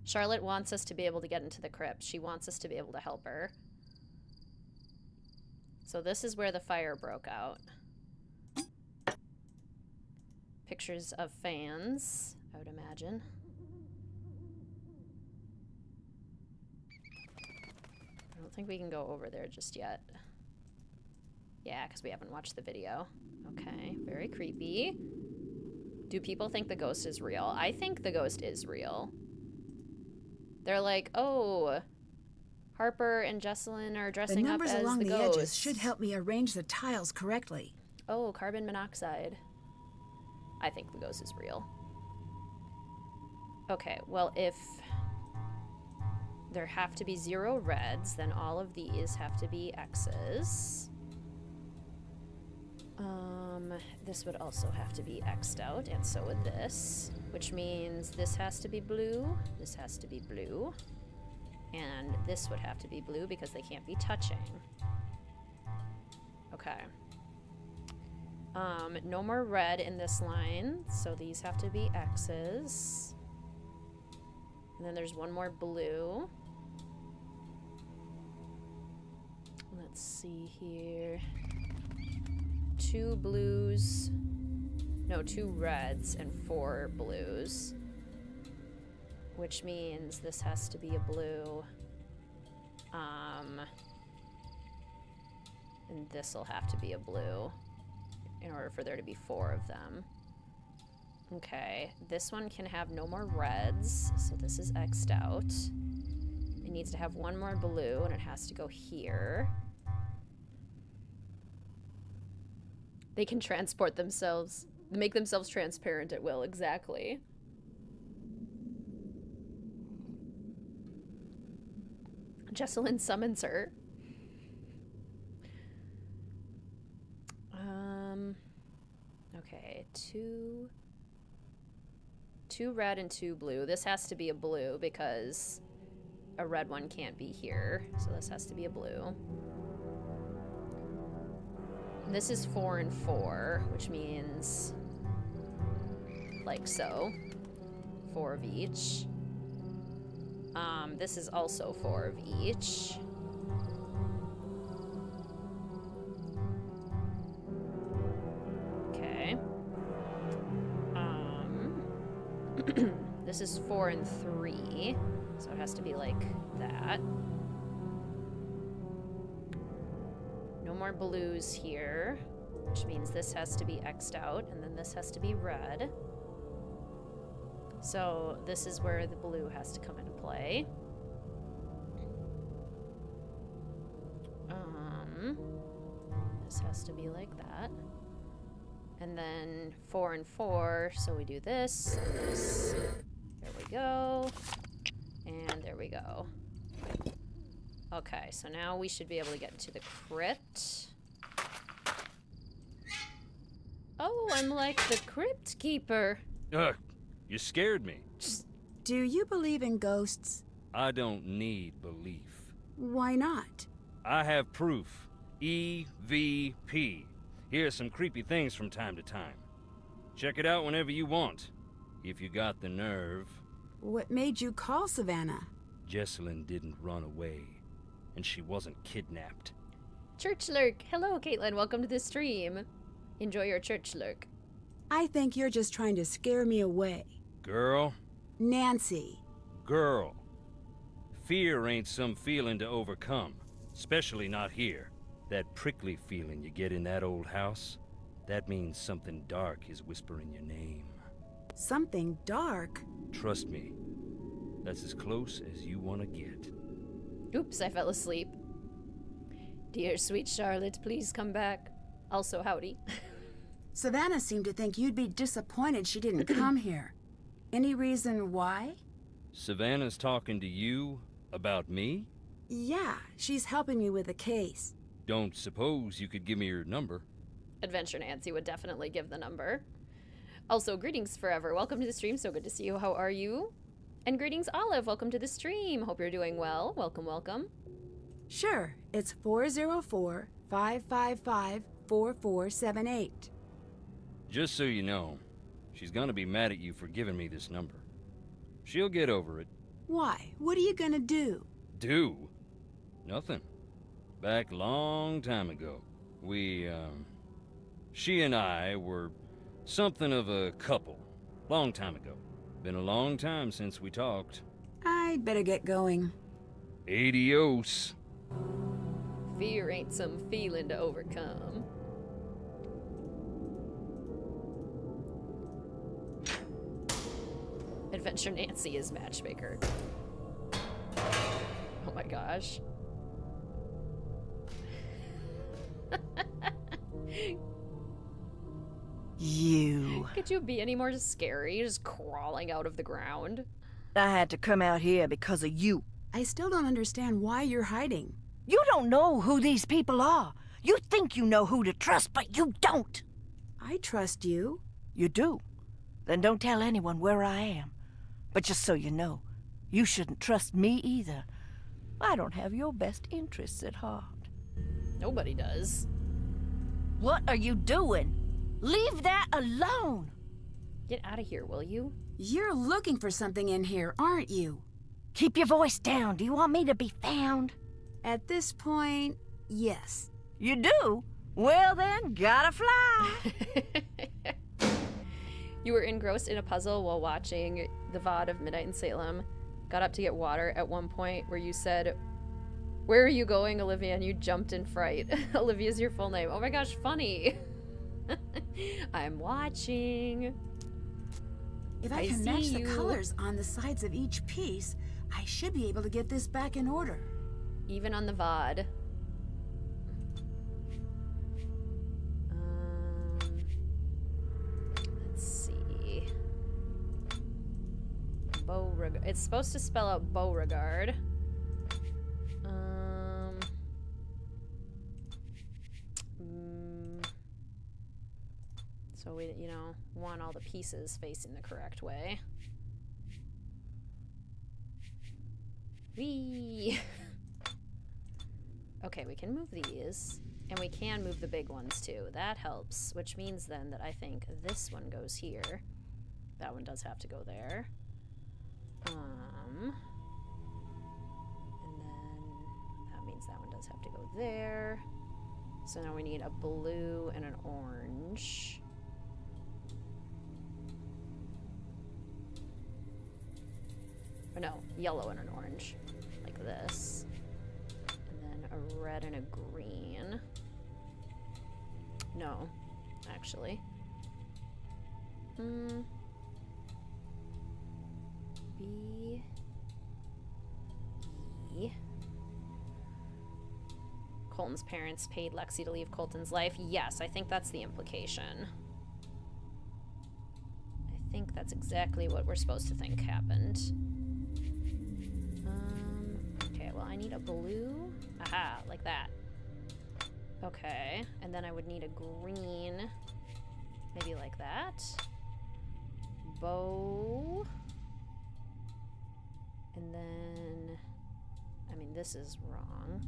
Charlotte wants us to be able to get into the crypt. She wants us to be able to help her. So this is where the fire broke out. Pictures of fans, I would imagine. I don't think we can go over there just yet. Yeah, because we haven't watched the video. Okay, very creepy. Do people think the ghost is real? I think the ghost is real. They're like, oh, Harper and Jessalyn are dressing up as the ghost. The numbers along the edges should help me arrange the tiles correctly. Oh, carbon monoxide. I think the ghost is real. Okay, well, if there have to be 0 reds, then all of these have to be X's. This would also have to be X'd out, and so would this, which means this has to be blue, this has to be blue, and this would have to be blue because they can't be touching. Okay. No more red in this line, so these have to be X's. And then there's one more blue. Let's see here. 2 blues. No, 2 reds and 4 blues. Which means this has to be a blue. And this will have to be a blue in order for there to be 4 of them. Okay, this one can have no more reds, so this is X'd out. It needs to have 1 more blue, and it has to go here. They can transport themselves, make themselves transparent at will, exactly. Jesselyn summons her. Okay, 2 red and 2 blue. This has to be a blue because a red one can't be here, so this has to be a blue. This is 4 and 4, which means like so. 4 of each. This is also 4 of each. Okay. This is 4 and 3, so it has to be like that. No more blues here, which means this has to be X'd out, and then this has to be red. So this is where the blue has to come into play. This has to be like that. And then 4 and 4, so we do this and this. There we go. And there we go. Okay, so now we should be able to get into the crypt. Oh, I'm like the crypt keeper. You scared me. Do you believe in ghosts? I don't need belief. Why not? I have proof. EVP. Here's some creepy things from time to time. Check it out whenever you want, if you got the nerve. What made you call Savannah? Jesselyn didn't run away, and she wasn't kidnapped. Church Lurk. Hello, Caitlin. Welcome to the stream. Enjoy your church lurk. I think you're just trying to scare me away. Girl. Nancy. Girl. Fear ain't some feeling to overcome, especially not here. That prickly feeling you get in that old house, that means something dark is whispering your name. Something dark? Trust me, that's as close as you want to get. Oops, I fell asleep. Dear sweet Charlotte, please come back. Also, howdy. Savannah seemed to think you'd be disappointed she didn't come here. Any reason why? Savannah's talking to you about me? Yeah, she's helping me with a case. Don't suppose you could give me your number? Adventure Nancy would definitely give the number. Also, greetings forever. Welcome to the stream. So good to see you. How are you? And greetings, Olive. Welcome to the stream. Hope you're doing well. Welcome, welcome. Sure. It's 404-555-4478. Just so you know, she's gonna be mad at you for giving me this number. She'll get over it. Why? What are you gonna do? Do? Nothing. Back long time ago, she and I were something of a couple. Long time ago. Been a long time since we talked. I'd better get going. Adios. Fear ain't some feeling to overcome. Adventure Nancy is matchmaker. Oh my gosh. You. Could you be any more scary, just crawling out of the ground? I had to come out here because of you. I still don't understand why you're hiding. You don't know who these people are. You think you know who to trust, but you don't. I trust you. You do? Then don't tell anyone where I am. But just so you know, you shouldn't trust me either. I don't have your best interests at heart. Nobody does. What are you doing? Leave that alone! Get out of here, will you? You're looking for something in here, aren't you? Keep your voice down. Do you want me to be found? At this point, yes. You do? Well then, gotta fly. You were engrossed in a puzzle while watching the VOD of Midnight in Salem. Got up to get water at one point where you said, "Where are you going, Olivia?" and you jumped in fright. Olivia's your full name. Oh my gosh, funny. I'm watching. If I can match the colors on the sides of each piece, I should be able to get this back in order. Even on the VOD. Let's see. Beauregard. It's supposed to spell out Beauregard. So we, you know, want all the pieces facing the correct way. Whee! Okay, we can move these, and we can move the big ones too. That helps, which means then that I think this one goes here. That one does have to go there. And then that means that one does have to go there. So now we need a blue and an orange. Or no, yellow and an orange, like this. And then a red and a green. No, actually. B. E. Colton's parents paid Lexi to leave Colton's life. Yes, I think that's the implication. I think that's exactly what we're supposed to think happened. Okay, well, I need a blue. Aha, like that. Okay, and then I would need a green. Maybe like that. Bow. And then, I mean, this is wrong.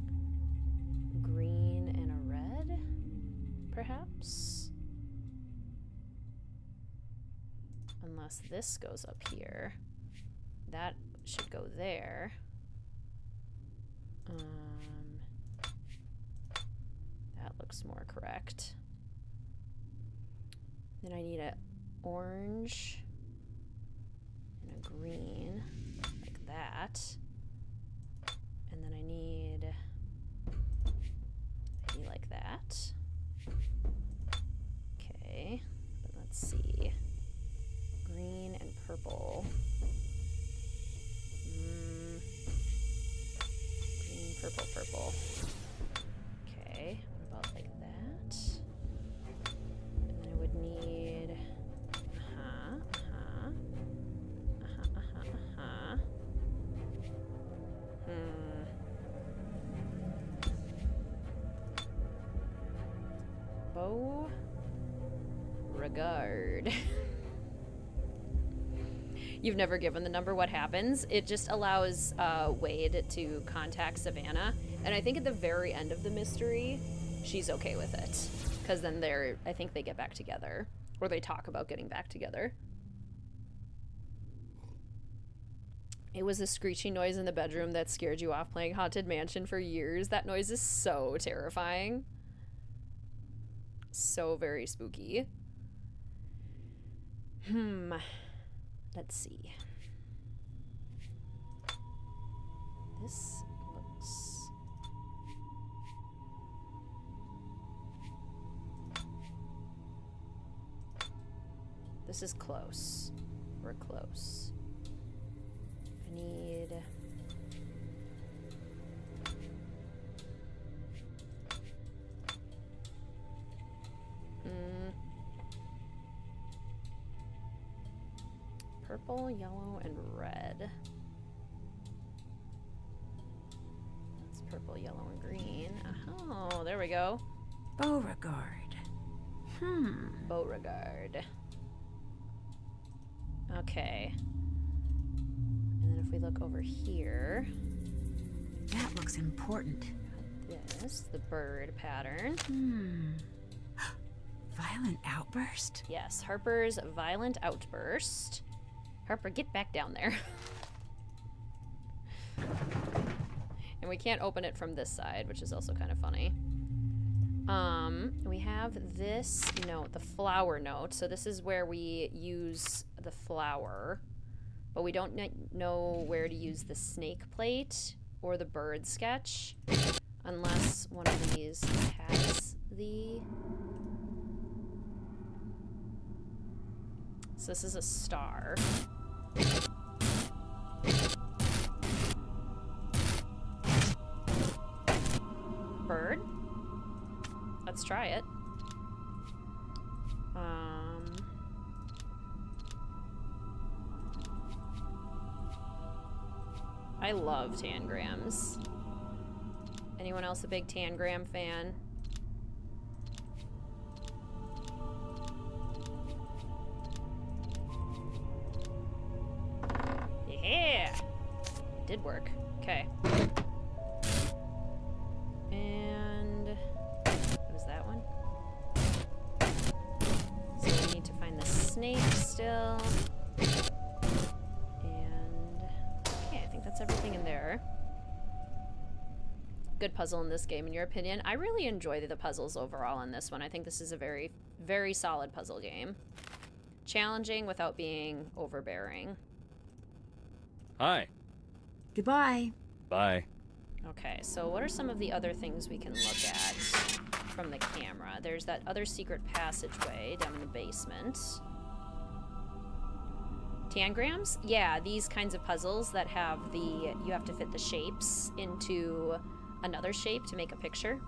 Green and a red, perhaps? Unless this goes up here. That should go there. That looks more correct. Then I need an orange and a green, like that. And then I need maybe like that. Okay, but let's see. Green and purple. Green, purple, purple. Okay, what about like that? And then I would need Beauregard. You've never given the number. What happens? It just allows Wade to contact Savannah, and I think at the very end of the mystery, she's okay with it, because then I think they get back together, or they talk about getting back together. It was a screeching noise in the bedroom that scared you off playing Haunted Mansion for years. That noise is so terrifying. So very spooky. Let's see. This looks... This is close. We're close. I need... purple, yellow, and red. That's purple, yellow, and green. Oh, there we go. Beauregard. Beauregard. Okay. And then if we look over here. That looks important. This, the bird pattern. Violent outburst? Yes, Harper's violent outburst. Harper, get back down there. And we can't open it from this side, which is also kind of funny. We have this note, the flower note. So this is where we use the flower, but we don't know where to use the snake plate or the bird sketch unless one of these has the... So this is a star. Bird? Let's try it. I love tangrams. Anyone else a big tangram fan? Yeah! Did work. Okay. And what is that one? So we need to find the snake still. And okay, I think that's everything in there. Good puzzle in this game, in your opinion? I really enjoy the puzzles overall in this one. I think this is a very, very solid puzzle game. Challenging without being overbearing. Hi. Goodbye. Bye. Okay, so what are some of the other things we can look at from the camera? There's that other secret passageway down in the basement. Tangrams? Yeah, these kinds of puzzles that have the... You have to fit the shapes into another shape to make a picture.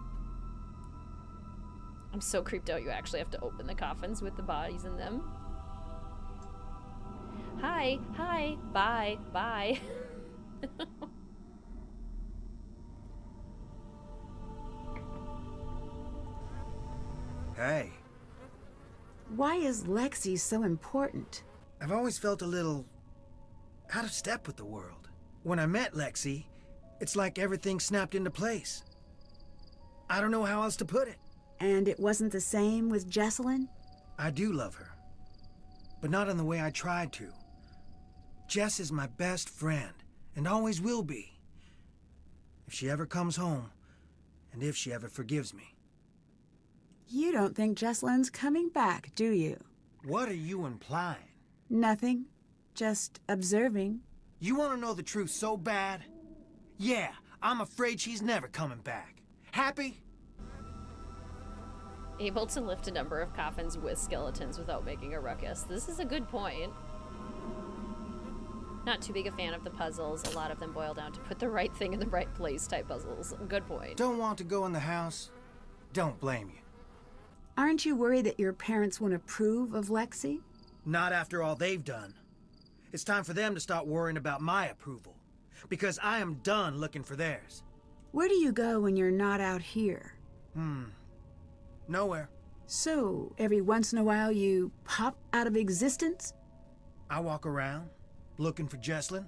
I'm so creeped out you actually have to open the coffins with the bodies in them. Hi, hi, bye, bye. Hey. Why is Lexi so important? I've always felt a little out of step with the world. When I met Lexi, it's like everything snapped into place. I don't know how else to put it. And it wasn't the same with Jessalyn? I do love her, but not in the way I tried to. Jess is my best friend, and always will be. If she ever comes home, and if she ever forgives me. You don't think Jessalyn's coming back, do you? What are you implying? Nothing. Just observing. You want to know the truth so bad? Yeah, I'm afraid she's never coming back. Happy? Able to lift a number of coffins with skeletons without making a ruckus. This is a good point. Not too big a fan of the puzzles. A lot of them boil down to put the right thing in the right place type puzzles. Good point. Don't want to go in the house? Don't blame you. Aren't you worried that your parents won't approve of Lexi? Not after all they've done. It's time for them to start worrying about my approval. Because I am done looking for theirs. Where do you go when you're not out here? Nowhere. So, every once in a while you pop out of existence? I walk around, looking for Jessalyn.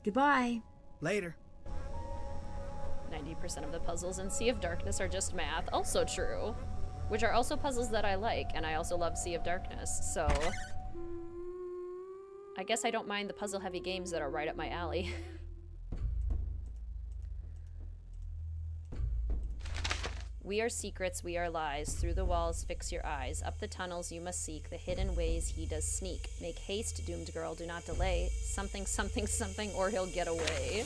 Goodbye. Later. 90% of the puzzles in Sea of Darkness are just math. Also true. Which are also puzzles that I like, and I also love Sea of Darkness, so... I guess I don't mind the puzzle-heavy games that are right up my alley. We are secrets, we are lies. Through the walls, fix your eyes. Up the tunnels, you must seek. The hidden ways he does sneak. Make haste, doomed girl, do not delay. Something, something, something, or he'll get away.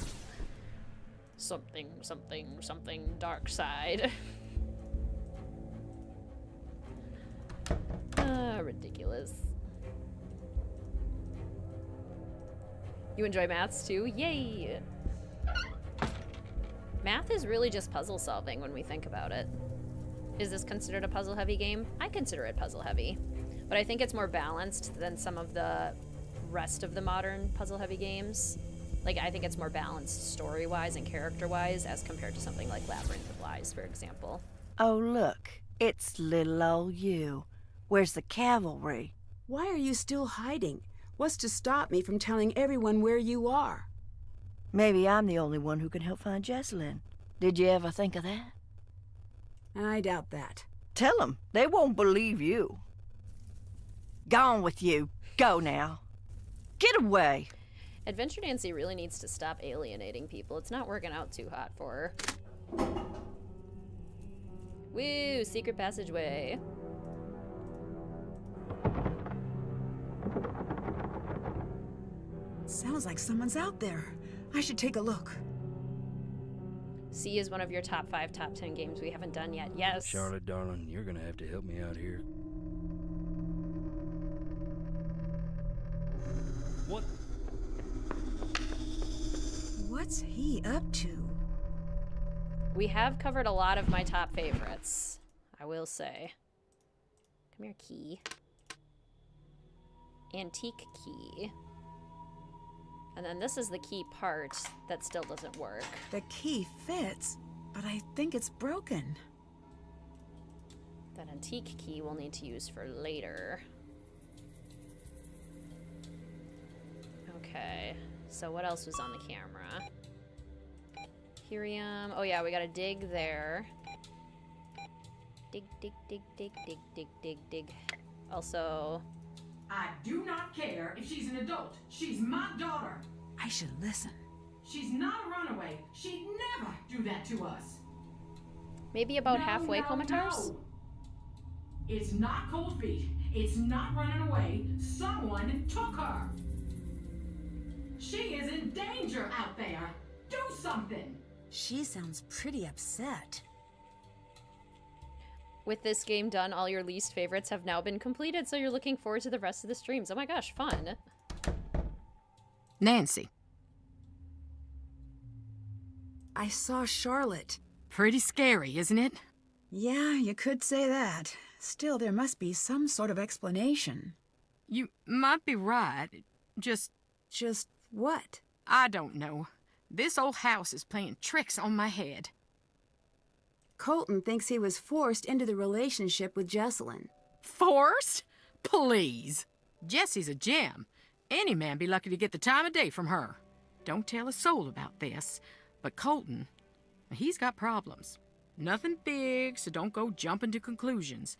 Something, something, something, dark side. Ridiculous. You enjoy maths too? Yay! Math is really just puzzle solving when we think about it. Is this considered a puzzle heavy game? I consider it puzzle heavy. But I think it's more balanced than some of the rest of the modern puzzle-heavy games. Like, I think it's more balanced story-wise and character-wise as compared to something like Labyrinth of Lies, for example. Oh, look. It's little old you. Where's the cavalry? Why are you still hiding? What's to stop me from telling everyone where you are? Maybe I'm the only one who can help find Jessalyn. Did you ever think of that? I doubt that. Tell them. They won't believe you. Gone with you. Go now. Get away. Adventure Nancy really needs to stop alienating people. It's not working out too hot for her. Woo! Secret passageway. Sounds like someone's out there. I should take a look. C is one of your top 5, top 10 games we haven't done yet. Yes. Charlotte, darling, you're gonna have to help me out here. What? What's he up to? We have covered a lot of my top favorites, I will say. Come here, key. Antique key. And then this is the key part that still doesn't work. The key fits, but I think it's broken. That antique key we'll need to use for later. Okay, so what else was on the camera? Helium. Oh yeah, we gotta dig there. Dig, dig, dig, dig, dig, dig, dig, dig. Also... I do not care if she's an adult. She's my daughter. I should listen. She's not a runaway. She'd never do that to us. Maybe about No, halfway, no, Comatars? no. It's not cold feet. It's not running away. Someone took her. She is in danger out there. Do something. She sounds pretty upset. With this game done, all your least favorites have now been completed, so you're looking forward to the rest of the streams. Oh my gosh, fun. Nancy. I saw Charlotte. Pretty scary, isn't it? Yeah, you could say that. Still, there must be some sort of explanation. You might be right. Just what? I don't know. This old house is playing tricks on my head. Colton thinks he was forced into the relationship with Jessalyn. Forced? Please. Jessie's a gem. Any man be lucky to get the time of day from her. Don't tell a soul about this, but Colton, he's got problems. Nothing big, so don't go jumping to conclusions.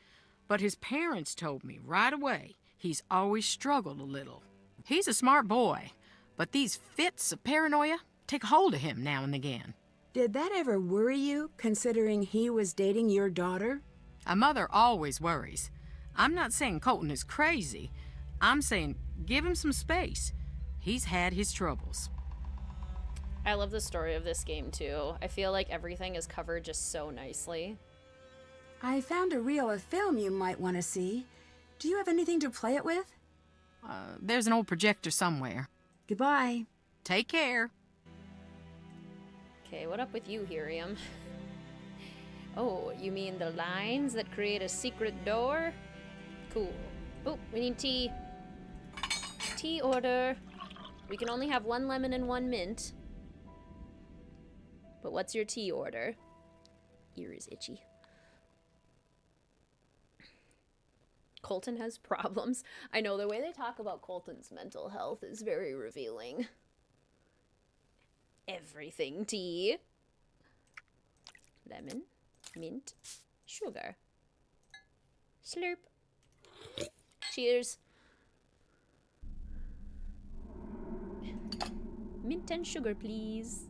But his parents told me right away he's always struggled a little. He's a smart boy, but these fits of paranoia take hold of him now and again. Did that ever worry you, considering he was dating your daughter? A mother always worries. I'm not saying Colton is crazy. I'm saying give him some space. He's had his troubles. I love the story of this game, too. I feel like everything is covered just so nicely. I found a reel of film you might want to see. Do you have anything to play it with? There's an old projector somewhere. Goodbye. Take care. Okay, what up with you, Helium? Oh, you mean the lines that create a secret door? Cool. Oh, we need tea. Tea order. We can only have 1 lemon and 1 mint. But what's your tea order? Ear is itchy. Colton has problems. I know the way they talk about Colton's mental health is very revealing. Everything tea. Lemon, mint, sugar. Slurp. Cheers. Mint and sugar, please.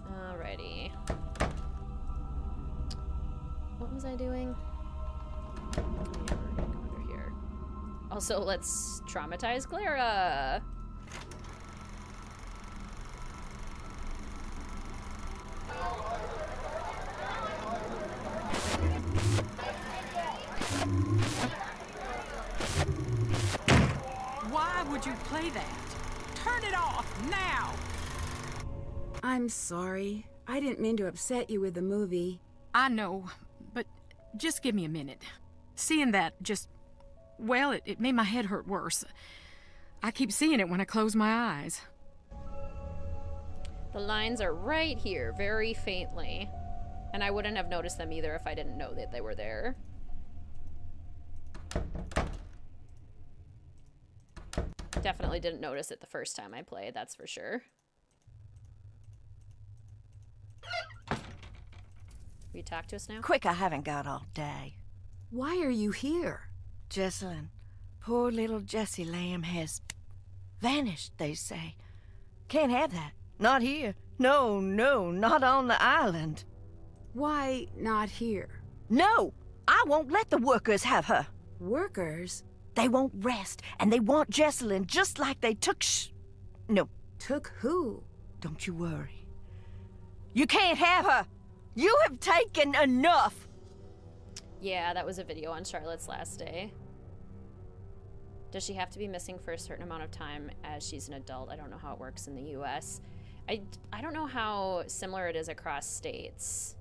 Alrighty. What was I doing? Yeah, we're gonna go under here. Also, let's traumatize Clara. Why would you play that? Turn it off now! I'm sorry. I didn't mean to upset you with the movie. I know, but just give me a minute. Seeing that just well, it made my head hurt worse. I keep seeing it when I close my eyes. The lines are right here, very faintly. And I wouldn't have noticed them either if I didn't know that they were there. Definitely didn't notice it the first time I played, that's for sure. Will you talk to us now? Quick, I haven't got all day. Why are you here? Jessalyn, poor little Jessie Lamb has vanished, they say. Can't have that. Not here. No, not on the island. Why not here? No! I won't let the workers have her. Workers? They won't rest, and they want Jessalyn just like they took No. Took who? Don't you worry. You can't have her! You have taken enough! Yeah, that was a video on Charlotte's last day. Does she have to be missing for a certain amount of time as she's an adult? I don't know how it works in the US. I don't know how similar it is across states.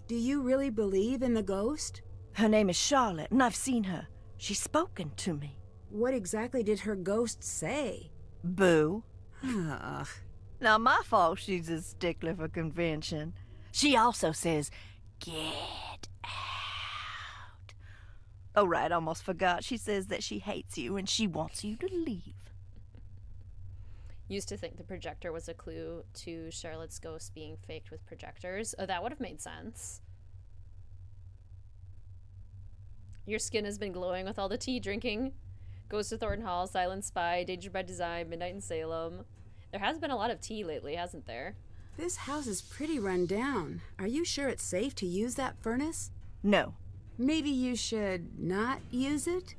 Do you really believe in the ghost? Her name is Charlotte, and I've seen her. She's spoken to me. What exactly did her ghost say? Boo. Ugh. Not my fault she's a stickler for convention. She also says, get out. Oh, right, almost forgot. She says that she hates you and she wants you to leave. Used to think the projector was a clue to Charlotte's ghost being faked with projectors. Oh, that would have made sense. Your skin has been glowing with all the tea drinking. Ghost of Thornton Hall, Silent Spy, Danger by Design, Midnight in Salem. There has been a lot of tea lately, hasn't there? This house is pretty run down. Are you sure it's safe to use that furnace? No. Maybe you should not use it?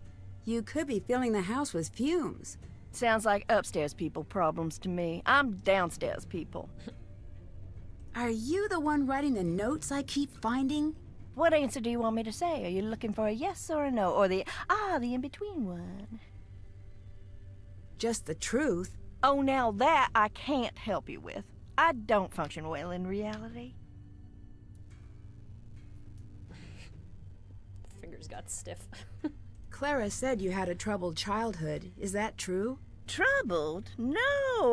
You could be filling the house with fumes. Sounds like upstairs people problems to me. I'm downstairs people. Are you the one writing the notes I keep finding? What answer do you want me to say? Are you looking for a yes or a no? Or the in-between one? Just the truth. Oh, now that I can't help you with. I don't function well in reality. Fingers got stiff. Clara said you had a troubled childhood. Is that true? Troubled? No,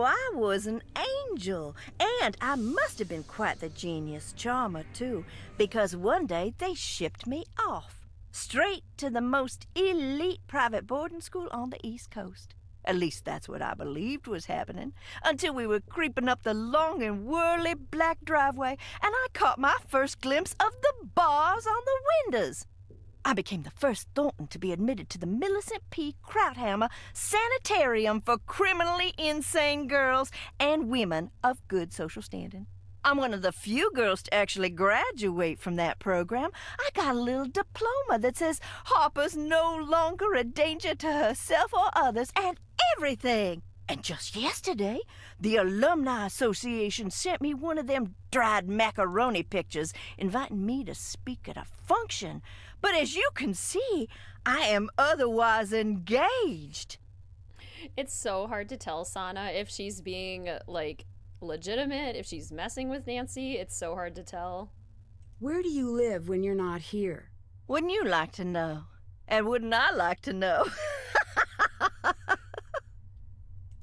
I was an angel. And I must have been quite the genius charmer, too, because one day they shipped me off, straight to the most elite private boarding school on the East Coast. At least that's what I believed was happening, until we were creeping up the long and whirly black driveway, and I caught my first glimpse of the bars on the windows. I became the first Thornton to be admitted to the Millicent P. Krauthammer Sanitarium for criminally insane girls and women of good social standing. I'm one of the few girls to actually graduate from that program. I got a little diploma that says Harper's no longer a danger to herself or others and everything. And just yesterday, the Alumni Association sent me one of them dried macaroni pictures inviting me to speak at a function. But as you can see, I am otherwise engaged. It's so hard to tell Sana if she's being, like, legitimate, if she's messing with Nancy. It's so hard to tell. Where do you live when you're not here? Wouldn't you like to know? And wouldn't I like to know?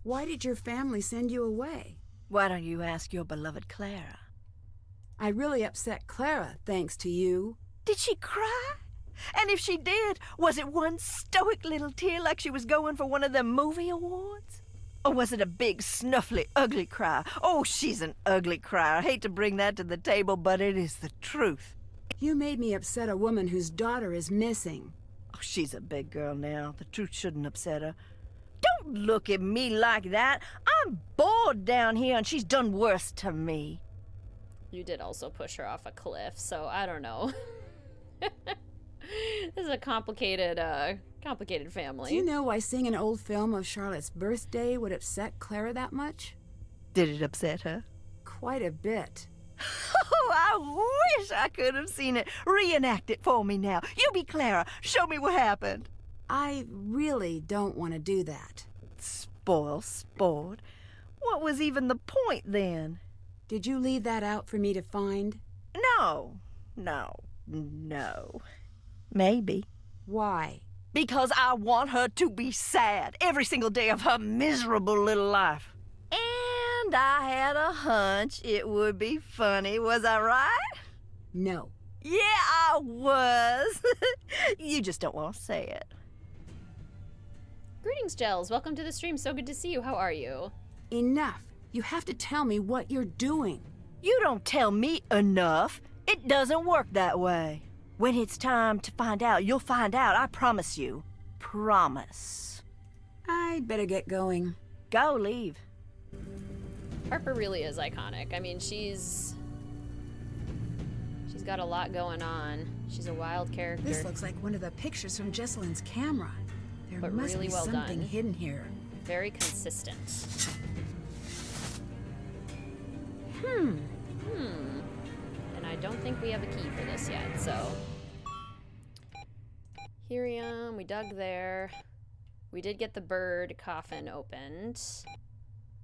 Why did your family send you away? Why don't you ask your beloved Clara? I really upset Clara, thanks to you. Did she cry? And if she did, was it one stoic little tear like she was going for one of them movie awards? Or was it a big, snuffly, ugly cry? Oh, she's an ugly crier. I hate to bring that to the table, but it is the truth. You made me upset a woman whose daughter is missing. Oh, she's a big girl now. The truth shouldn't upset her. Don't look at me like that. I'm bored down here, and she's done worse to me. You did also push her off a cliff, so I don't know. This is a complicated family. Do you know why seeing an old film of Charlotte's birthday would upset Clara that much? Did it upset her? Quite a bit. Oh, I wish I could have seen it. Reenact it for me now. You be Clara. Show me what happened. I really don't want to do that. Spoil sport. What was even the point then? Did you leave that out for me to find? No. Maybe. Why? Because I want her to be sad every single day of her miserable little life. And I had a hunch it would be funny, was I right? No. Yeah, I was. You just don't want to say it. Greetings, Gels. Welcome to the stream. So good to see you. How are you? Enough. You have to tell me what you're doing. You don't tell me enough. It doesn't work that way. When it's time to find out, you'll find out, I promise you. Promise. I'd better get going. Go, leave. Harper really is iconic. I mean, she's got a lot going on. She's a wild character. This looks like one of the pictures from Jesselyn's camera. There But must really be well something done. hidden here. Very consistent. And I don't think we have a key for this yet, so. Helium, we dug there. We did get the bird coffin opened.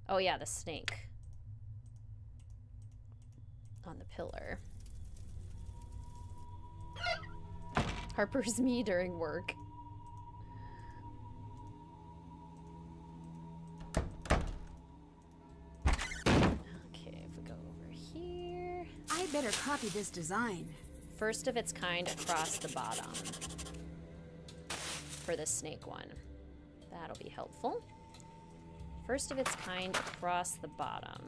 Oh yeah, the snake. On the pillar. Harper's me during work. Okay, if we go over here. I better copy this design. First of its kind across the bottom. For the snake one. That'll be helpful. First of its kind across the bottom.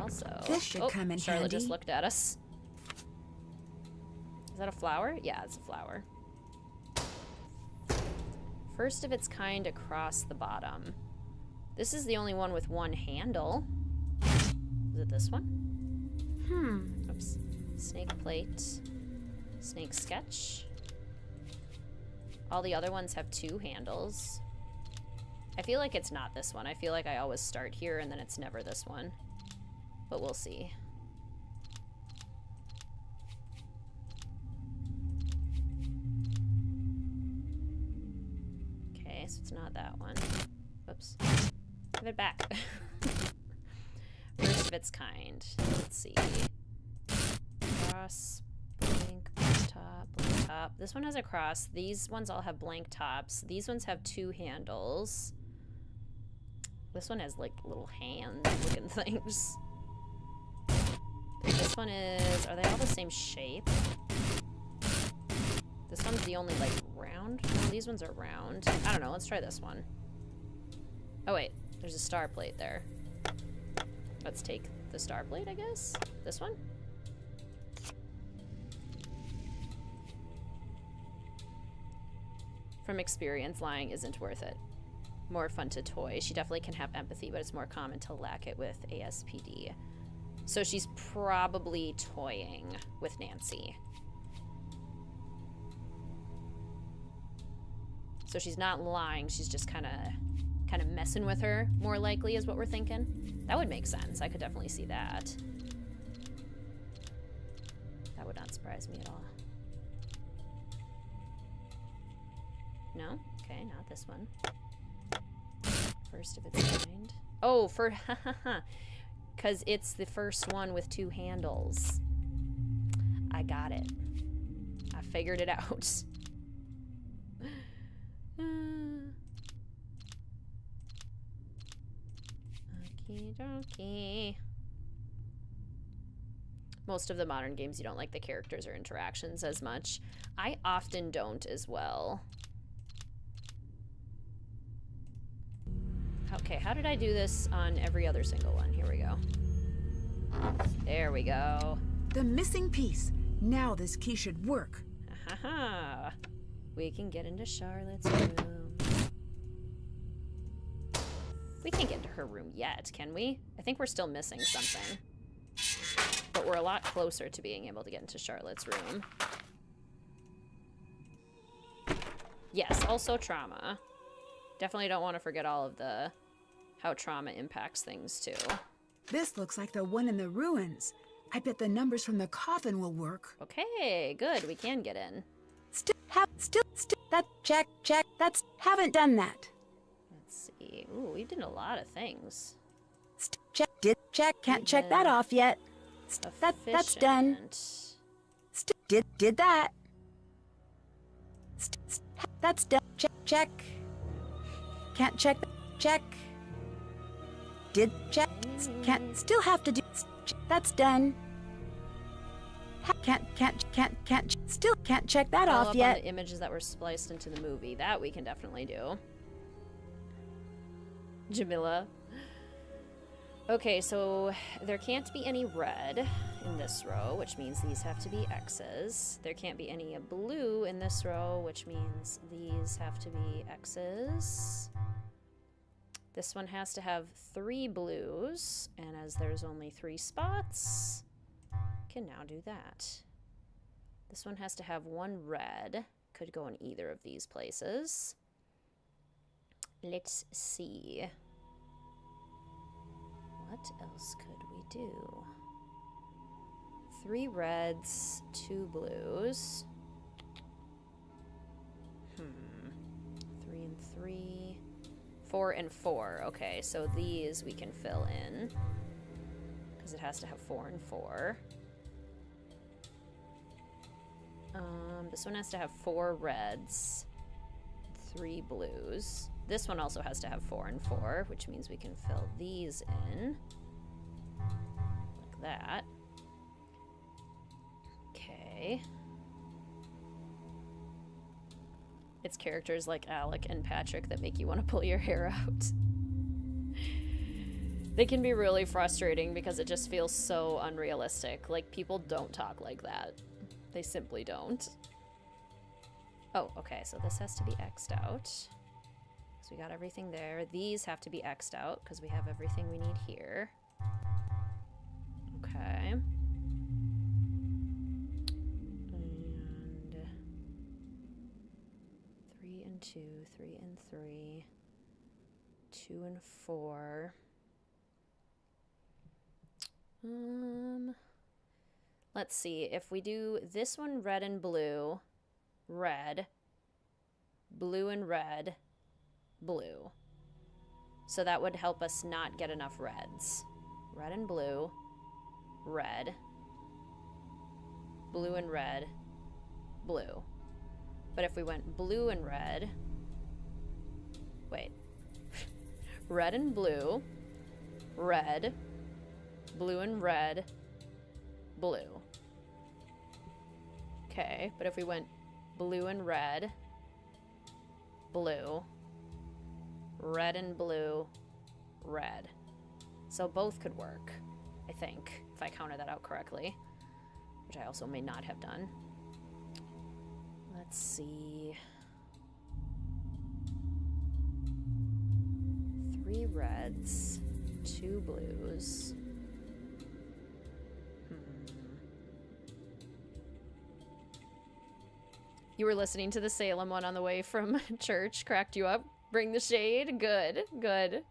Also, This should come in Charlotte handy. just looked at us. Is that a flower? Yeah, it's a flower. First of its kind across the bottom. This is the only one with one handle. Is it this one? Oops. Snake plate. Snake sketch. All the other ones have two handles. I feel like it's not this one. I feel like I always start here and then it's never this one. But we'll see. Okay, so it's not that one. Whoops. Give it back. First of its kind. Let's see. Cross, blank, top, blank top. This one has a cross. These ones all have blank tops. These ones have two handles. This one has like little hand looking things. This one is, are they all the same shape? This one's the only like round? No, these ones are round. I don't know, let's try this one. Oh wait, there's a star plate there. Let's take the star plate, I guess? This one? From experience, lying isn't worth it. More fun to toy. She definitely can have empathy, but it's more common to lack it with ASPD. So she's probably toying with Nancy. So she's not lying, she's just kind of messing with her, more likely is what we're thinking. That would make sense. I could definitely see that. That would not surprise me at all. No? Okay, not this one. First of its kind. Oh, for because it's the first one with two handles. I got it. I figured it out. Okie dokie. Most of the modern games, you don't like the characters or interactions as much. I often don't as well. Okay, how did I do this on every other single one? Here we go. There we go. The missing piece. Now this key should work. Ha. We can get into Charlotte's room. We can't get into her room yet, can we? I think we're still missing something. But we're a lot closer to being able to get into Charlotte's room. Yes, also trauma. Definitely don't want to forget all of the how trauma impacts things too. This looks like the one in the ruins. I bet the numbers from the coffin will work. Okay, good. We can get in. That check. That's haven't done that. Let's see. Ooh, we did a lot of things. Check. Can't check that off yet. That's done. Efficient. Did that. That's done. Check. Can't check. Check. Did check. Can't. Still have to do. That's done. Can't. Still can't check that Follow off up yet. on the images that were spliced into the movie. That we can definitely do. Jamila. Okay, so there can't be any red in this row, which means these have to be X's. There can't be any blue in this row, which means these have to be X's. This one has to have 3 blues, and as there's only 3 spots, can now do that. This one has to have 1 red. Could go in either of these places. Let's see. What else could we do? 3 reds, 2 blues. 3 and 3. 4 and 4. Okay, so these we can fill in. Because it has to have 4 and 4. This one has to have 4 reds, 3 blues. This one also has to have 4 and 4, which means we can fill these in. Like that. Okay. It's characters like Alec and Patrick that make you want to pull your hair out. They can be really frustrating because it just feels so unrealistic. Like, people don't talk like that. They simply don't. Oh, okay, so this has to be X'd out. So we got everything there. These have to be X'd out because we have everything we need here. Okay. And 3 and 2, 3 and 3, 2 and 4. Let's see, if we do this one red and blue, red, blue and red, blue. So that would help us not get enough reds. Red and blue, red, blue and red, blue. But if we went blue and red, wait, red and blue, red, blue and red, blue. Okay, but if we went blue and red, blue, red and blue, red. So both could work, I think, if I counted that out correctly, which I also may not have done. Let's see. 3 reds, 2 blues. You were listening to the Salem one on the way from church. Cracked you up. Bring the shade. Good. Good.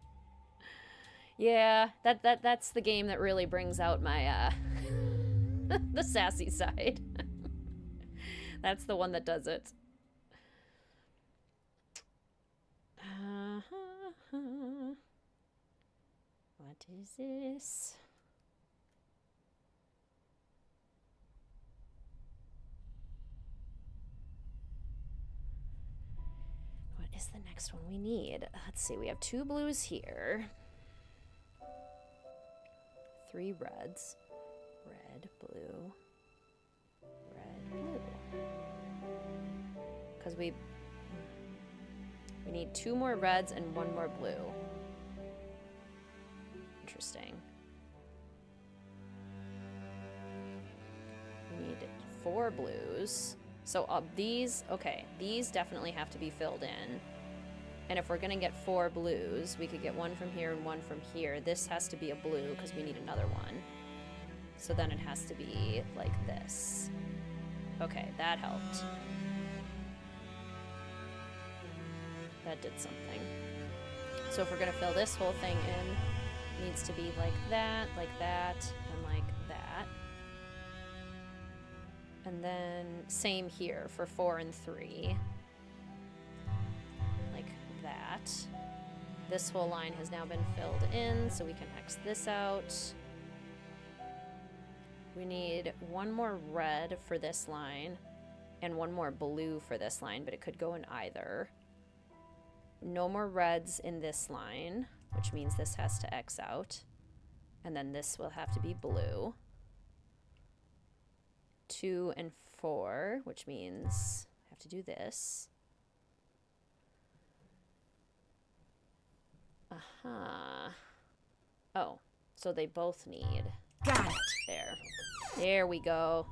Yeah, that's the game that really brings out my the sassy side. That's the one that does it. What is this? Is the next one we need. Let's see, we have 2 blues here. 3 reds. Red, blue. Red, blue. Because we need 2 more reds and 1 more blue. Interesting. We need 4 blues. So these, okay, these definitely have to be filled in. And if we're gonna get 4 blues, we could get 1 from here and 1 from here. This has to be a blue because we need another one. So then it has to be like this. Okay, that helped. That did something. So if we're gonna fill this whole thing in, it needs to be like that, and like that. And then same here for 4 and 3. Like that. This whole line has now been filled in, so we can X this out. We need one more red for this line and one more blue for this line, but it could go in either. No more reds in this line, which means this has to X out. And then this will have to be blue. 2 and 4, which means I have to do this. Uh-huh. Oh, so they both need. Got it. There. There we go.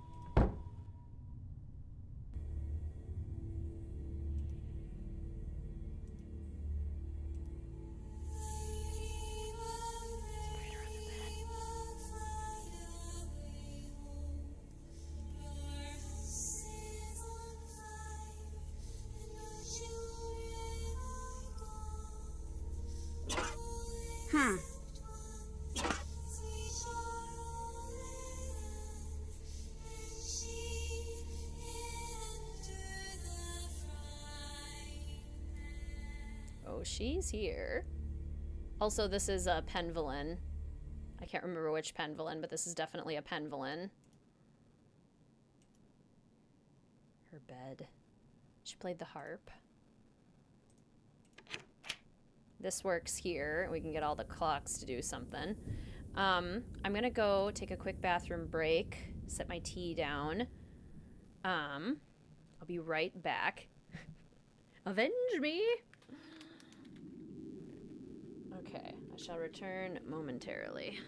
Oh, she's here. Also, this is a pen villain. I can't remember which pen villain, but this is definitely a pen villain. Her bed. She played the harp. This works here. We can get all the clocks to do something. I'm gonna go take a quick bathroom break, set my tea down. I'll be right back. Avenge me! Okay, I shall return momentarily.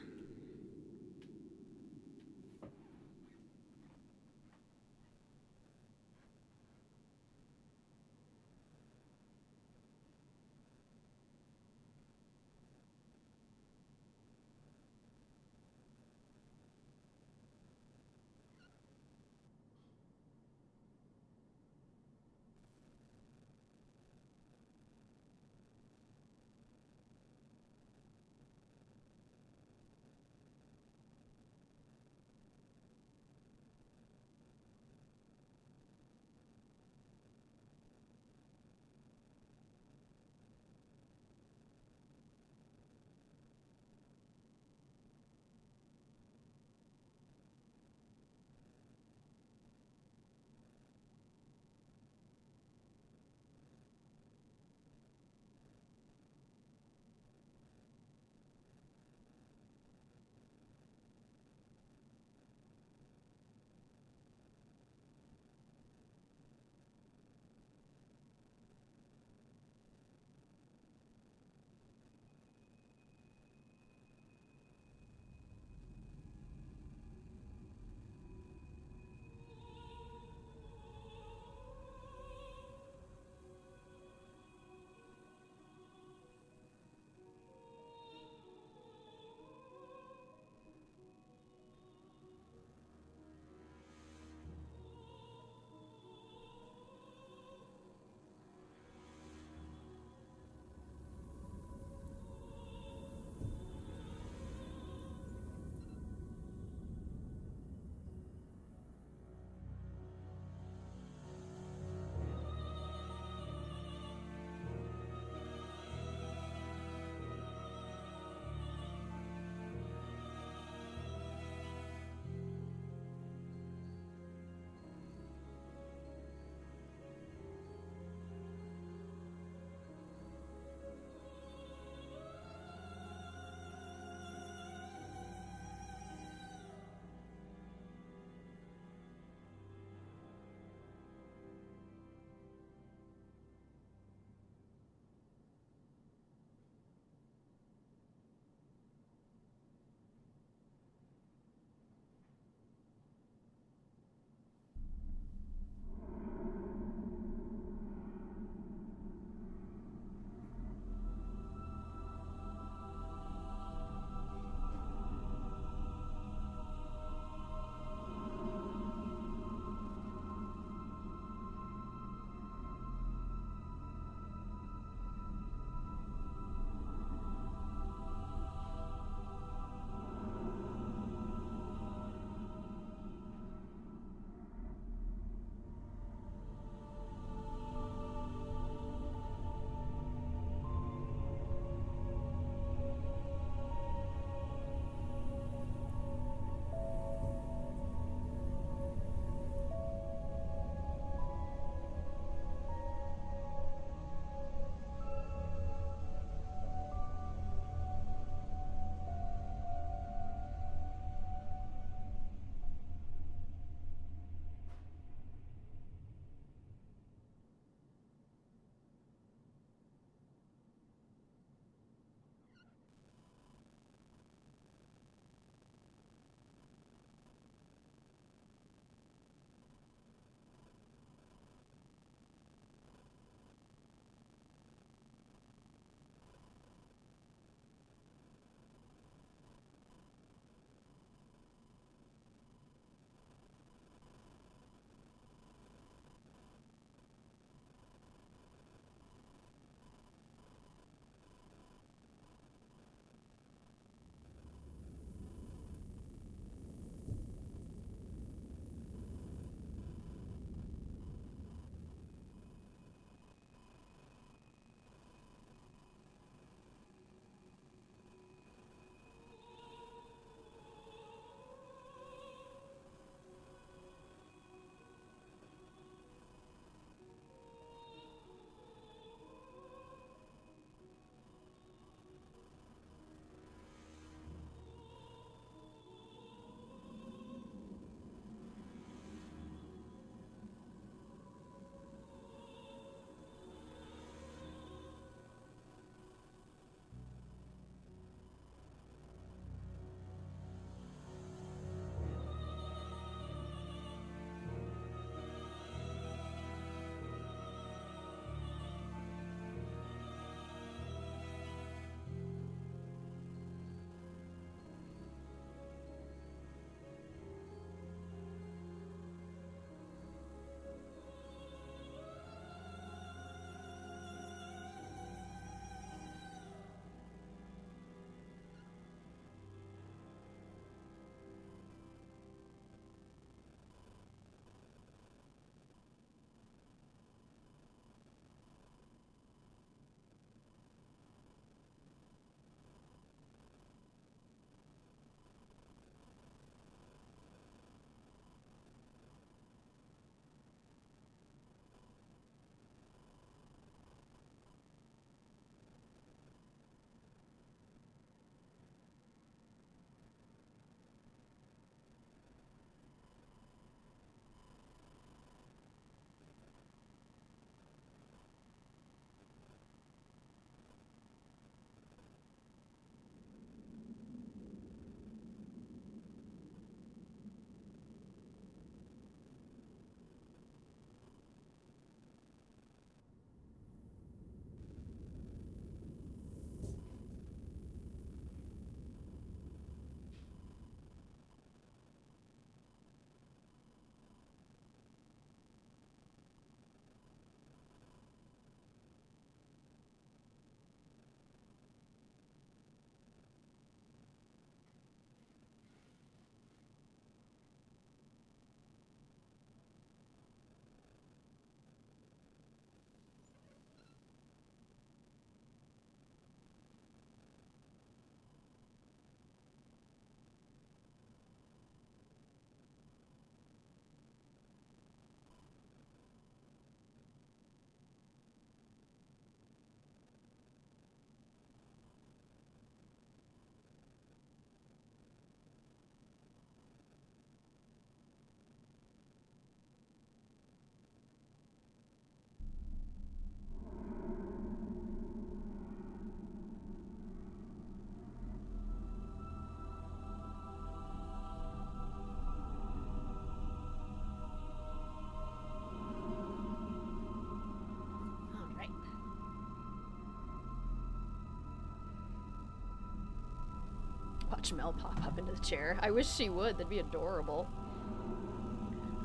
Watch Mel pop up into the chair. I wish she would. That'd be adorable.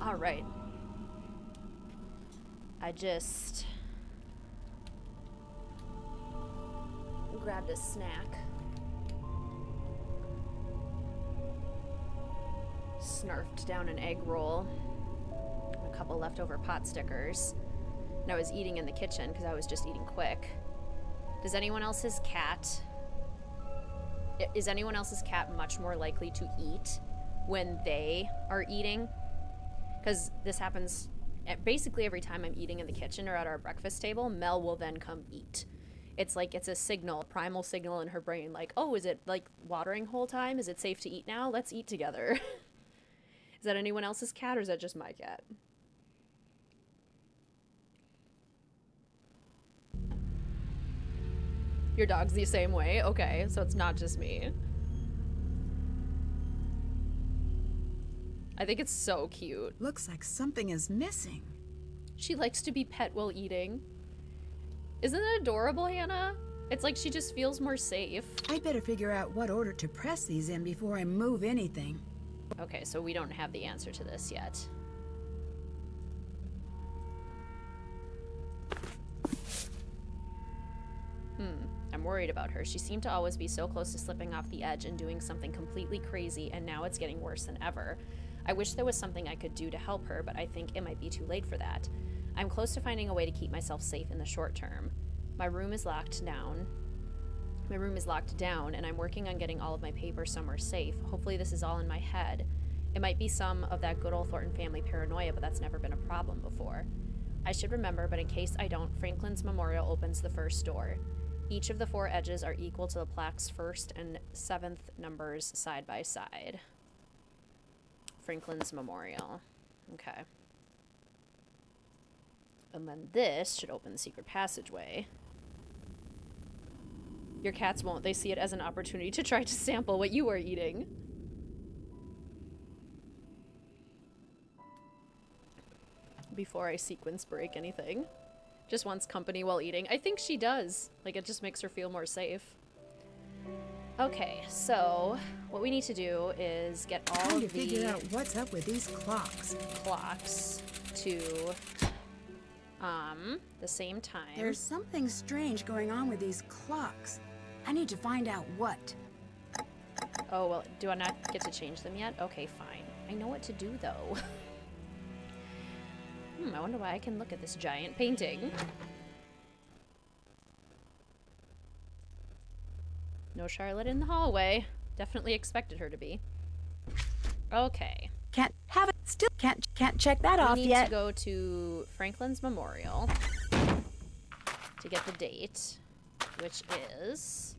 Alright. I just grabbed a snack. Snarfed down an egg roll. And a couple leftover pot stickers. And I was eating in the kitchen because I was just eating quick. Does anyone else's cat... Is anyone else's cat much more likely to eat when they are eating? Because this happens basically every time I'm eating in the kitchen or at our breakfast table. Mel will then come eat. It's like it's a signal, a primal signel in her brain, like, oh, is it like watering whole time? Is it safe to eat now? Let's eat together. Is that anyone else's cat or is that just my cat? Your dog's the same way? Okay, so it's not just me. I think it's so cute. Looks like something is missing. She likes to be pet while eating. Isn't it adorable, Hannah? It's like she just feels more safe. I'd better figure out what order to press these in before I move anything. Okay, so we don't have the answer to this yet. I'm worried about her. She seemed to always be so close to slipping off the edge and doing something completely crazy, and now it's getting worse than ever. I wish there was something I could do to help her, but I think it might be too late for that. I'm close to finding a way to keep myself safe in the short term. My room is locked down, and I'm working on getting all of my papers somewhere safe. Hopefully this is all in my head. It might be some of that good old Thornton family paranoia, but that's never been a problem before. I should remember, but in case I don't, Franklin's memorial opens the first door. Each of the 4 edges are equal to the plaque's 1st and 7th numbers side by side. Franklin's memorial. Okay. And then this should open the secret passageway. Your cats won't. They see it as an opportunity to try to sample what you are eating. Before I sequence break anything. Just wants company while eating. I think she does. Like, it just makes her feel more safe. Okay, so what we need to do is get all of the figure out what's up with these clocks to the same time. There's something strange going on with these clocks. I need to find out what. Oh, well, do I not get to change them yet? Okay, fine. I know what to do, though. I wonder why I can look at this giant painting. No Charlotte in the hallway. Definitely expected her to be. Okay. Can't have it. Still can't check that off yet. We need to go to Franklin's memorial to get the date, which is...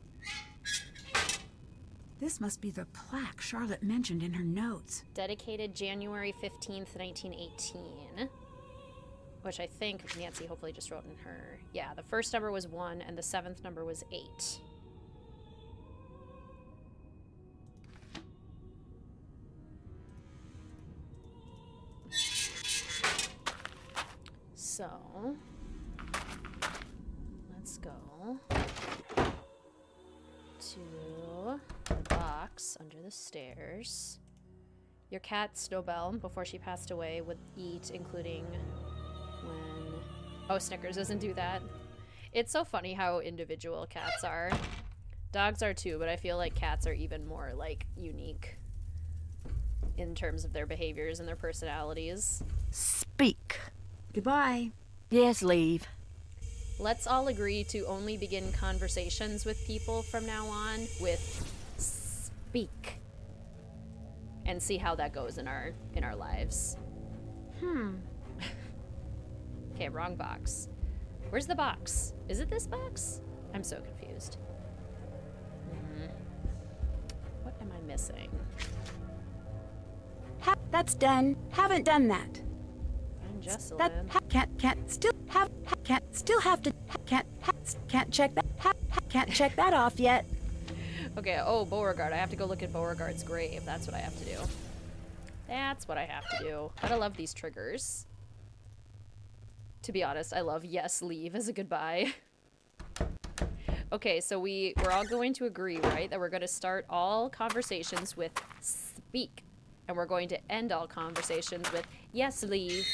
This must be the plaque Charlotte mentioned in her notes. Dedicated January 15th, 1918. Which I think Nancy hopefully just wrote in her... Yeah, the first number was 1 and the 7th number was 8. So... let's go to the box under the stairs. Your cat, Snowbell, before she passed away, would eat, including... when... Oh, Snickers doesn't do that. It's so funny how individual cats are. Dogs are too, but I feel like cats are even more, like, unique in terms of their behaviors and their personalities. Speak. Goodbye. Yes, leave. Let's all agree to only begin conversations with people from now on with speak. And see how that goes in our lives. Okay, wrong box. Where's the box? Is it this box? I'm so confused. What am I missing? That's done. Haven't done that. I'm Jesselyn. Can't check that off yet. Okay, oh, Beauregard. I have to go look at Beauregard's grave. That's what I have to do. That's what I have to do. Gotta love these triggers. To be honest, I love yes, leave as a goodbye. Okay, so we're all going to agree, right, that we're going to start all conversations with speak. And we're going to end all conversations with yes, leave.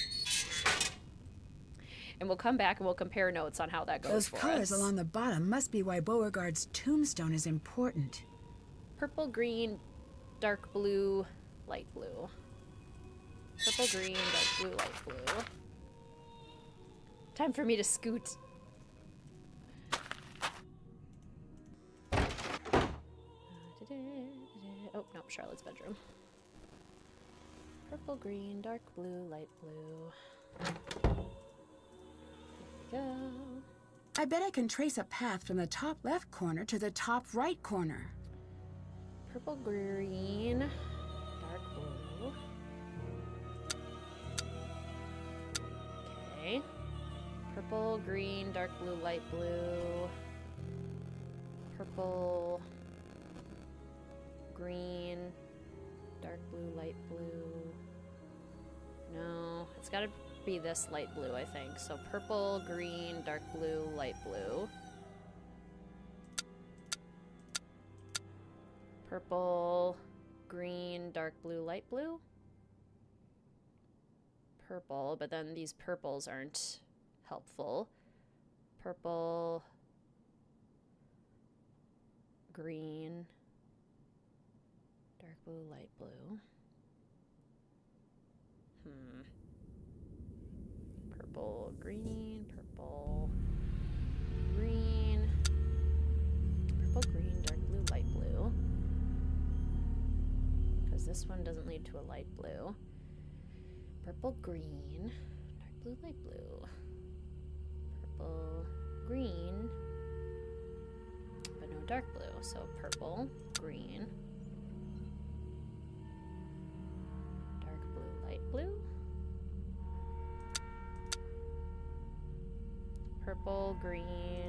And we'll come back and we'll compare notes on how that goes Those for colors us. along the bottom must be why Beauregard's tombstone is important. Purple, green, dark blue, light blue. Purple, green, dark blue, light blue. Time for me to scoot. Oh, no, Charlotte's bedroom. Purple, green, dark blue, light blue. There we go. I bet I can trace a path from the top left corner to the top right corner. Purple, green, dark blue. Okay. Purple, green, dark blue, light blue. Purple, green, dark blue, light blue. No, it's gotta be this light blue, I think. So purple, green, dark blue, light blue. Purple, green, dark blue, light blue. Purple, but then these purples aren't helpful. Purple, green, dark blue, light blue. Purple, green, purple, green, purple, green, dark blue, light blue. Because this one doesn't lead to a light blue. Purple, green, dark blue, light blue. Purple, green, but no dark blue. So purple, green, dark blue, light blue. Purple, green,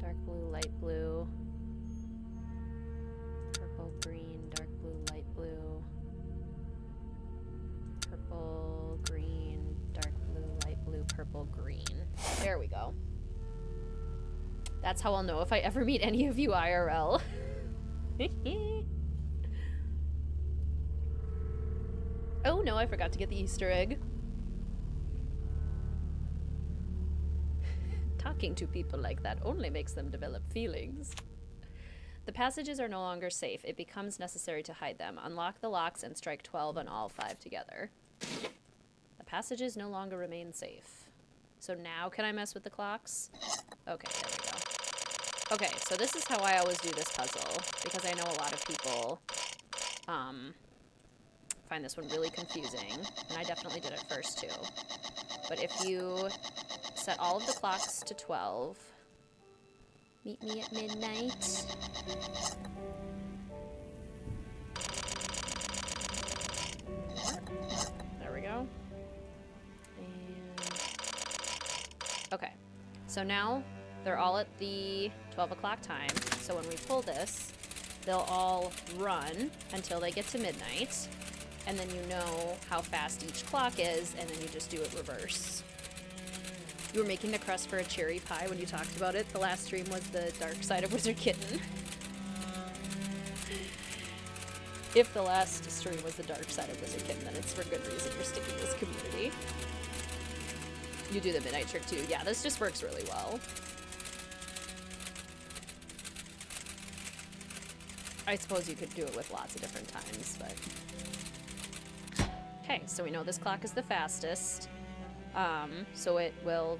dark blue, light blue. Purple, green, dark blue, light blue. Purple, green, dark blue, light blue, purple, green. There we go. That's how I'll know if I ever meet any of you IRL. Oh no, I forgot to get the Easter egg. Talking to people like that only makes them develop feelings. The passages are no longer safe. It becomes necessary to hide them. Unlock the locks and strike 12 on all 5 together. The passages no longer remain safe. So now can I mess with the clocks? Okay, there we go. Okay, so this is how I always do this puzzle, because I know a lot of people find this one really confusing, and I definitely did it first too. But if you set all of the clocks to 12, meet me at midnight. There we go. And okay, so now they're all at the 12 o'clock time. So when we pull this, they'll all run until they get to midnight. And then you know how fast each clock is, and then you just do it reverse. You were making the crust for a cherry pie when you talked about it. The last stream was the dark side of WizardKitten. If the last stream was the dark side of WizardKitten, then it's for good reason you're sticking with this community. You do the midnight trick too. Yeah, this just works really well. I suppose you could do it with lots of different times, but... Okay, so we know this clock is the fastest. So it will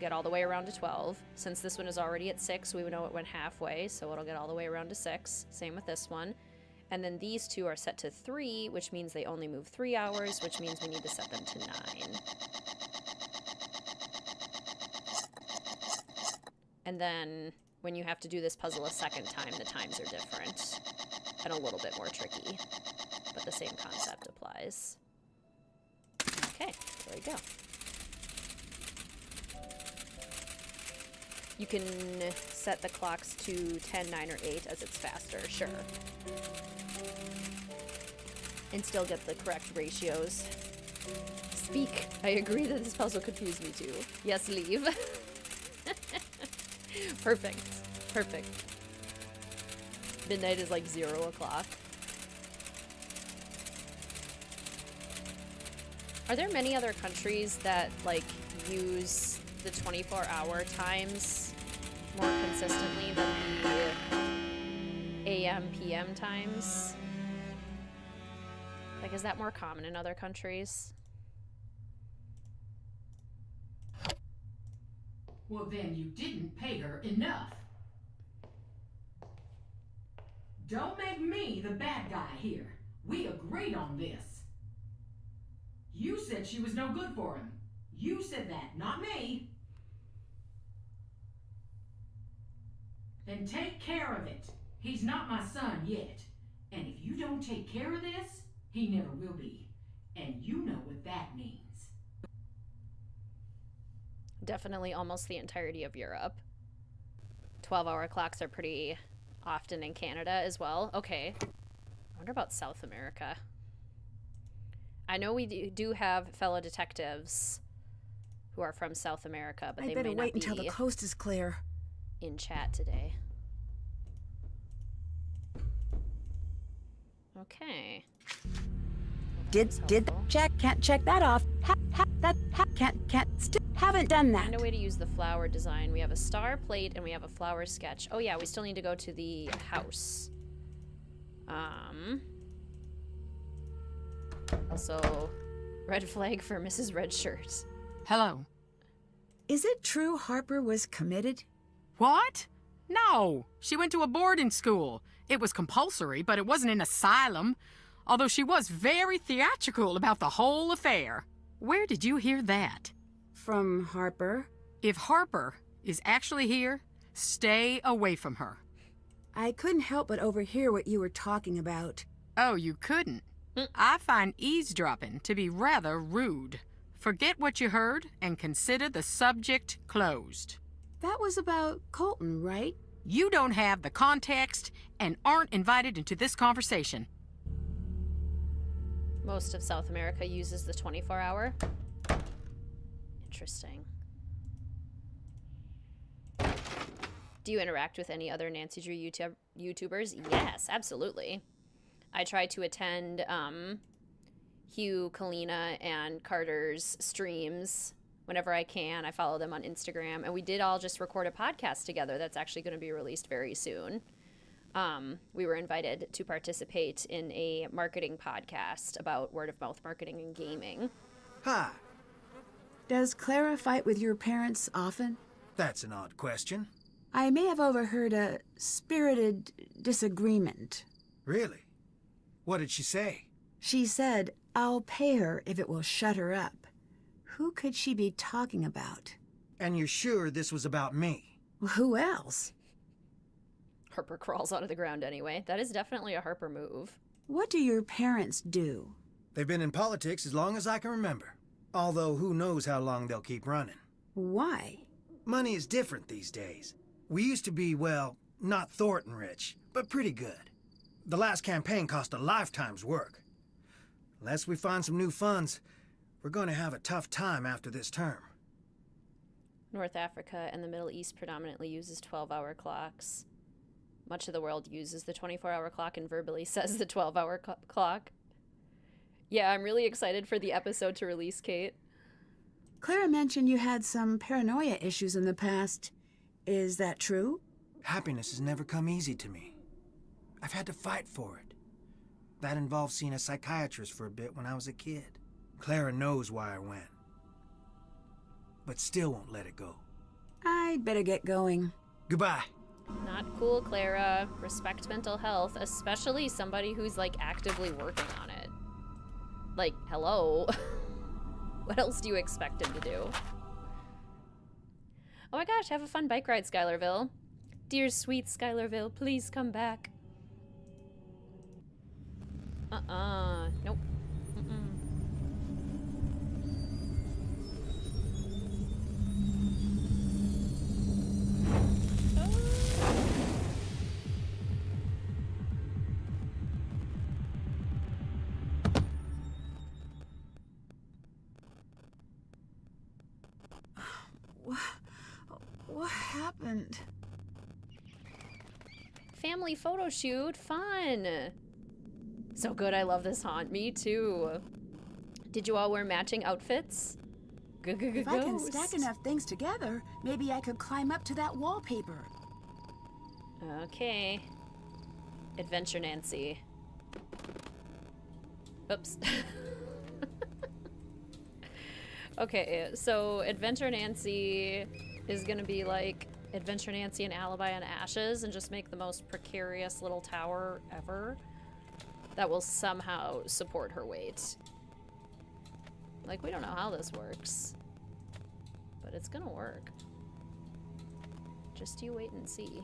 get all the way around to 12. Since this one is already at 6, we know it went halfway, so it'll get all the way around to 6. Same with this one. And then these two are set to 3, which means they only move 3 hours, which means we need to set them to 9. And then when you have to do this puzzle a second time, the times are different and a little bit more tricky, but the same concept applies. Okay, there we go. You can set the clocks to 10, 9, or 8 as it's faster, sure. And still get the correct ratios. Speak. I agree that this puzzle confused me too. Yes, leave. Perfect. Perfect. Midnight is like 0 o'clock. Are there many other countries that like use the 24-hour times more consistently than the AM PM times? Like, is that more common in other countries? Well, then you didn't pay her enough. Don't make me the bad guy here. We agreed on this. You said she was no good for him. You said that, not me. Then take care of it. He's not my son yet. And if you don't take care of this, he never will be. And you know what that means. Definitely almost the entirety of Europe. 12-hour clocks are pretty often in Canada as well. Okay. I wonder about South America. I know we do have fellow detectives who are from South America, but they may not be. I better wait until the coast is clear. In chat today. Okay. Can't check that off. Haven't done that. Find a way to use the flower design. We have a star plate and we have a flower sketch. Oh yeah, we still need to go to the house. Also, red flag for Mrs. Red Shirt. Hello. Is it true Harper was committed? What? No. She went to a boarding school. It was compulsory, but it wasn't an asylum. Although she was very theatrical about the whole affair. Where did you hear that? From Harper. If Harper is actually here, stay away from her. I couldn't help but overhear what you were talking about. Oh, you couldn't? I find eavesdropping to be rather rude. Forget what you heard and consider the subject closed. That was about Colton, right? You don't have the context and aren't invited into this conversation. Most of South America uses the 24-hour. Interesting. Do you interact with any other Nancy Drew YouTubers? Yes, absolutely. I try to attend Hugh, Kalina, and Carter's streams whenever I can. I follow them on Instagram. And we did all just record a podcast together that's actually going to be released very soon. We were invited to participate in a marketing podcast about word-of-mouth marketing and gaming. Hi. Does Clara fight with your parents often? That's an odd question. I may have overheard a spirited disagreement. Really? What did she say? She said, I'll pay her if it will shut her up. Who could she be talking about? And you're sure this was about me? Well, who else? Harper crawls out of the ground anyway. That is definitely a Harper move. What do your parents do? They've been in politics as long as I can remember. Although who knows how long they'll keep running. Why? Money is different these days. We used to be, well, not Thornton rich, but pretty good. The last campaign cost a lifetime's work. Unless we find some new funds, we're going to have a tough time after this term. North Africa and the Middle East predominantly uses 12-hour clocks. Much of the world uses the 24-hour clock and verbally says the 12-hour clock. Yeah, I'm really excited for the episode to release, Kate. Clara mentioned you had some paranoia issues in the past. Is that true? Happiness has never come easy to me. I've had to fight for it. That involved seeing a psychiatrist for a bit when I was a kid. Clara knows why I went. But still won't let it go. I'd better get going. Goodbye. Not cool, Clara. Respect mental health, especially somebody who's, like, actively working on it. Like, hello. What else do you expect him to do? Oh my gosh, have a fun bike ride, Skylarville. Dear sweet Skylarville, please come back. Nope. What happened? family photo shoot. Fun. So good, I love this haunt. Me too. Did you all wear matching outfits? If I can stack enough things together, maybe I could climb up to that wallpaper. Okay. Adventure Nancy. Oops. Okay, so Adventure Nancy is gonna be like Adventure Nancy and Alibi on Ashes and just make the most precarious little tower ever that will somehow support her weight. Like, we don't know how this works, but it's gonna work. Just you wait and see.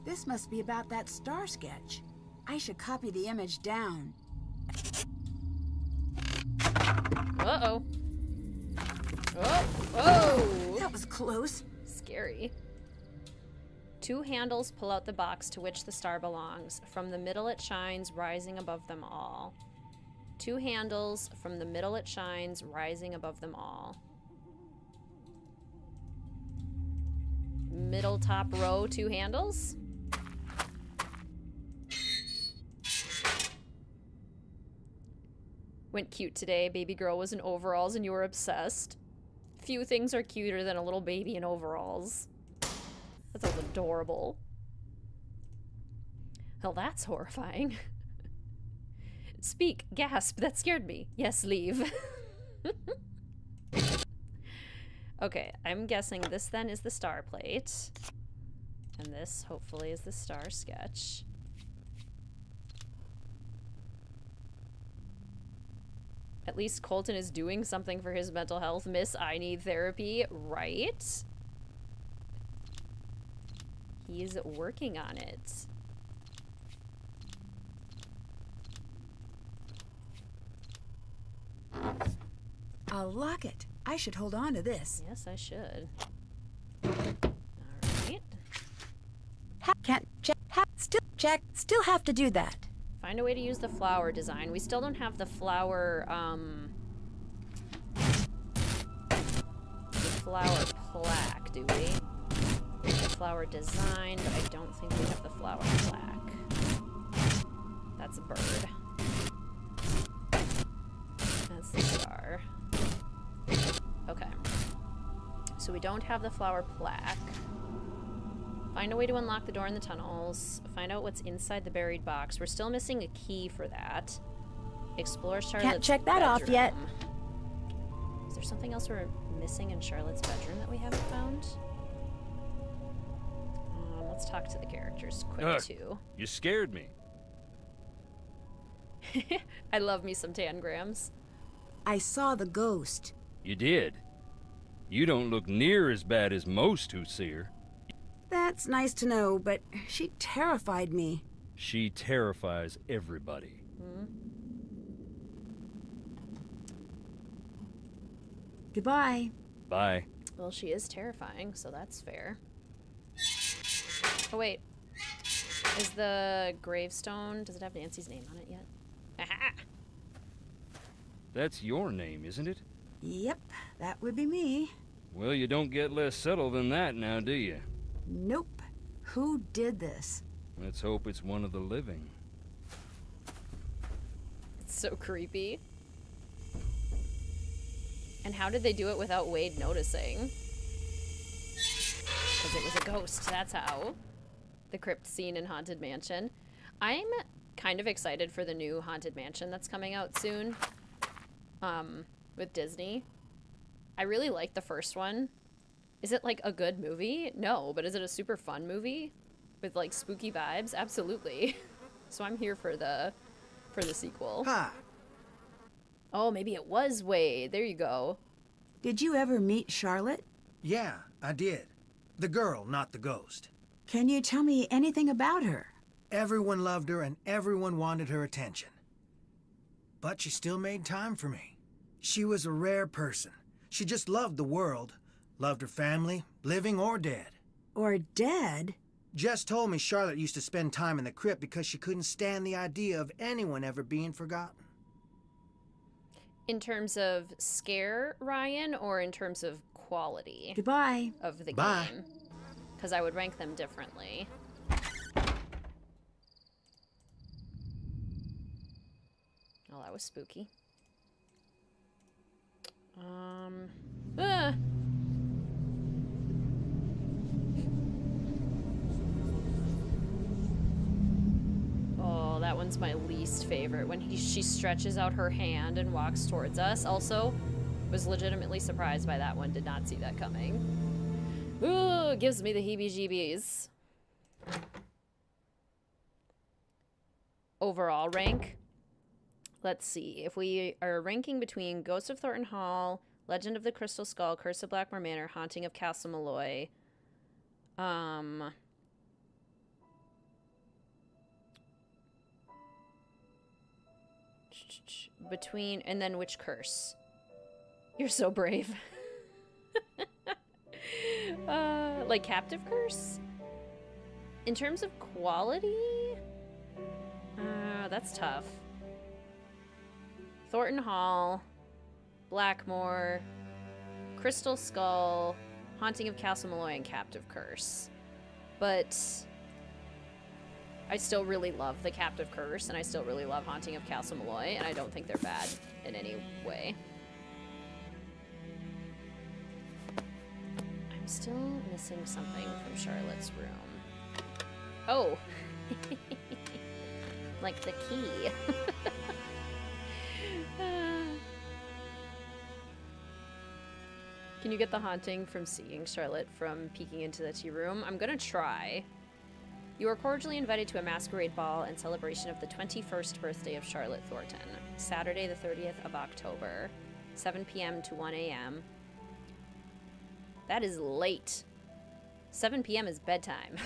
This must be about that star sketch. I should copy the image down. Uh-oh. Oh, whoa! That was close. Scary. 2 handles pull out the box to which the star belongs. From the middle it shines, rising above them all. 2 handles, from the middle it shines, rising above them all. Middle top row, 2 handles. Went cute today. Baby girl was in overalls and you were obsessed. Few things are cuter than a little baby in overalls. That sounds adorable. Hell, that's horrifying. Speak, gasp, that scared me. Yes, leave. Okay, I'm guessing this then is the star plate. And this, hopefully, is the star sketch. At least Colton is doing something for his mental health. Miss, I need therapy, right? He's working on it. I'll lock it. I should hold on to this. Yes, I should. Alright. Can't check. Still have to do that. Find a way to use the flower design. We still don't have the flower, the flower plaque, do we? The flower design, but I don't think we have the flower plaque. That's a bird. That's the star. Okay. So we don't have the flower plaque. Find a way to unlock the door in the tunnels. Find out what's inside the buried box. We're still missing a key for that. Explore Charlotte's Can't check that off yet. bedroom. Is there something else we're missing in Charlotte's bedroom that we haven't found? Let's talk to the characters quick, too. You scared me. I love me some tangrams. I saw the ghost. You did. You don't look near as bad as most who see her. That's nice to know, but she terrified me. She terrifies everybody. Goodbye. Bye. Well, she is terrifying, so that's fair. Oh, wait. Is the gravestone... Does it have Nancy's name on it yet? Aha! That's your name, isn't it? Yep, that would be me. Well, you don't get less subtle than that now, do you? Nope. Who did this? Let's hope it's one of the living. It's so creepy. And how did they do it without Wade noticing? Because it was a ghost, that's how. The crypt scene in Haunted Mansion. I'm kind of excited for the new Haunted Mansion that's coming out soon. With Disney. I really like the first one. Is it like a good movie? No, but is it a super fun movie? With like spooky vibes? Absolutely. So I'm here for the sequel. Hi. Oh, maybe it was Wade. There you go. Did you ever meet Charlotte? Yeah, I did. The girl, not the ghost. Can you tell me anything about her? Everyone loved her and everyone wanted her attention. But she still made time for me. She was a rare person. She just loved the world. Loved her family, living or dead. Or dead? Jess told me Charlotte used to spend time in the crypt because she couldn't stand the idea of anyone ever being forgotten. In terms of scare, Ryan, or in terms of quality Goodbye. of the Bye. game? because I would rank them differently. Oh, that was spooky. Ah. Oh, that one's my least favorite. When she stretches out her hand and walks towards us. Also, was legitimately surprised by that one. Did not see that coming. Ooh, gives me the heebie-jeebies. Overall rank. Let's see. If we are ranking between Ghost of Thornton Hall, Legend of the Crystal Skull, Curse of Blackmore Manor, Haunting of Castle Malloy, between, and then which curse? You're so brave. Like Captive Curse? In terms of quality? That's tough. Thornton Hall, Blackmore, Crystal Skull, Haunting of Castle Malloy, and Captive Curse. But I still really love the Captive Curse, and I still really love Haunting of Castle Malloy, and I don't think they're bad in any way. I'm still missing something from Charlotte's room. Oh! Like the key. Can you get the haunting from seeing Charlotte from peeking into the tea room? I'm gonna try. You are cordially invited to a masquerade ball in celebration of the 21st birthday of Charlotte Thornton, Saturday the 30th of October, 7 p.m. to 1 a.m. That is late. 7 p.m. is bedtime.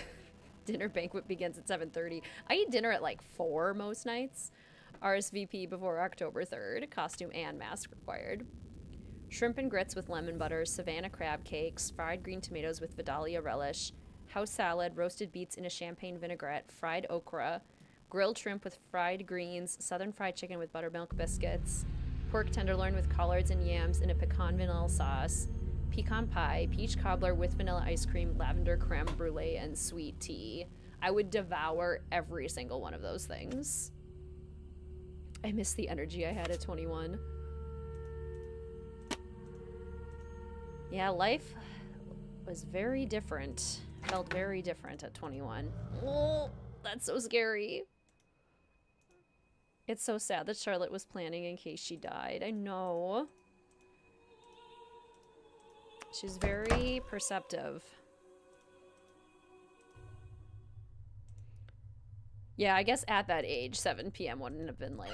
Dinner banquet begins at 7:30. I eat dinner at like 4 most nights. RSVP before October 3rd. Costume and mask required. Shrimp and grits with lemon butter, Savannah crab cakes, fried green tomatoes with Vidalia relish, house salad, roasted beets in a champagne vinaigrette, fried okra, grilled shrimp with fried greens, southern fried chicken with buttermilk biscuits, pork tenderloin with collards and yams in a pecan vanilla sauce, pecan pie, peach cobbler with vanilla ice cream, lavender creme brulee, and sweet tea. I would devour every single one of those things. I miss the energy I had at 21. Yeah, life was very different. Felt very different at 21. Oh, that's so scary. It's so sad that Charlotte was planning in case she died. I know. She's very perceptive. Yeah, I guess at that age, 7 p.m. wouldn't have been late.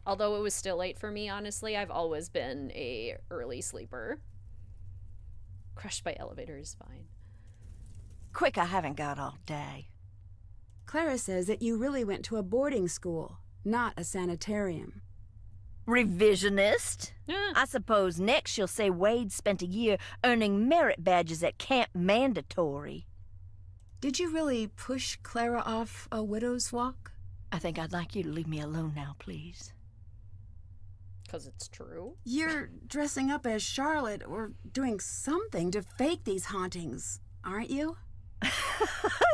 Although it was still late for me, honestly. I've always been a early sleeper. Crushed by elevator is fine. Quick, I haven't got all day. Clara says that you really went to a boarding school, not a sanitarium. Revisionist? I suppose next she'll say Wade spent a year earning merit badges at Camp Mandatory. Did you really push Clara off a widow's walk? I think I'd like you to leave me alone now, please. Because it's true? You're dressing up as Charlotte or doing something to fake these hauntings, aren't you?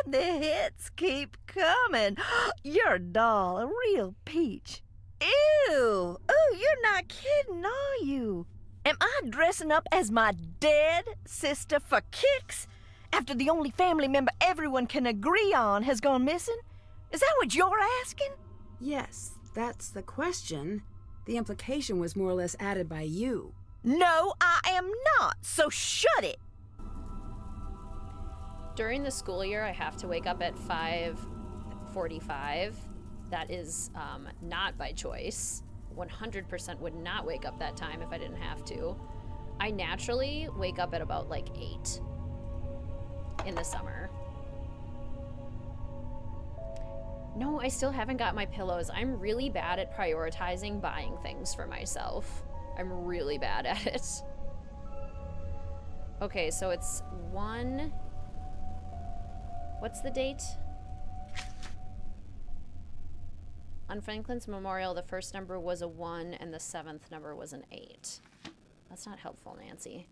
The hits keep coming. You're a doll, a real peach. Ew! Oh, you're not kidding, are you? Am I dressing up as my dead sister for kicks? After the only family member everyone can agree on has gone missing? Is that what you're asking? Yes, that's the question. The implication was more or less added by you. No, I am not, so shut it! During the school year, I have to wake up at 5:45. That is not by choice. 100% would not wake up that time if I didn't have to. I naturally wake up at about like 8 in the summer. No, I still haven't got my pillows. I'm really bad at prioritizing buying things for myself. I'm really bad at it. Okay, so it's 1... What's the date? On Franklin's memorial, the first number was a 1 and the 7th number was an 8. That's not helpful, Nancy.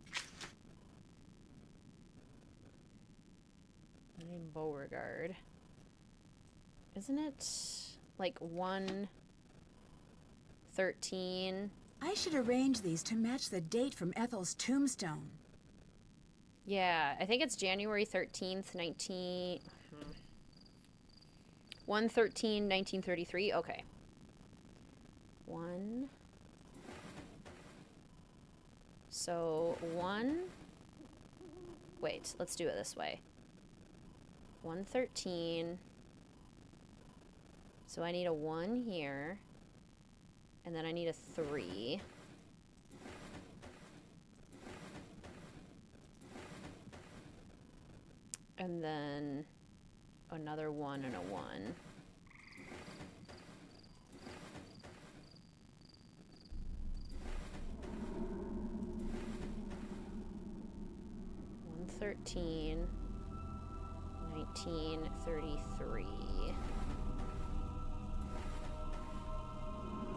in Beauregard. Isn't it like 113? I should arrange these to match the date from Ethel's tombstone. Yeah, I think it's January 13th, 1/13/1933. Okay. 1. So 1. Wait, let's do it this way. 113. So I need a 1 here. And then I need a 3. And then another 1 and a 1. $113, 1933.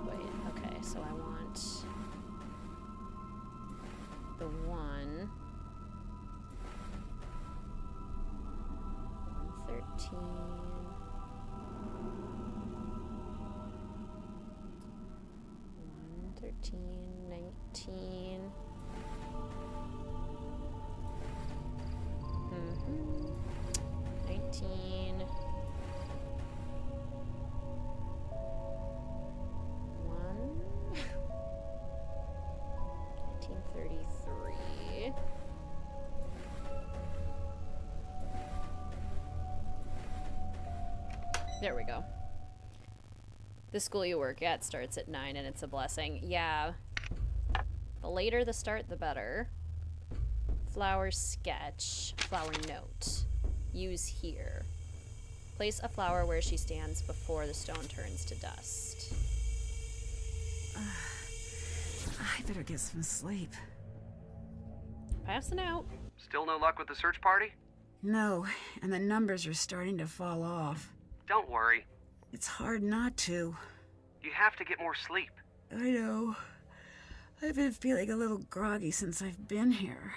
Wait, okay, so I want the 1. 113. 113, 19. 19. 1. 1933. There we go. The school you work at starts at 9 and it's a blessing. Yeah. The later the start, the better. Flower sketch. Flower note. Use here. Place a flower where she stands before the stone turns to dust. I better get some sleep. Passing out. Still no luck with the search party? No, and the numbers are starting to fall off. Don't worry. It's hard not to. You have to get more sleep. I know. I've been feeling a little groggy since I've been here.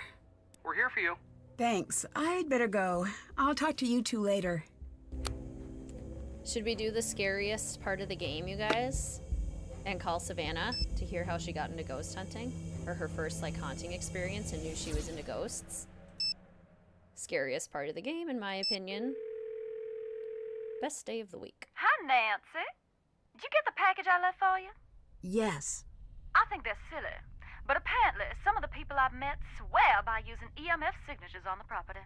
We're here for you. Thanks. I'd better go. I'll talk to you two later. Should we do the scariest part of the game, you guys? And call Savannah to hear how she got into ghost hunting? Or her first, like, haunting experience and knew she was into ghosts? Scariest part of the game, in my opinion. Best day of the week. Hi, Nancy. Did you get the package I left for you? Yes. I think they're silly. But apparently, some of the people I've met swear by using EMF signatures on the property.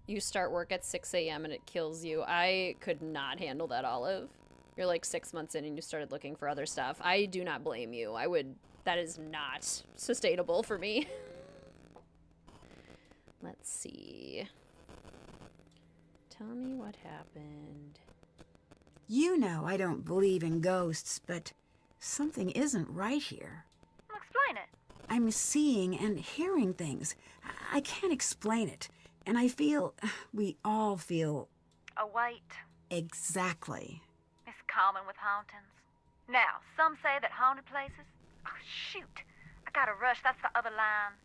You start work at 6 a.m. and it kills you. I could not handle that, Olive. You're like 6 months in and you started looking for other stuff. I do not blame you. That is not sustainable for me. Let's see. Tell me what happened. You know I don't believe in ghosts, but something isn't right here. Well, explain it. I'm seeing and hearing things. I can't explain it. And I feel, we all feel... A weight. Exactly. It's common with hauntings. Now, some say that haunted places... Oh, shoot. I gotta rush. That's the other line.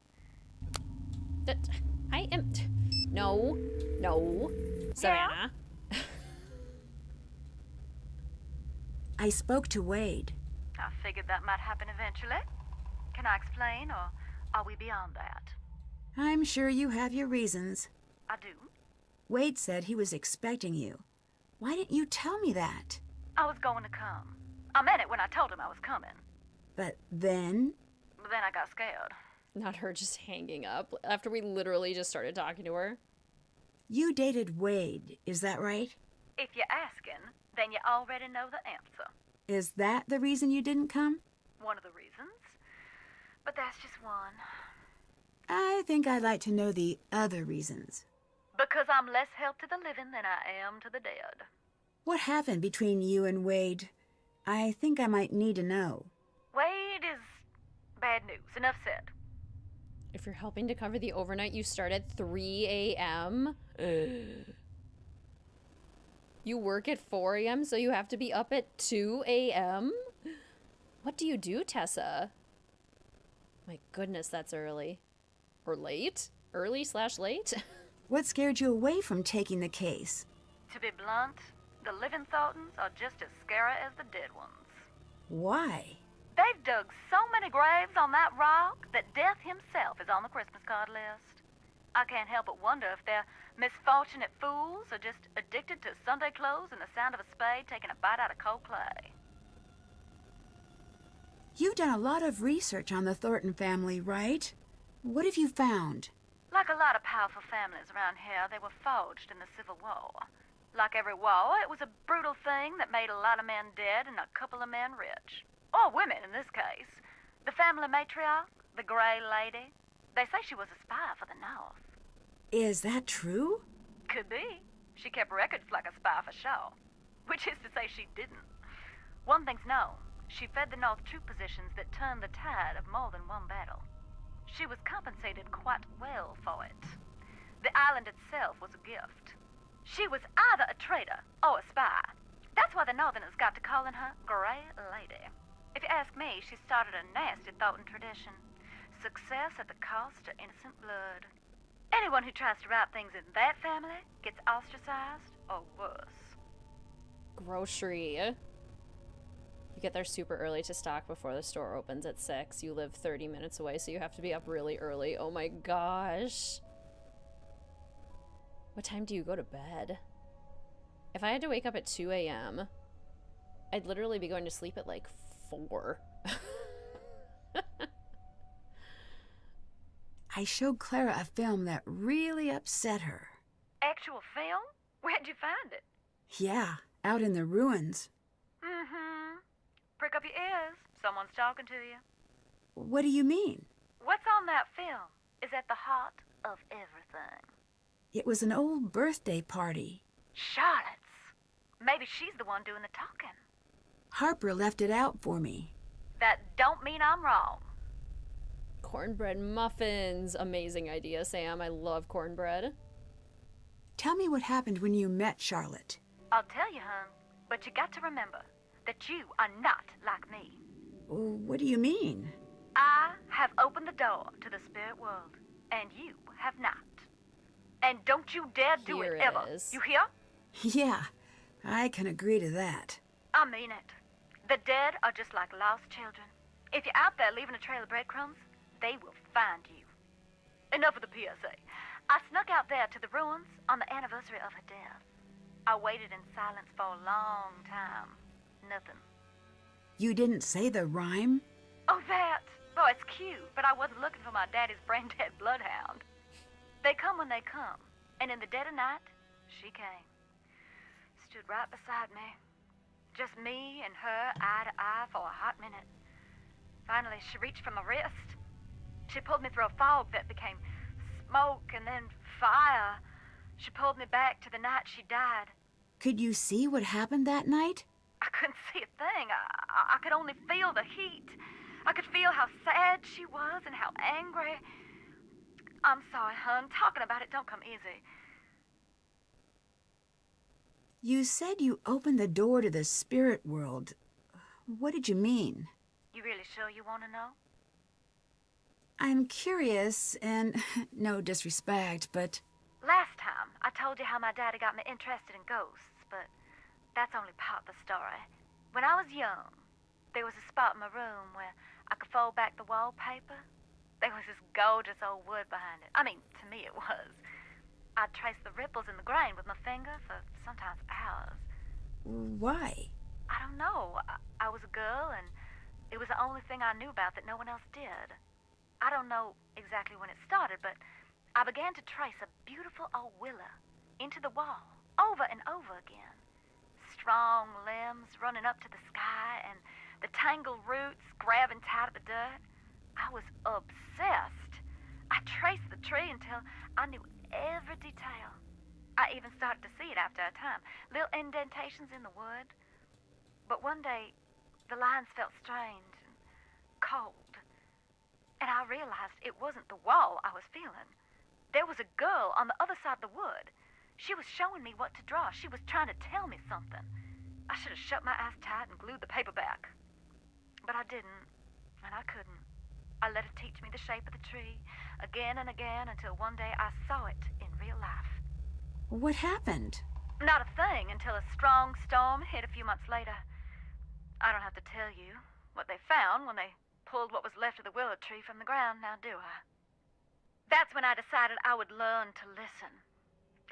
I am... No. No. Savannah. Yeah? I spoke to Wade. I figured that might happen eventually. Can I explain, or are we beyond that? I'm sure you have your reasons. I do. Wade said he was expecting you. Why didn't you tell me that? I was going to come. I meant it when I told him I was coming. But then? But then I got scared. Not her just hanging up after we literally just started talking to her. You dated Wade, is that right? If you're asking, then you already know the answer. Is that the reason you didn't come? One of the reasons. But that's just one. I think I'd like to know the other reasons. Because I'm less help to the living than I am to the dead. What happened between you and Wade? I think I might need to know. Wade is bad news. Enough said. If you're helping to cover the overnight, you start at 3 a.m.? You work at 4 a.m., so you have to be up at 2 a.m.? What do you do, Tessa? My goodness, that's early. Or late? Early/late? What scared you away from taking the case? To be blunt, the living Thorntons are just as scary as the dead ones. Why? They've dug so many graves on that rock that death himself is on the Christmas card list. I can't help but wonder if they're misfortunate fools or just addicted to Sunday clothes and the sound of a spade taking a bite out of cold clay. You've done a lot of research on the Thornton family, right? What have you found? Like a lot of powerful families around here, they were forged in the Civil War. Like every war, it was a brutal thing that made a lot of men dead and a couple of men rich. Or women, in this case. The family matriarch, the Gray Lady, they say she was a spy for the North. Is that true? Could be. She kept records like a spy for sure. Which is to say she didn't. One thing's known. She fed the North troop positions that turned the tide of more than one battle. She was compensated quite well for it. The island itself was a gift. She was either a traitor or a spy. That's why the Northerners got to calling her Gray Lady. If you ask me, she started a nasty Thornton tradition. Success at the cost of innocent blood. Anyone who tries to write things in that family gets ostracized or worse. Grocery. You get there super early to stock before the store opens at 6. You live 30 minutes away, so you have to be up really early. Oh my gosh. What time do you go to bed? If I had to wake up at 2 a.m., I'd literally be going to sleep at like 4. I showed Clara a film that really upset her. Actual film? Where'd you find it? Yeah, out in the ruins. Mm-hmm. Prick up your ears. Someone's talking to you. What do you mean? What's on that film is at the heart of everything. It was an old birthday party. Charlotte's. Maybe she's the one doing the talking. Harper left it out for me. That don't mean I'm wrong. Cornbread muffins. Amazing idea, Sam. I love cornbread. Tell me what happened when you met Charlotte. I'll tell you, hon, but you got to remember that you are not like me. What do you mean? I have opened the door to the spirit world, and you have not. And don't you dare do Here it it ever. is. You hear? Yeah, I can agree to that. I mean it. The dead are just like lost children. If you're out there leaving a trail of breadcrumbs, they will find you. Enough of the PSA. I snuck out there to the ruins on the anniversary of her death. I waited in silence for a long time. Nothing. You didn't say the rhyme? Oh, that. Oh, it's cute, but I wasn't looking for my daddy's brain-dead bloodhound. They come when they come, and in the dead of night, she came. Stood right beside me. Just me and her, eye to eye, for a hot minute. Finally, she reached for my wrist. She pulled me through a fog that became smoke and then fire. She pulled me back to the night she died. Could you see what happened that night? I couldn't see a thing. I could only feel the heat. I could feel how sad she was and how angry. I'm sorry, hon. Talking about it don't come easy. You said you opened the door to the spirit world. What did you mean? You really sure you want to know? I'm curious, and no disrespect, but... Last time, I told you how my daddy got me interested in ghosts, but that's only part of the story. When I was young, there was a spot in my room where I could fold back the wallpaper. There was this gorgeous old wood behind it. I mean, to me it was. I'd trace the ripples in the grain with my finger for sometimes hours. Why? I don't know. I was a girl, and it was the only thing I knew about that no one else did. I don't know exactly when it started, but I began to trace a beautiful old willow into the wall, over and over again. Strong limbs running up to the sky, and the tangled roots grabbing tight at the dirt. I was obsessed. I traced the tree until I knew every detail. I even started to see it after a time, little indentations in the wood. But one day, the lines felt strange and cold. And I realized it wasn't the wall I was feeling. There was a girl on the other side of the wood. She was showing me what to draw. She was trying to tell me something. I should have shut my eyes tight and glued the paper back. But I didn't, and I couldn't. I let it teach me the shape of the tree, again and again, until one day I saw it in real life. What happened? Not a thing until a strong storm hit a few months later. I don't have to tell you what they found when they pulled what was left of the willow tree from the ground, now do I? That's when I decided I would learn to listen.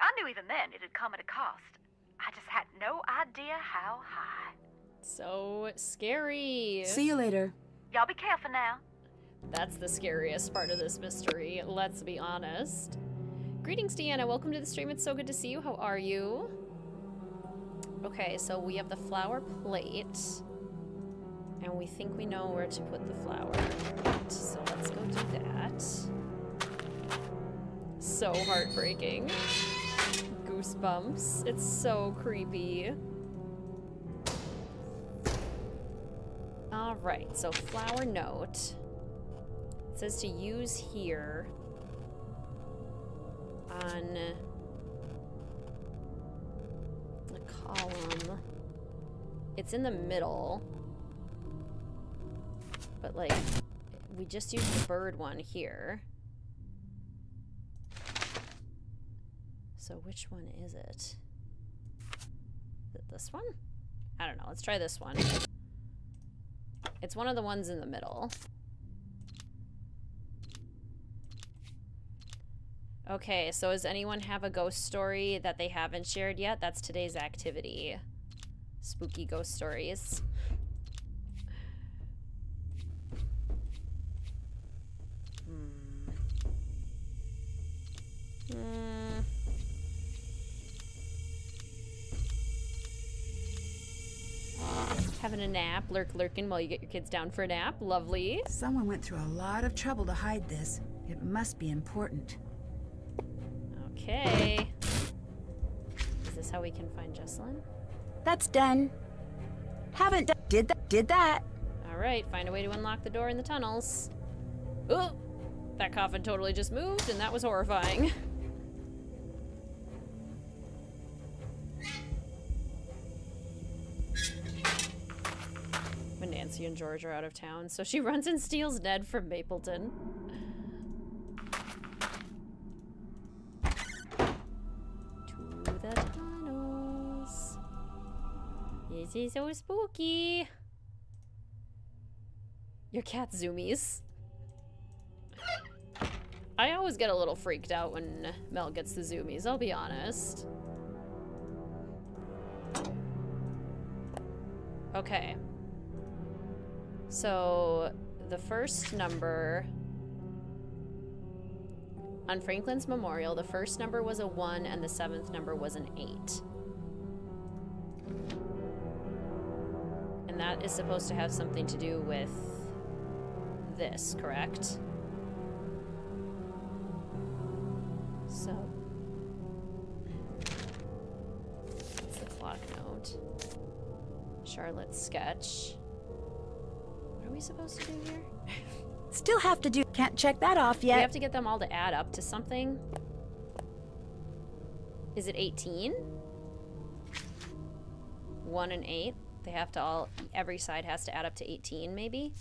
I knew even then it had come at a cost. I just had no idea how high. So scary. See you later. Y'all be careful now. That's the scariest part of this mystery, let's be honest. Greetings, Deanna. Welcome to the stream. It's so good to see you. How are you? Okay, so we have the flower plate. And we think we know where to put the flower. So let's go do that. So heartbreaking. Goosebumps. It's so creepy. Alright, so flower note. It says to use here on the column. It's in the middle. But like, we just used the bird one here. So which one is it? Is it this one? I don't know. Let's try this one. It's one of the ones in the middle. Okay, so does anyone have a ghost story that they haven't shared yet? That's today's activity. Spooky ghost stories. Having a nap, lurking while you get your kids down for a nap. Lovely. Someone went through a lot of trouble to hide this. It must be important. Okay. Is this how we can find Jesselyn? That's done. Haven't did that. All right, find a way to unlock the door in the tunnels. Oh, that coffin totally just moved, and that was horrifying. When Nancy and George are out of town, so she runs and steals Ned from Mapleton. To the tunnels. This is so spooky. Your cat zoomies. I always get a little freaked out when Mel gets the zoomies, I'll be honest. Okay. So, the first number on Franklin's memorial, the first number was a 1 and the 7th number was an 8. And that is supposed to have something to do with this, correct? So, that's the clock note. Charlotte's sketch. What are we supposed to do here? Still have to do. Can't check that off yet. We have to get them all to add up to something. Is it 18? 1 and 8. They have to all, every side has to add up to 18, maybe?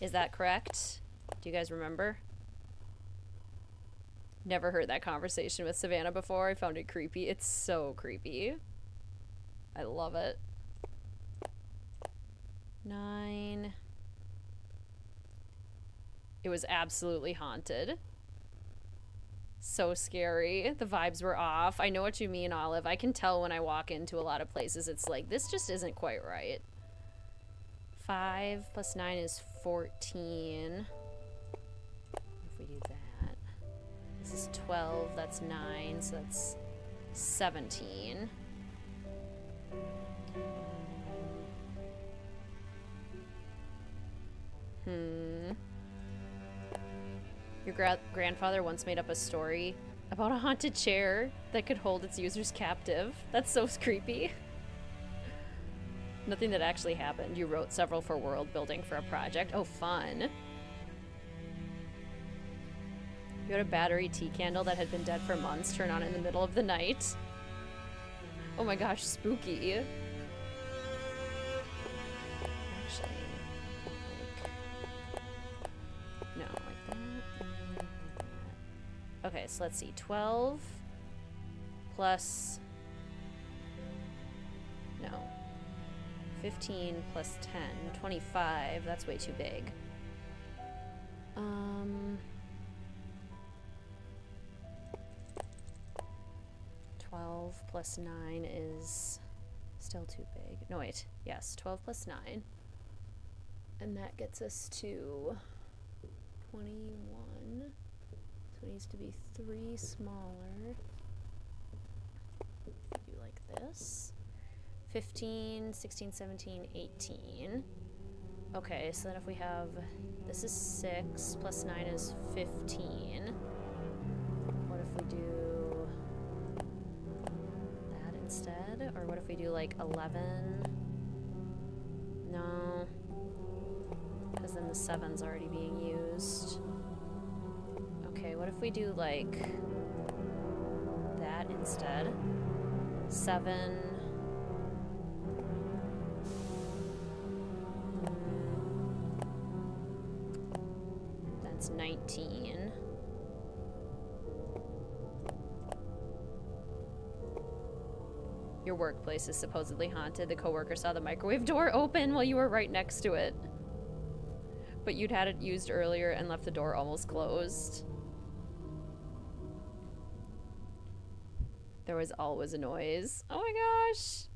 Is that correct? Do you guys remember? Never heard that conversation with Savannah before. I found it creepy. It's so creepy. I love it. 9. It was absolutely haunted. So scary. The vibes were off. I know what you mean, Olive. I can tell when I walk into a lot of places, it's like, this just isn't quite right. 5 plus 9 is 14. If we do that. This is 12, that's 9, so that's 17. Your grandfather once made up a story about a haunted chair that could hold its users captive. That's so creepy. Nothing that actually happened. You wrote several for world building for a project. Oh, fun. You had a battery tea candle that had been dead for months turn on in the middle of the night. Oh my gosh, spooky. Actually, no, like that. Okay, so let's see. 12 plus... No. 15 plus 10. 25. That's way too big. 12 plus 9 is still too big. No, wait. Yes, 12 plus 9. And that gets us to 21. So it needs to be 3 smaller. Do like this. 15, 16, 17, 18. Okay, so then if we have... This is 6, plus 9 is 15. What if we do that instead? Or what if we do like 11? No. Because then the 7's already being used. Okay, what if we do like that instead? 7... That's 19. Your workplace is supposedly haunted. The coworker saw the microwave door open while you were right next to it. But you'd had it used earlier and left the door almost closed. There was always a noise. Oh my gosh.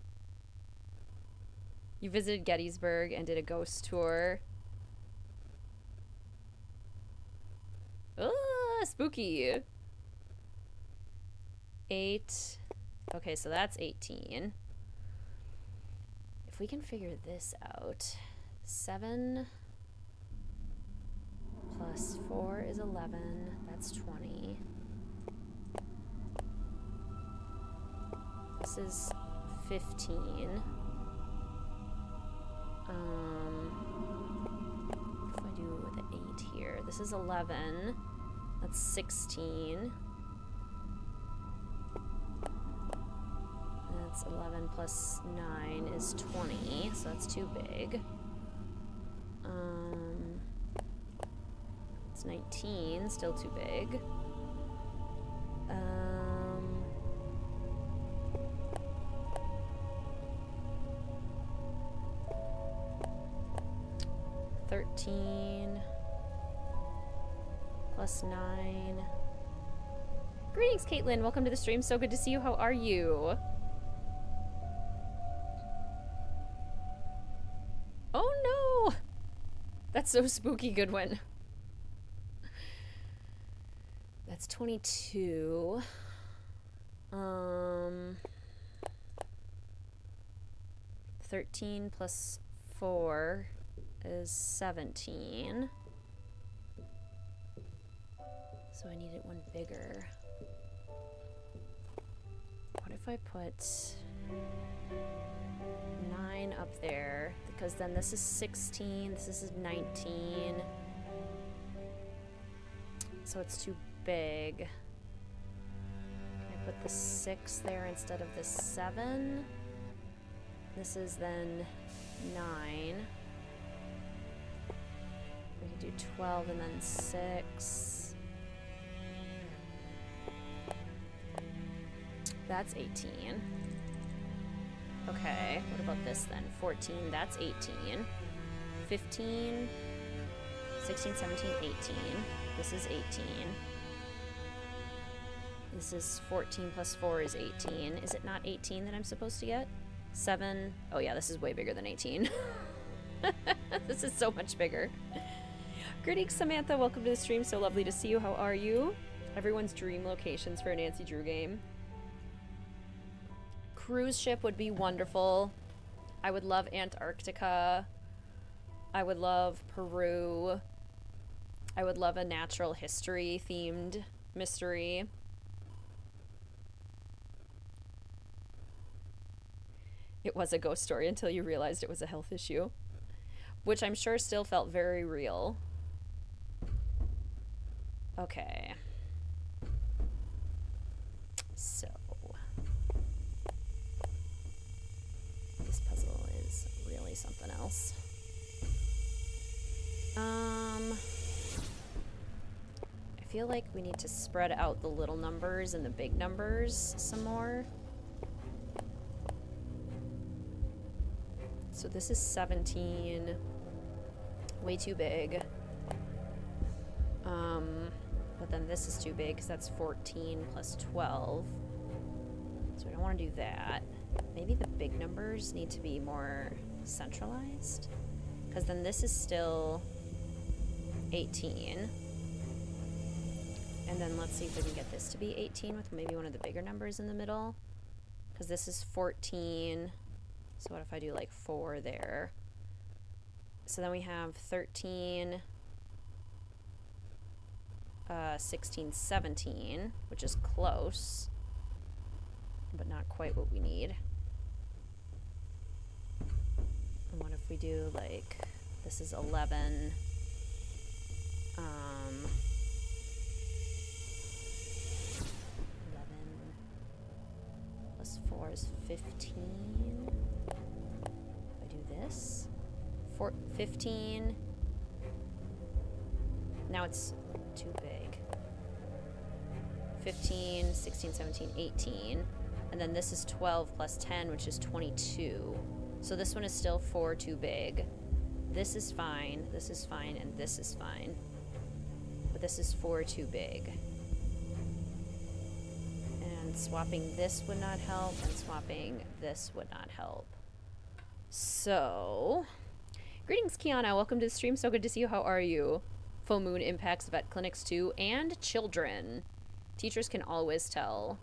You visited Gettysburg and did a ghost tour. Ah, spooky. 8. Okay, so that's 18. If we can figure this out, 7 plus 4 is 11. That's 20. This is 15. If I do the 8 here, this is 11. That's 16. That's 11 plus 9 is 20, so that's too big. It's 19, still too big. 13 plus 9. Greetings, Caitlin. Welcome to the stream. So good to see you. How are you? Oh no! That's so spooky, Goodwin. That's 22. 13 plus 4 is 17. So I needed one bigger. What if I put 9 up there? Because then this is 16, this is 19. So it's too big. Can I put the 6 there instead of the 7? This is then 9. We could do 12 and then 6. That's 18. Okay, what about this then? 14, that's 18. 15, 16, 17, 18. This is 18. This is 14 plus 4 is 18. Is it not 18 that I'm supposed to get? 7. Oh yeah, this is way bigger than 18. This is so much bigger. Greetings, Samantha. Welcome to the stream. So lovely to see you. How are you? Everyone's dream locations for a Nancy Drew game. Cruise ship would be wonderful. I would love Antarctica. I would love Peru. I would love a natural history themed mystery. It was a ghost story until you realized it was a health issue, which I'm sure still felt very real. Okay. So this puzzle is really something else. I feel like we need to spread out the little numbers and the big numbers some more. So this is 17. Way too big. But then this is too big because that's 14 plus 12. So we don't want to do that. Maybe the big numbers need to be more centralized. Because then this is still 18. And then let's see if we can get this to be 18 with maybe one of the bigger numbers in the middle. Because this is 14. So what if I do like 4 there? So then we have 13, 16, 17, which is close, but not quite what we need. And what if we do like, this is 11, 11 plus 4 is 15. If I do this, 15. Now it's too big. 15, 16, 17, 18. And then this is 12 plus 10, which is 22. So this one is still 4 too big. This is fine, and this is fine. But this is 4 too big. And swapping this would not help, and swapping this would not help. So, greetings, Kiana. Welcome to the stream. So good to see you. How are you? Full moon impacts vet clinics too, and children. Teachers can always tell.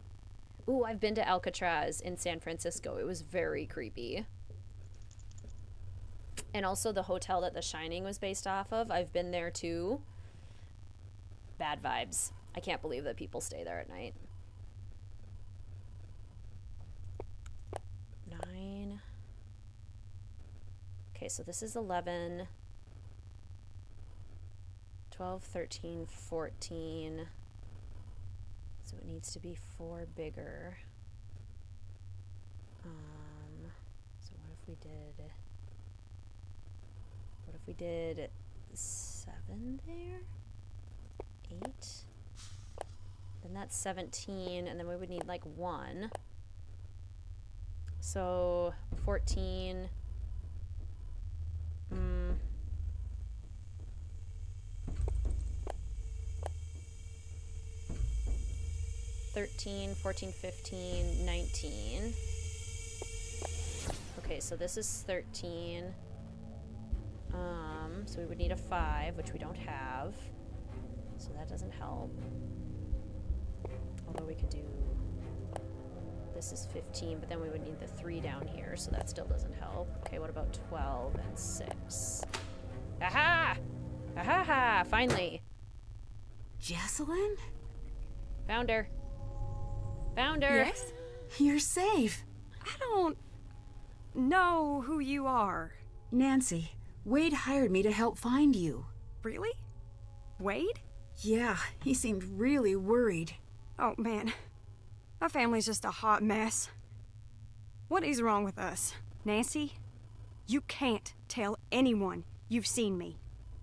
Ooh, I've been to Alcatraz in San Francisco. It was very creepy. And also the hotel that The Shining was based off of. I've been there too. Bad vibes. I can't believe that people stay there at night. 9. Okay, so this is 11, 12, 13, 14. So it needs to be 4 bigger. So what if we did 7 there? 8? Then that's 17, and then we would need like 1. So 14. 13, 14, 15, 19. Okay, so this is 13. So we would need a 5, which we don't have. So that doesn't help. Although we could do... This is 15, but then we would need the 3 down here, so that still doesn't help. Okay, what about 12 and 6? Aha! Aha ha! Finally! Jessalyn? Found her. Found her! Yes? You're safe. I don't know who you are. Nancy, Wade hired me to help find you. Really? Wade? Yeah, he seemed really worried. Oh, man. My family's just a hot mess. What is wrong with us? Nancy, you can't tell anyone you've seen me.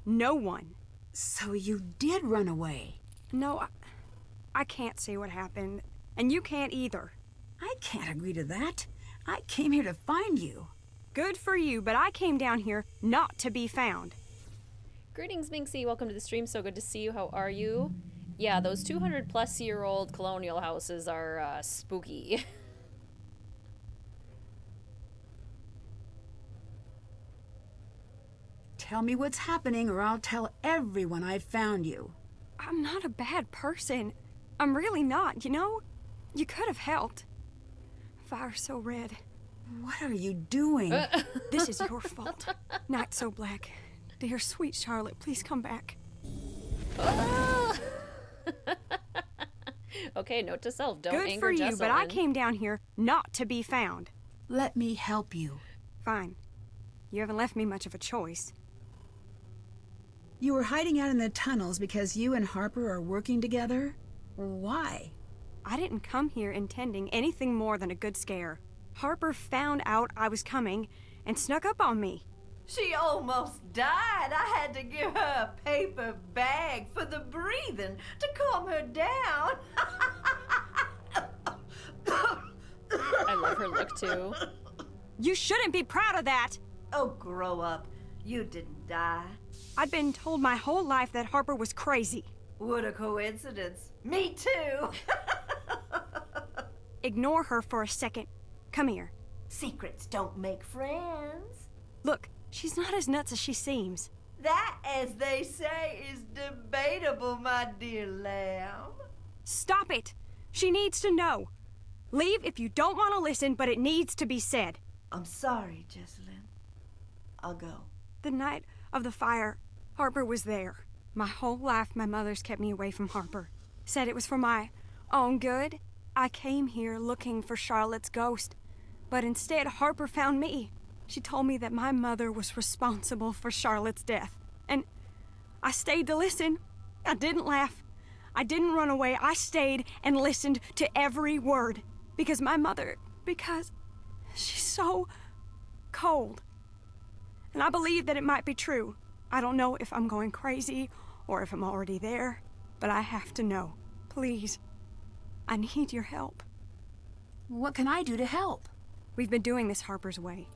No one. So you did run away? No, I can't say what happened, and you can't either. I can't agree to that. I came here to find you. Good for you, but I came down here not to be found. Greetings, Minxie. Welcome to the stream. So good to see you. How are you? Yeah, those 200-plus-year-old colonial houses are spooky. Tell me what's happening, or I'll tell everyone I've found you. I'm not a bad person. I'm really not, you know? You could have helped. Fire's so red. What are you doing? This is your fault. Night so black. Dear sweet Charlotte, please come back. Okay, note to self, don't Good anger for you, Jessalyn. but I came down here not to be found. Let me help you. Fine. You haven't left me much of a choice. You were hiding out in the tunnels because you and Harper are working together? Why? I didn't come here intending anything more than a good scare. Harper found out I was coming and snuck up on me. She almost died. I had to give her a paper bag for the breathing to calm her down. I love her look too. You shouldn't be proud of that. Oh, grow up. You didn't die. I'd been told my whole life that Harper was crazy. What a coincidence. Me too. Ignore her for a second. Come here. Secrets don't make friends. Look, she's not as nuts as she seems. That, as they say, is debatable, my dear lamb. Stop it! She needs to know. Leave if you don't want to listen, but it needs to be said. I'm sorry, Jessalyn. I'll go. The night of the fire, Harper was there. My whole life, my mother's kept me away from Harper. Said it was for my own good. I came here looking for Charlotte's ghost, but instead Harper found me. She told me that my mother was responsible for Charlotte's death, and I stayed to listen. I didn't laugh. I didn't run away. I stayed and listened to every word, because she's so cold. And I believe that it might be true. I don't know if I'm going crazy or if I'm already there, but I have to know. Please, I need your help. What can I do to help? We've been doing this Harper's way,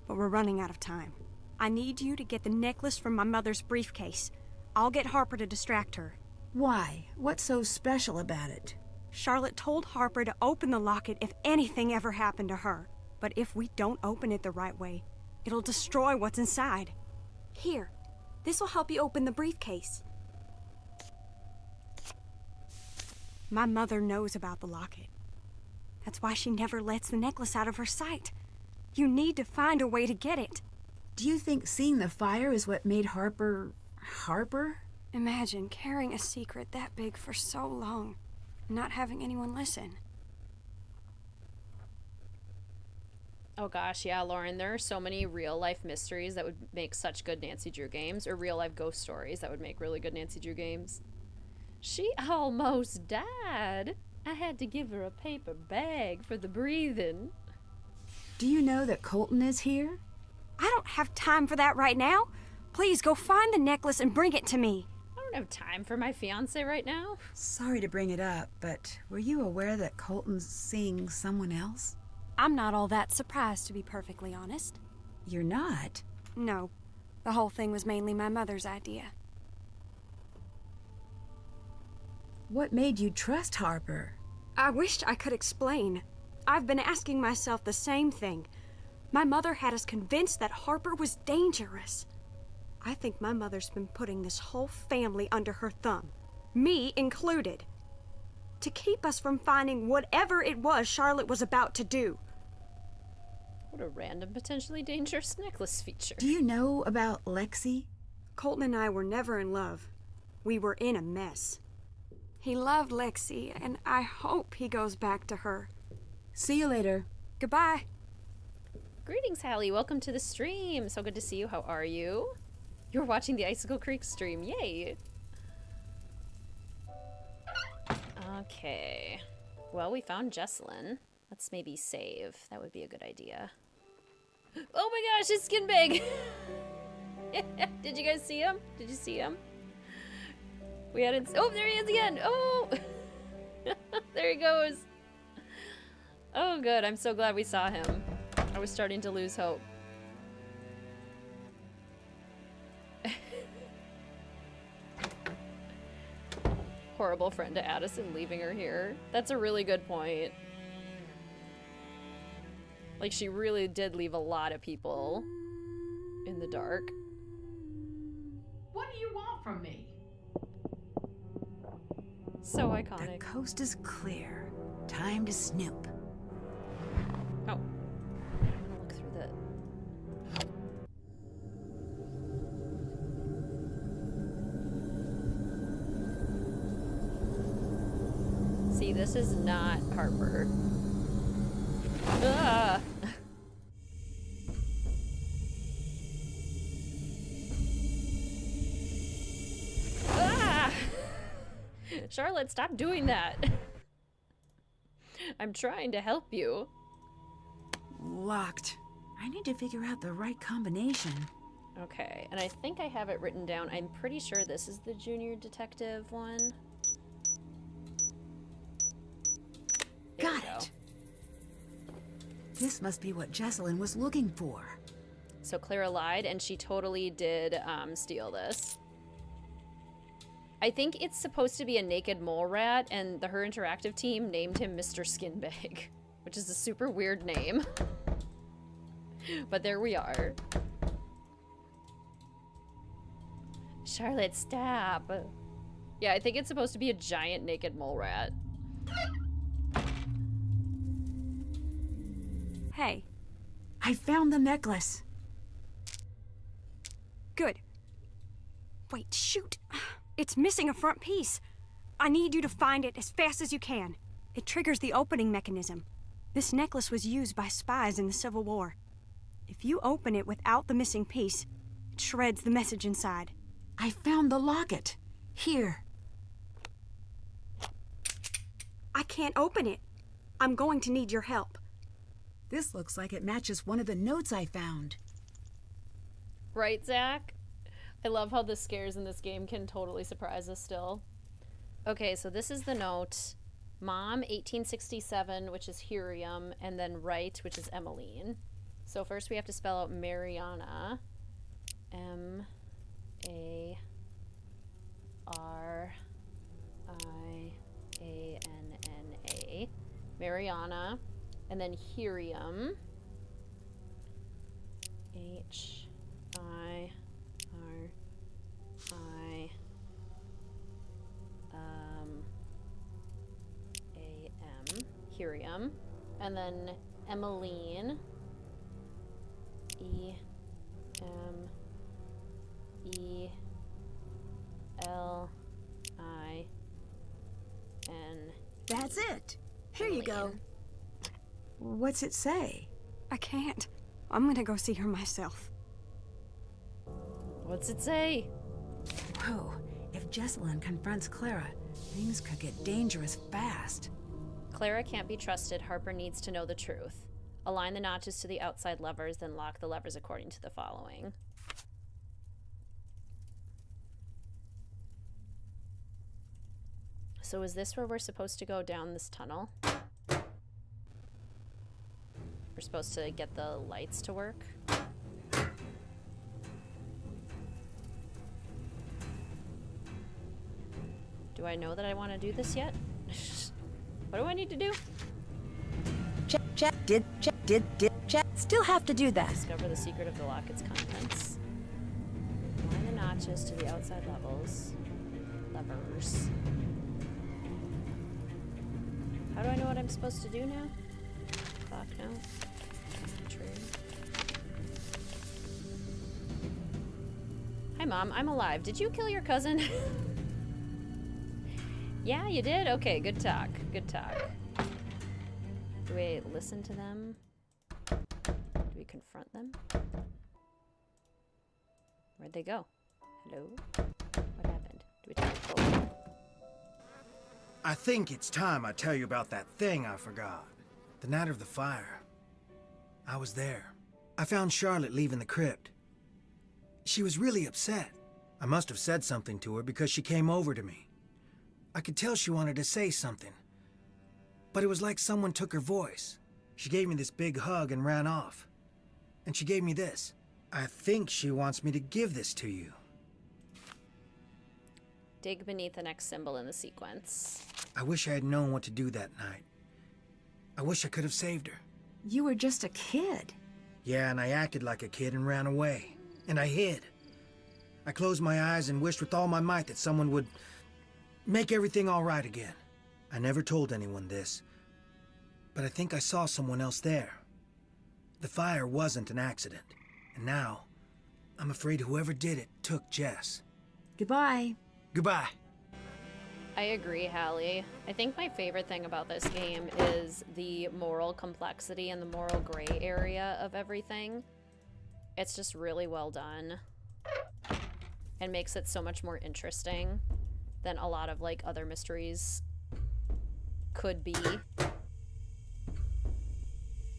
but we're running out of time. I need you to get the necklace from my mother's briefcase. I'll get Harper to distract her. Why? What's so special about it? Charlotte told Harper to open the locket if anything ever happened to her. But if we don't open it the right way, it'll destroy what's inside. Here, this will help you open the briefcase. My mother knows about the locket. That's why she never lets the necklace out of her sight. You need to find a way to get it. Do you think seeing the fire is what made Harper... Imagine carrying a secret that big for so long, and not having anyone listen. Oh gosh, yeah, Lauren, there are so many real-life mysteries that would make such good Nancy Drew games, or real-life ghost stories that would make really good Nancy Drew games. She almost died. I had to give her a paper bag for the breathing. Do you know that Colton is here? I don't have time for that right now. Please go find the necklace and bring it to me. I don't have time for my fiancé right now. Sorry to bring it up, but were you aware that Colton's seeing someone else? I'm not all that surprised, to be perfectly honest. You're not? No. The whole thing was mainly my mother's idea. What made you trust Harper? I wished I could explain. I've been asking myself the same thing. My mother had us convinced that Harper was dangerous. I think my mother's been putting this whole family under her thumb, me included, to keep us from finding whatever it was Charlotte was about to do. What a random, potentially dangerous necklace feature. Do you know about Lexi? Colton and I were never in love. We were in a mess. He loved Lexi, and I hope he goes back to her. See you later. Goodbye. Greetings, Hallie. Welcome to the stream. So good to see you. How are you? You're watching the Icicle Creek stream. Yay. Okay. Well, we found Jessalyn. Let's maybe save. That would be a good idea. Oh my gosh, it's skin big! Did you guys see him? Did you see him? We hadn't... Oh, there he is again! Oh! There he goes! Oh, good. I'm so glad we saw him. I was starting to lose hope. Horrible friend to Addison, leaving her here. That's a really good point. Like, she really did leave a lot of people in the dark. What do you want from me? So iconic. The coast is clear. Time to snoop. Oh. I'm gonna look through the... See, this is not Harper. Ah! Ah! Charlotte, stop doing that. I'm trying to help you. Locked. I need to figure out the right combination. Okay, and I think I have it written down. I'm pretty sure this is the junior detective one. Got it. This must be what Jesselyn was looking for. So Clara lied, and she totally did steal this. I think it's supposed to be a naked mole rat, and the Her Interactive team named him Mr. Skinbag, which is a super weird name. But there we are. Charlotte, stop. Yeah, I think it's supposed to be a giant naked mole rat. Hey. I found the necklace. Good. Wait, shoot. It's missing a front piece. I need you to find it as fast as you can. It triggers the opening mechanism. This necklace was used by spies in the Civil War. If you open it without the missing piece, it shreds the message inside. I found the locket. Here. I can't open it. I'm going to need your help. This looks like it matches one of the notes I found. Right, Zach? I love how the scares in this game can totally surprise us still. Okay, so this is the note. Mom, 1867, which is Hurium, and then Wright, which is Emmeline. So first we have to spell out Mariana. M-A-R-I-A-N-N-A. Mariana. And then Hurium. H-I-R-I-A-M. Hurium. And then Emmeline. E-M-E-L-I-N. That's it. Here you go. What's it say? I can't. I'm gonna go see her myself. What's it say? Whoa. If Jesselyn confronts Clara, things could get dangerous fast. Clara can't be trusted. Harper needs to know the truth. Align the notches to the outside levers, then lock the levers according to the following. So is this where we're supposed to go down this tunnel? We're supposed to get the lights to work. Do I know that I want to do this yet? What do I need to do? Check, still have to do that. Discover the secret of the locket's contents. Align the notches to the outside levers. How do I know what I'm supposed to do now? Clock note. True. Hi, Mom. I'm alive. Did you kill your cousin? Yeah, you did? Okay, good talk. Good talk. Do we listen to them? Do we confront them? Where'd they go? Hello? What happened? Do we talk to both? I think it's time I tell you about that thing I forgot. The night of the fire. I was there. I found Charlotte leaving the crypt. She was really upset. I must have said something to her because she came over to me. I could tell she wanted to say something, but it was like someone took her voice. She gave me this big hug and ran off. And she gave me this. I think she wants me to give this to you. Dig beneath the next symbol in the sequence. I wish I had known what to do that night. I wish I could have saved her. You were just a kid. Yeah, and I acted like a kid and ran away. And I hid. I closed my eyes and wished with all my might that someone would make everything all right again. I never told anyone this, but I think I saw someone else there. The fire wasn't an accident, and now I'm afraid whoever did it took Jess. Goodbye. Goodbye. I agree, Hallie. I think my favorite thing about this game is the moral complexity and the moral gray area of everything. It's just really well done and makes it so much more interesting than a lot of like other mysteries could be.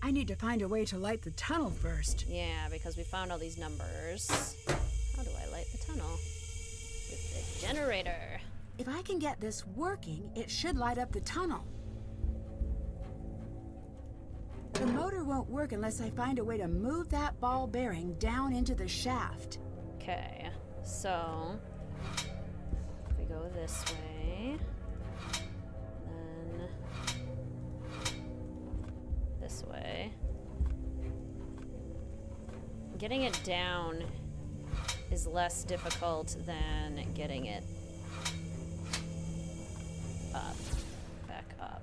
I need to find a way to light the tunnel first. Yeah, because we found all these numbers. How do I light the tunnel? With the generator. If I can get this working, it should light up the tunnel. The motor won't work unless I find a way to move that ball bearing down into the shaft. Okay, so if we go this way, then this way. Getting it down is less difficult than getting it up, back up.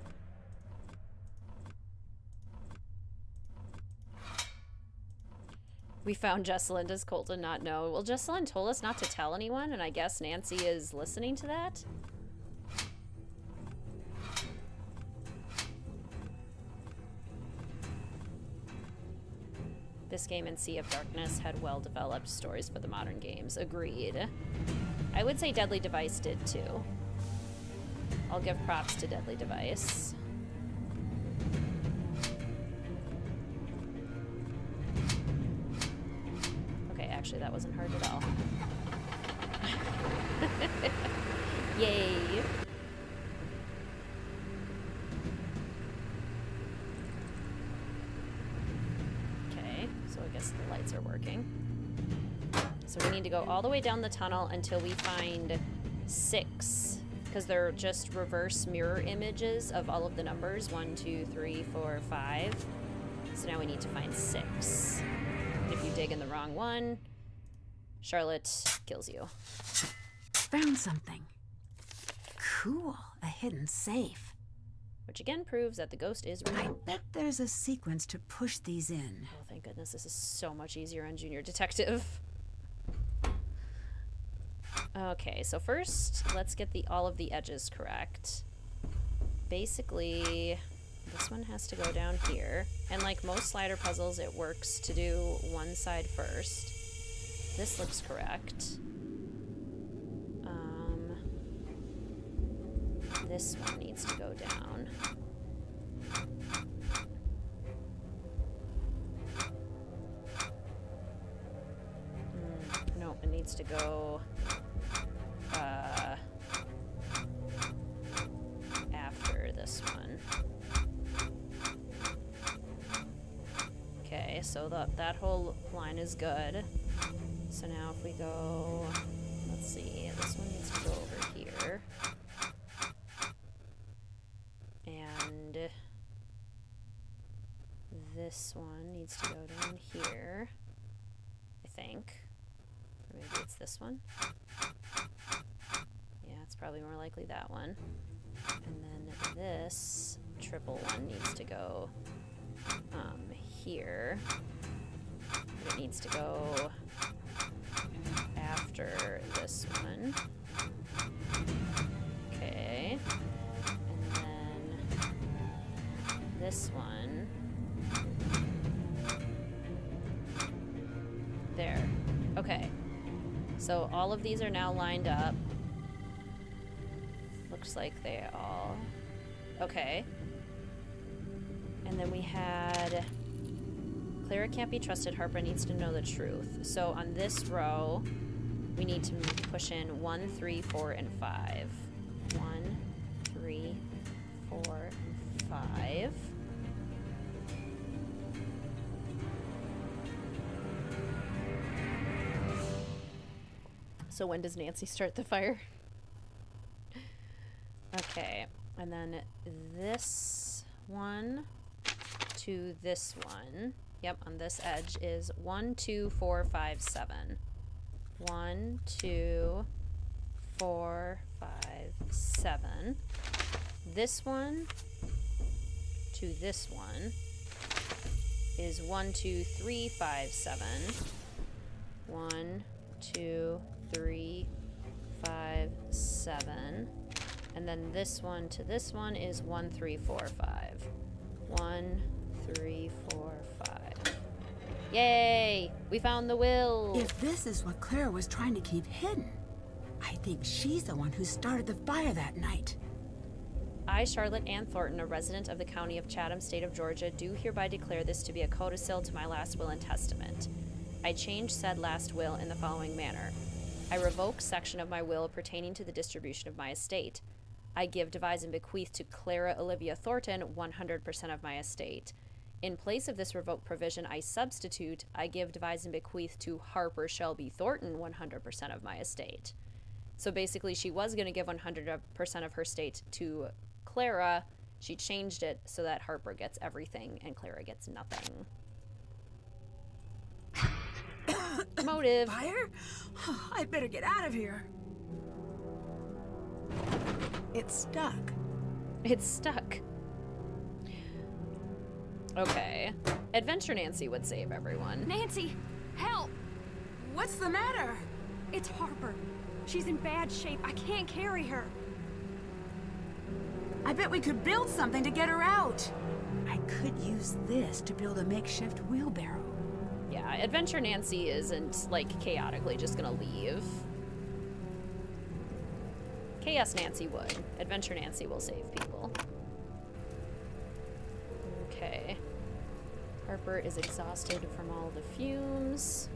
We found Jesselyn. Does Colton not know? Well, Jesselyn told us not to tell anyone, and I guess Nancy is listening to that. This game and Sea of Darkness had well-developed stories for the modern games. Agreed. I would say Deadly Device did too. I'll give props to Deadly Device. Okay, actually that wasn't hard at all. Yay! So I guess the lights are working. So we need to go all the way down the tunnel until we find 6, because they're just reverse mirror images of all of the numbers. 1, 2, 3, 4, 5. So now we need to find 6. And if you dig in the wrong one, Charlotte kills you. Found something. Cool. A hidden safe. Which again proves that the ghost is real. I bet there's a sequence to push these in. Oh, thank goodness. This is so much easier on Junior Detective. Okay, so first, let's get all of the edges correct. Basically, this one has to go down here. And like most slider puzzles, it works to do one side first. This looks correct. This one needs to go down. No, it needs to go after this one. Okay, so that whole line is good. So now if we go, let's see, this one needs to go over here. And this one needs to go down here, I think. Or maybe it's this one. Yeah, it's probably more likely that one. And then this triple one needs to go here. But it needs to go after this one. Okay. This one. There. Okay. So all of these are now lined up. Looks like they all... Okay. And then we had... Clara can't be trusted. Harper needs to know the truth. So on this row, we need to push in 1, 3, 4, and 5. 1, 3, 4, and 5. So when does Nancy start the fire? Okay, and then this one to this one. Yep, on this edge is 1, 2, 4, 5, 7. 1, 2, 4, 5, 7. This one to this one is 1, 2, 3, 5, 7. 1, 2, 3, 5, 7. And then this one to this one is 1, 3, 4, 5. 1, 3, 4, 5. Yay! We found the will! If this is what Clara was trying to keep hidden, I think she's the one who started the fire that night. I, Charlotte Ann Thornton, a resident of the County of Chatham, State of Georgia, do hereby declare this to be a codicil to my last will and testament. I change said last will in the following manner. I revoke section of my will pertaining to the distribution of my estate. I give, devise, and bequeath to Clara Olivia Thornton 100% of my estate. In place of this revoked provision, I substitute, I give, devise, and bequeath to Harper Shelby Thornton 100% of my estate. So basically, she was going to give 100% of her estate to Clara. She changed it so that Harper gets everything and Clara gets nothing. Motive. Fire? I'd better get out of here. It's stuck. It's stuck. Okay. Adventure Nancy would save everyone. Nancy, help! What's the matter? It's Harper. She's in bad shape. I can't carry her. I bet we could build something to get her out. I could use this to build a makeshift wheelbarrow. Yeah, Adventure Nancy isn't, like, chaotically just gonna leave. Chaos Nancy would. Adventure Nancy will save people. Okay. Harper is exhausted from all the fumes.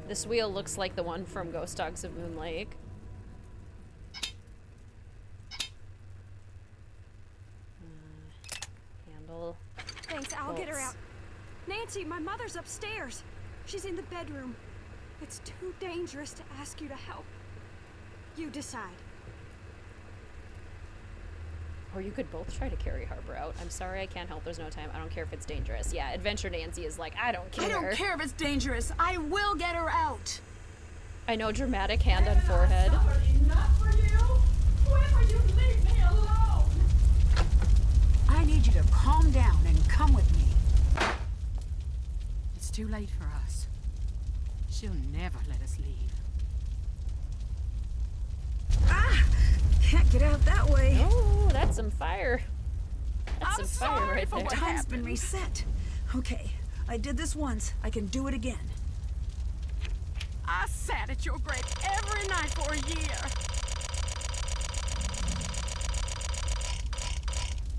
This wheel looks like the one from Ghost Dogs of Moon Lake. Handle. Thanks, I'll get her out. Nancy, my mother's upstairs. She's in the bedroom. It's too dangerous to ask you to help. You decide. Or you could both try to carry Harper out. I'm sorry, I can't help. There's no time. I don't care if it's dangerous. Yeah, Adventure Nancy is like, I don't care. I don't care if it's dangerous. I will get her out. I know, dramatic hand on forehead. Enough for you? When will you leave me alone? I need you to calm down and come with me. It's too late for us. She'll never let us leave. Ah! Can't get out that way. Oh, that's some fire. That's some fire right there. Time's been reset. Okay, I did this once. I can do it again. I sat at your grave every night for a year.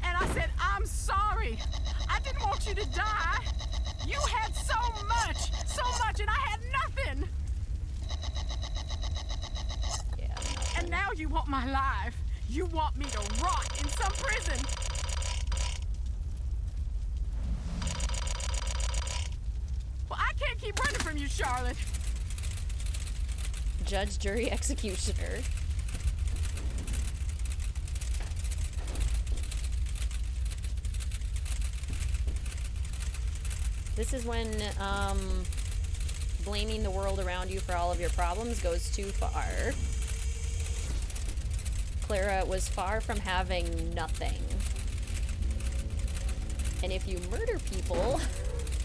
And I said, I'm sorry. I didn't want you to die. You had so much, and I had nothing. Yeah. And now you want my life. You want me to rot in some prison. Well, I can't keep running from you, Charlotte. Judge, jury, executioner. This is when blaming the world around you for all of your problems goes too far. Clara was far from having nothing. And if you murder people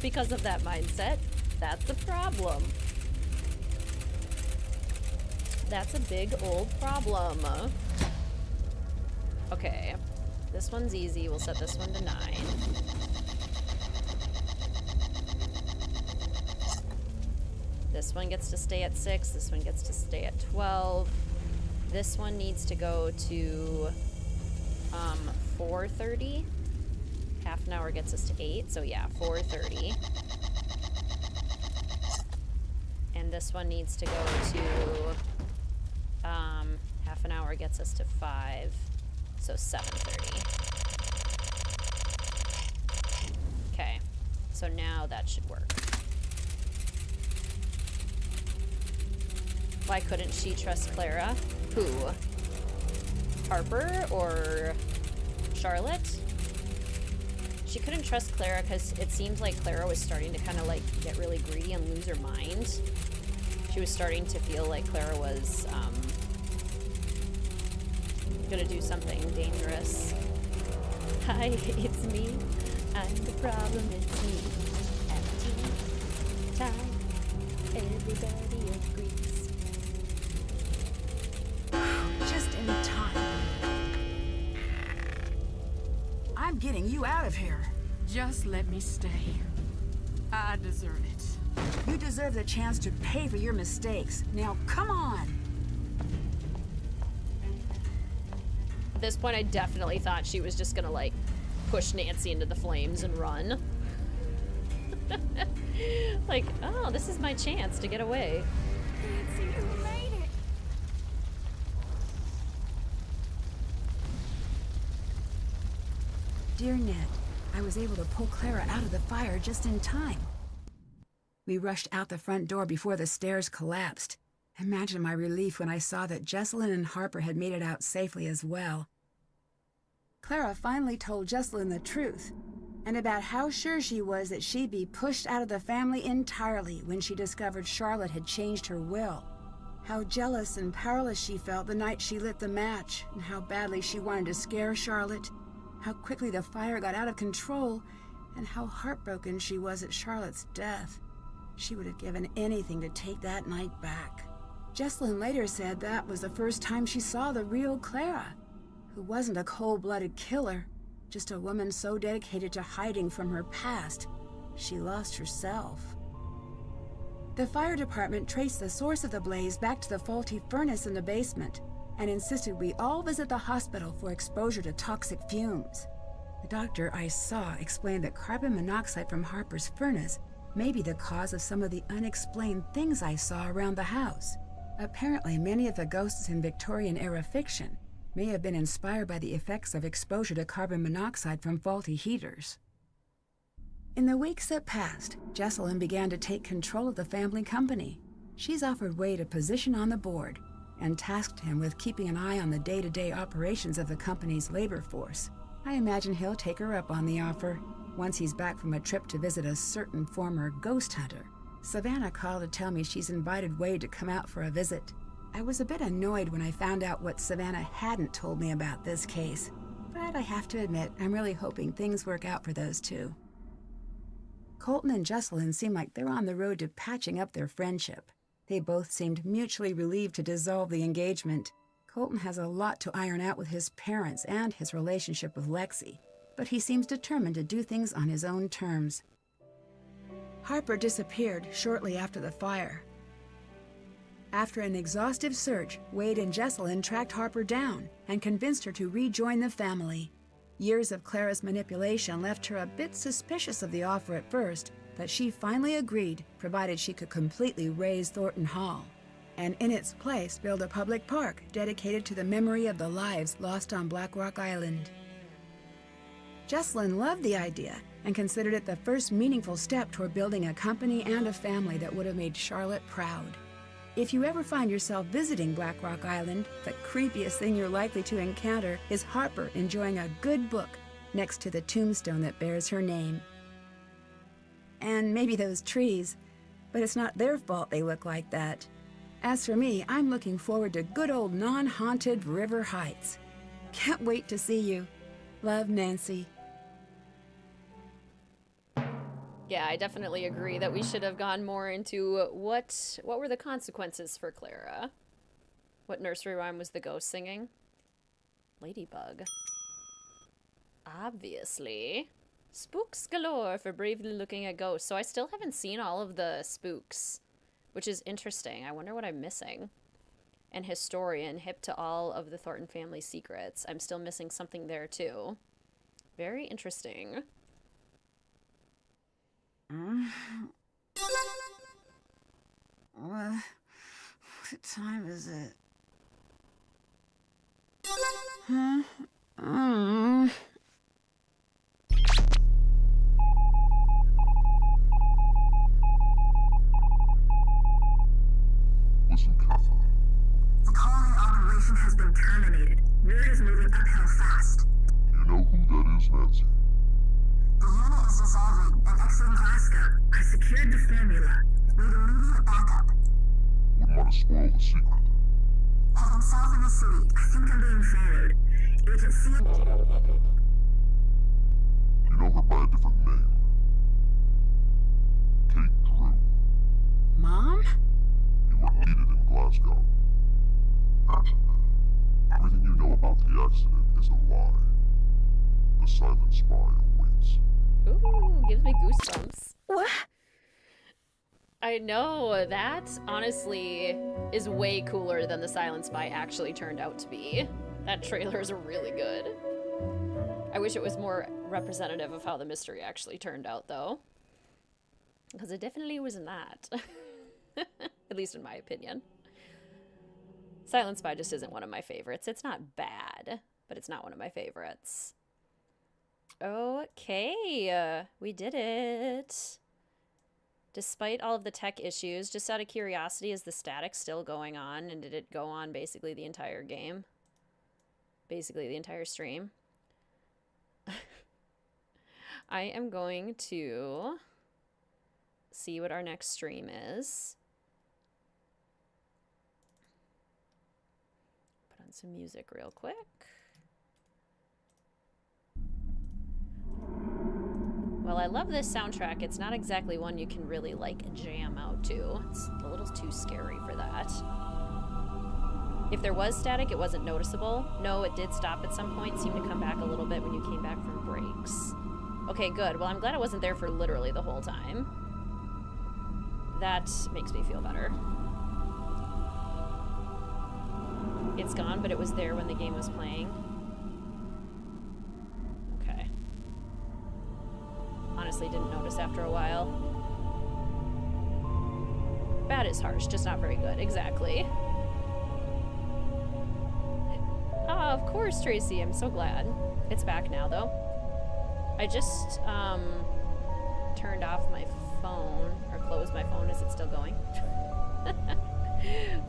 because of that mindset, that's a problem. That's a big old problem. Okay, this one's easy. We'll set this one to 9. This one gets to stay at 6. This one gets to stay at 12. This one needs to go to 4:30. Half an hour gets us to 8. So yeah, 4:30. And this one needs to go to half an hour gets us to 5. So 7:30. Okay. So now that should work. Why couldn't she trust Clara? Who? Harper or Charlotte? She couldn't trust Clara because it seems like Clara was starting to kind of like get really greedy and lose her mind. She was starting to feel like Clara was gonna do something dangerous. Hi, it's me. I'm the problem, it's me. Empty time. Everybody agrees. Just in time. I'm getting you out of here. Just let me stay. I deserve it. You deserve the chance to pay for your mistakes. Now, come on. this point, I definitely thought she was just gonna, like, push Nancy into the flames and run. Like, oh, this is my chance to get away. Nancy, you made it. Dear Ned, I was able to pull Clara out of the fire just in time. We rushed out the front door before the stairs collapsed. Imagine my relief when I saw that Jessalyn and Harper had made it out safely as well. Clara finally told Jessalyn the truth, and about how sure she was that she'd be pushed out of the family entirely when she discovered Charlotte had changed her will. How jealous and powerless she felt the night she lit the match, and how badly she wanted to scare Charlotte, how quickly the fire got out of control, and how heartbroken she was at Charlotte's death. She would have given anything to take that night back. Jessalyn later said that was the first time she saw the real Clara, who wasn't a cold-blooded killer, just a woman so dedicated to hiding from her past, she lost herself. The fire department traced the source of the blaze back to the faulty furnace in the basement and insisted we all visit the hospital for exposure to toxic fumes. The doctor I saw explained that carbon monoxide from Harper's furnace may be the cause of some of the unexplained things I saw around the house. Apparently, many of the ghosts in Victorian-era fiction may have been inspired by the effects of exposure to carbon monoxide from faulty heaters. In the weeks that passed, Jessalyn began to take control of the family company. She's offered Wade a position on the board and tasked him with keeping an eye on the day-to-day operations of the company's labor force. I imagine he'll take her up on the offer once he's back from a trip to visit a certain former ghost hunter. Savannah called to tell me she's invited Wade to come out for a visit. I was a bit annoyed when I found out what Savannah hadn't told me about this case, but I have to admit I'm really hoping things work out for those two. Colton and Jessalyn seem like they're on the road to patching up their friendship. They both seemed mutually relieved to dissolve the engagement. Colton has a lot to iron out with his parents and his relationship with Lexi, but he seems determined to do things on his own terms. Harper disappeared shortly after the fire. After an exhaustive search, Wade and Jessalyn tracked Harper down and convinced her to rejoin the family. Years of Clara's manipulation left her a bit suspicious of the offer at first, but she finally agreed, provided she could completely raze Thornton Hall, and in its place build a public park dedicated to the memory of the lives lost on Black Rock Island. Jessalyn loved the idea and considered it the first meaningful step toward building a company and a family that would have made Charlotte proud. If you ever find yourself visiting Black Rock Island, the creepiest thing you're likely to encounter is Harper enjoying a good book next to the tombstone that bears her name. And maybe those trees, but it's not their fault they look like that. As for me, I'm looking forward to good old non-haunted River Heights. Can't wait to see you. Love, Nancy. Yeah, I definitely agree that we should have gone more into what were the consequences for Clara. What nursery rhyme was the ghost singing? Ladybug. Obviously. Spooks galore for bravely looking at ghosts. So I still haven't seen all of the spooks, which is interesting. I wonder what I'm missing. An historian, hip to all of the Thornton family secrets. I'm still missing something there too. Very interesting. What time is it? Huh? Listen carefully. The colony operation has been terminated. Word is moving uphill fast. You know who that is, Nancy? The unit is dissolving and exiting Glasgow. I secured the formula. Need immediate backup. Wouldn't want to spoil the secret. Heading south in the city. I think I'm being followed. Agent C. You know her by a different name. Kate Drew. Mom? You were needed in Glasgow. Everything you know about the accident is a lie. The silent spy awaits. Ooh, gives me goosebumps. What? I know, that honestly is way cooler than the Silent Spy actually turned out to be. That trailer is really good. I wish it was more representative of how the mystery actually turned out, though. Because it definitely was not. At least in my opinion. Silent Spy just isn't one of my favorites. It's not bad, but it's not one of my favorites. Okay, we did it. Despite all of the tech issues, just out of curiosity, is the static still going on? And did it go on basically the entire game? Basically the entire stream? I am going to see what our next stream is. Put on some music real quick. Well, I love this soundtrack. It's not exactly one you can really, like, jam out to. It's a little too scary for that. If there was static, it wasn't noticeable. No, it did stop at some point. Seemed to come back a little bit when you came back from breaks. Okay, good. Well, I'm glad it wasn't there for literally the whole time. That makes me feel better. It's gone, but it was there when the game was playing. Okay. Honestly, didn't notice after a while. Bad is harsh, just not very good. Exactly. Ah, of course, Tracy. I'm so glad. It's back now, though. I just turned off my phone, or closed my phone. Is it still going?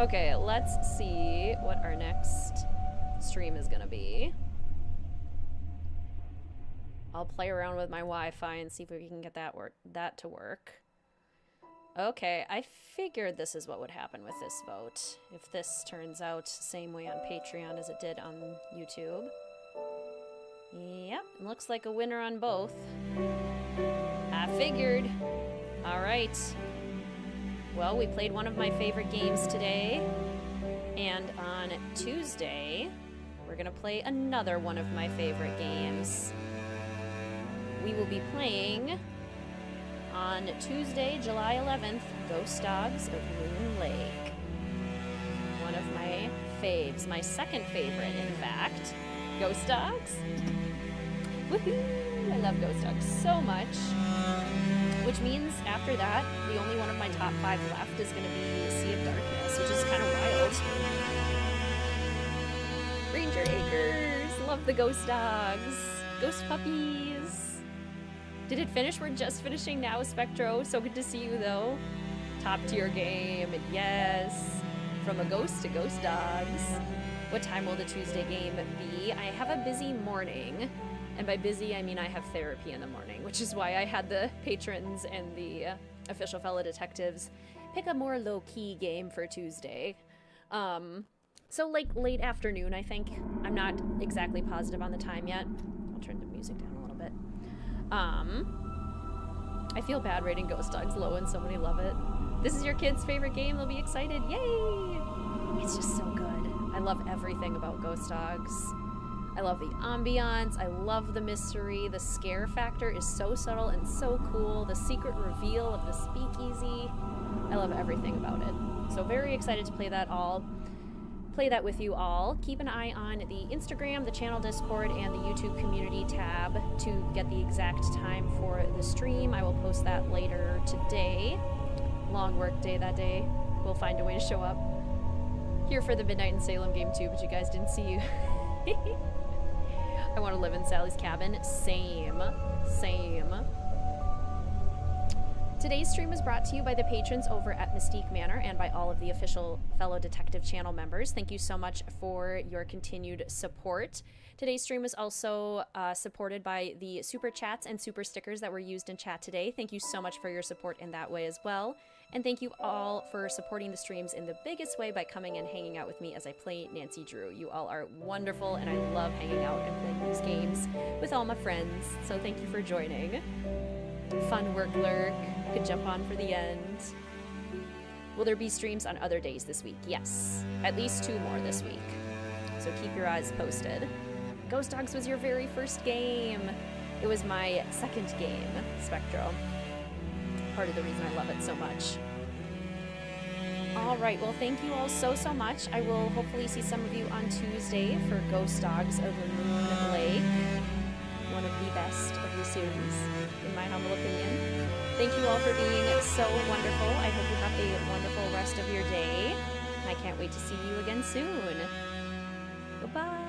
Okay, let's see what our next stream is gonna be. I'll play around with my Wi-Fi and see if we can get that to work. Okay, I figured this is what would happen with this vote. If this turns out same way on Patreon as it did on YouTube. Yep, looks like a winner on both. I figured. All right. Well, we played one of my favorite games today. And on Tuesday, we're gonna play another one of my favorite games. We will be playing on Tuesday, July 11th, Ghost Dogs of Moon Lake. One of my faves, my second favorite, in fact. Ghost Dogs. Woohoo! I love Ghost Dogs so much. Which means after that, the only one of my top 5 left is going to be Sea of Darkness, which is kind of wild. Ranger Acres, love the Ghost Dogs. Ghost Puppies. Did it finish? We're just finishing now, Spectro. So good to see you, though. Top tier game, yes. From a ghost to Ghost Dogs. What time will the Tuesday game be? I have a busy morning. And by busy, I mean I have therapy in the morning, which is why I had the patrons and the official fellow detectives pick a more low-key game for Tuesday. So like late afternoon, I think. I'm not exactly positive on the time yet. I'll turn the music down a little bit. I feel bad rating Ghost Dogs low and so many love it. This is your kid's favorite game, they'll be excited. Yay! It's just so good. I love everything about Ghost Dogs. I love the ambiance, I love the mystery, the scare factor is so subtle and so cool, the secret reveal of the speakeasy, I love everything about it. So very excited to play that with you all. Keep an eye on the Instagram, the channel Discord, and the YouTube community tab to get the exact time for the stream. I will post that later today. Long work day that day. We'll find a way to show up. Here for the Midnight in Salem game too, but you guys didn't see you. I want to live in Sally's cabin. Same. Today's stream is brought to you by the patrons over at Mystique Manor and by all of the official fellow detective channel members. Thank you so much for your continued support. Today's stream is also supported by the super chats and super stickers that were used in chat today. Thank you so much for your support in that way as well. And thank you all for supporting the streams in the biggest way by coming and hanging out with me as I play Nancy Drew. You all are wonderful, and I love hanging out and playing these games with all my friends. So thank you for joining. Fun work lurk. Could jump on for the end. Will there be streams on other days this week? Yes. At least 2 more this week. So keep your eyes posted. Ghost Dogs was your very first game. It was my second game, Spectro. Part of the reason I love it so much. All right, well, thank you all so much. I will hopefully see some of you on Tuesday for Ghost Dogs of the Moon Lake, one of the best of the series, in my humble opinion. Thank you all for being so wonderful. I hope you have a wonderful rest of your day. I can't wait to see you again soon. Goodbye.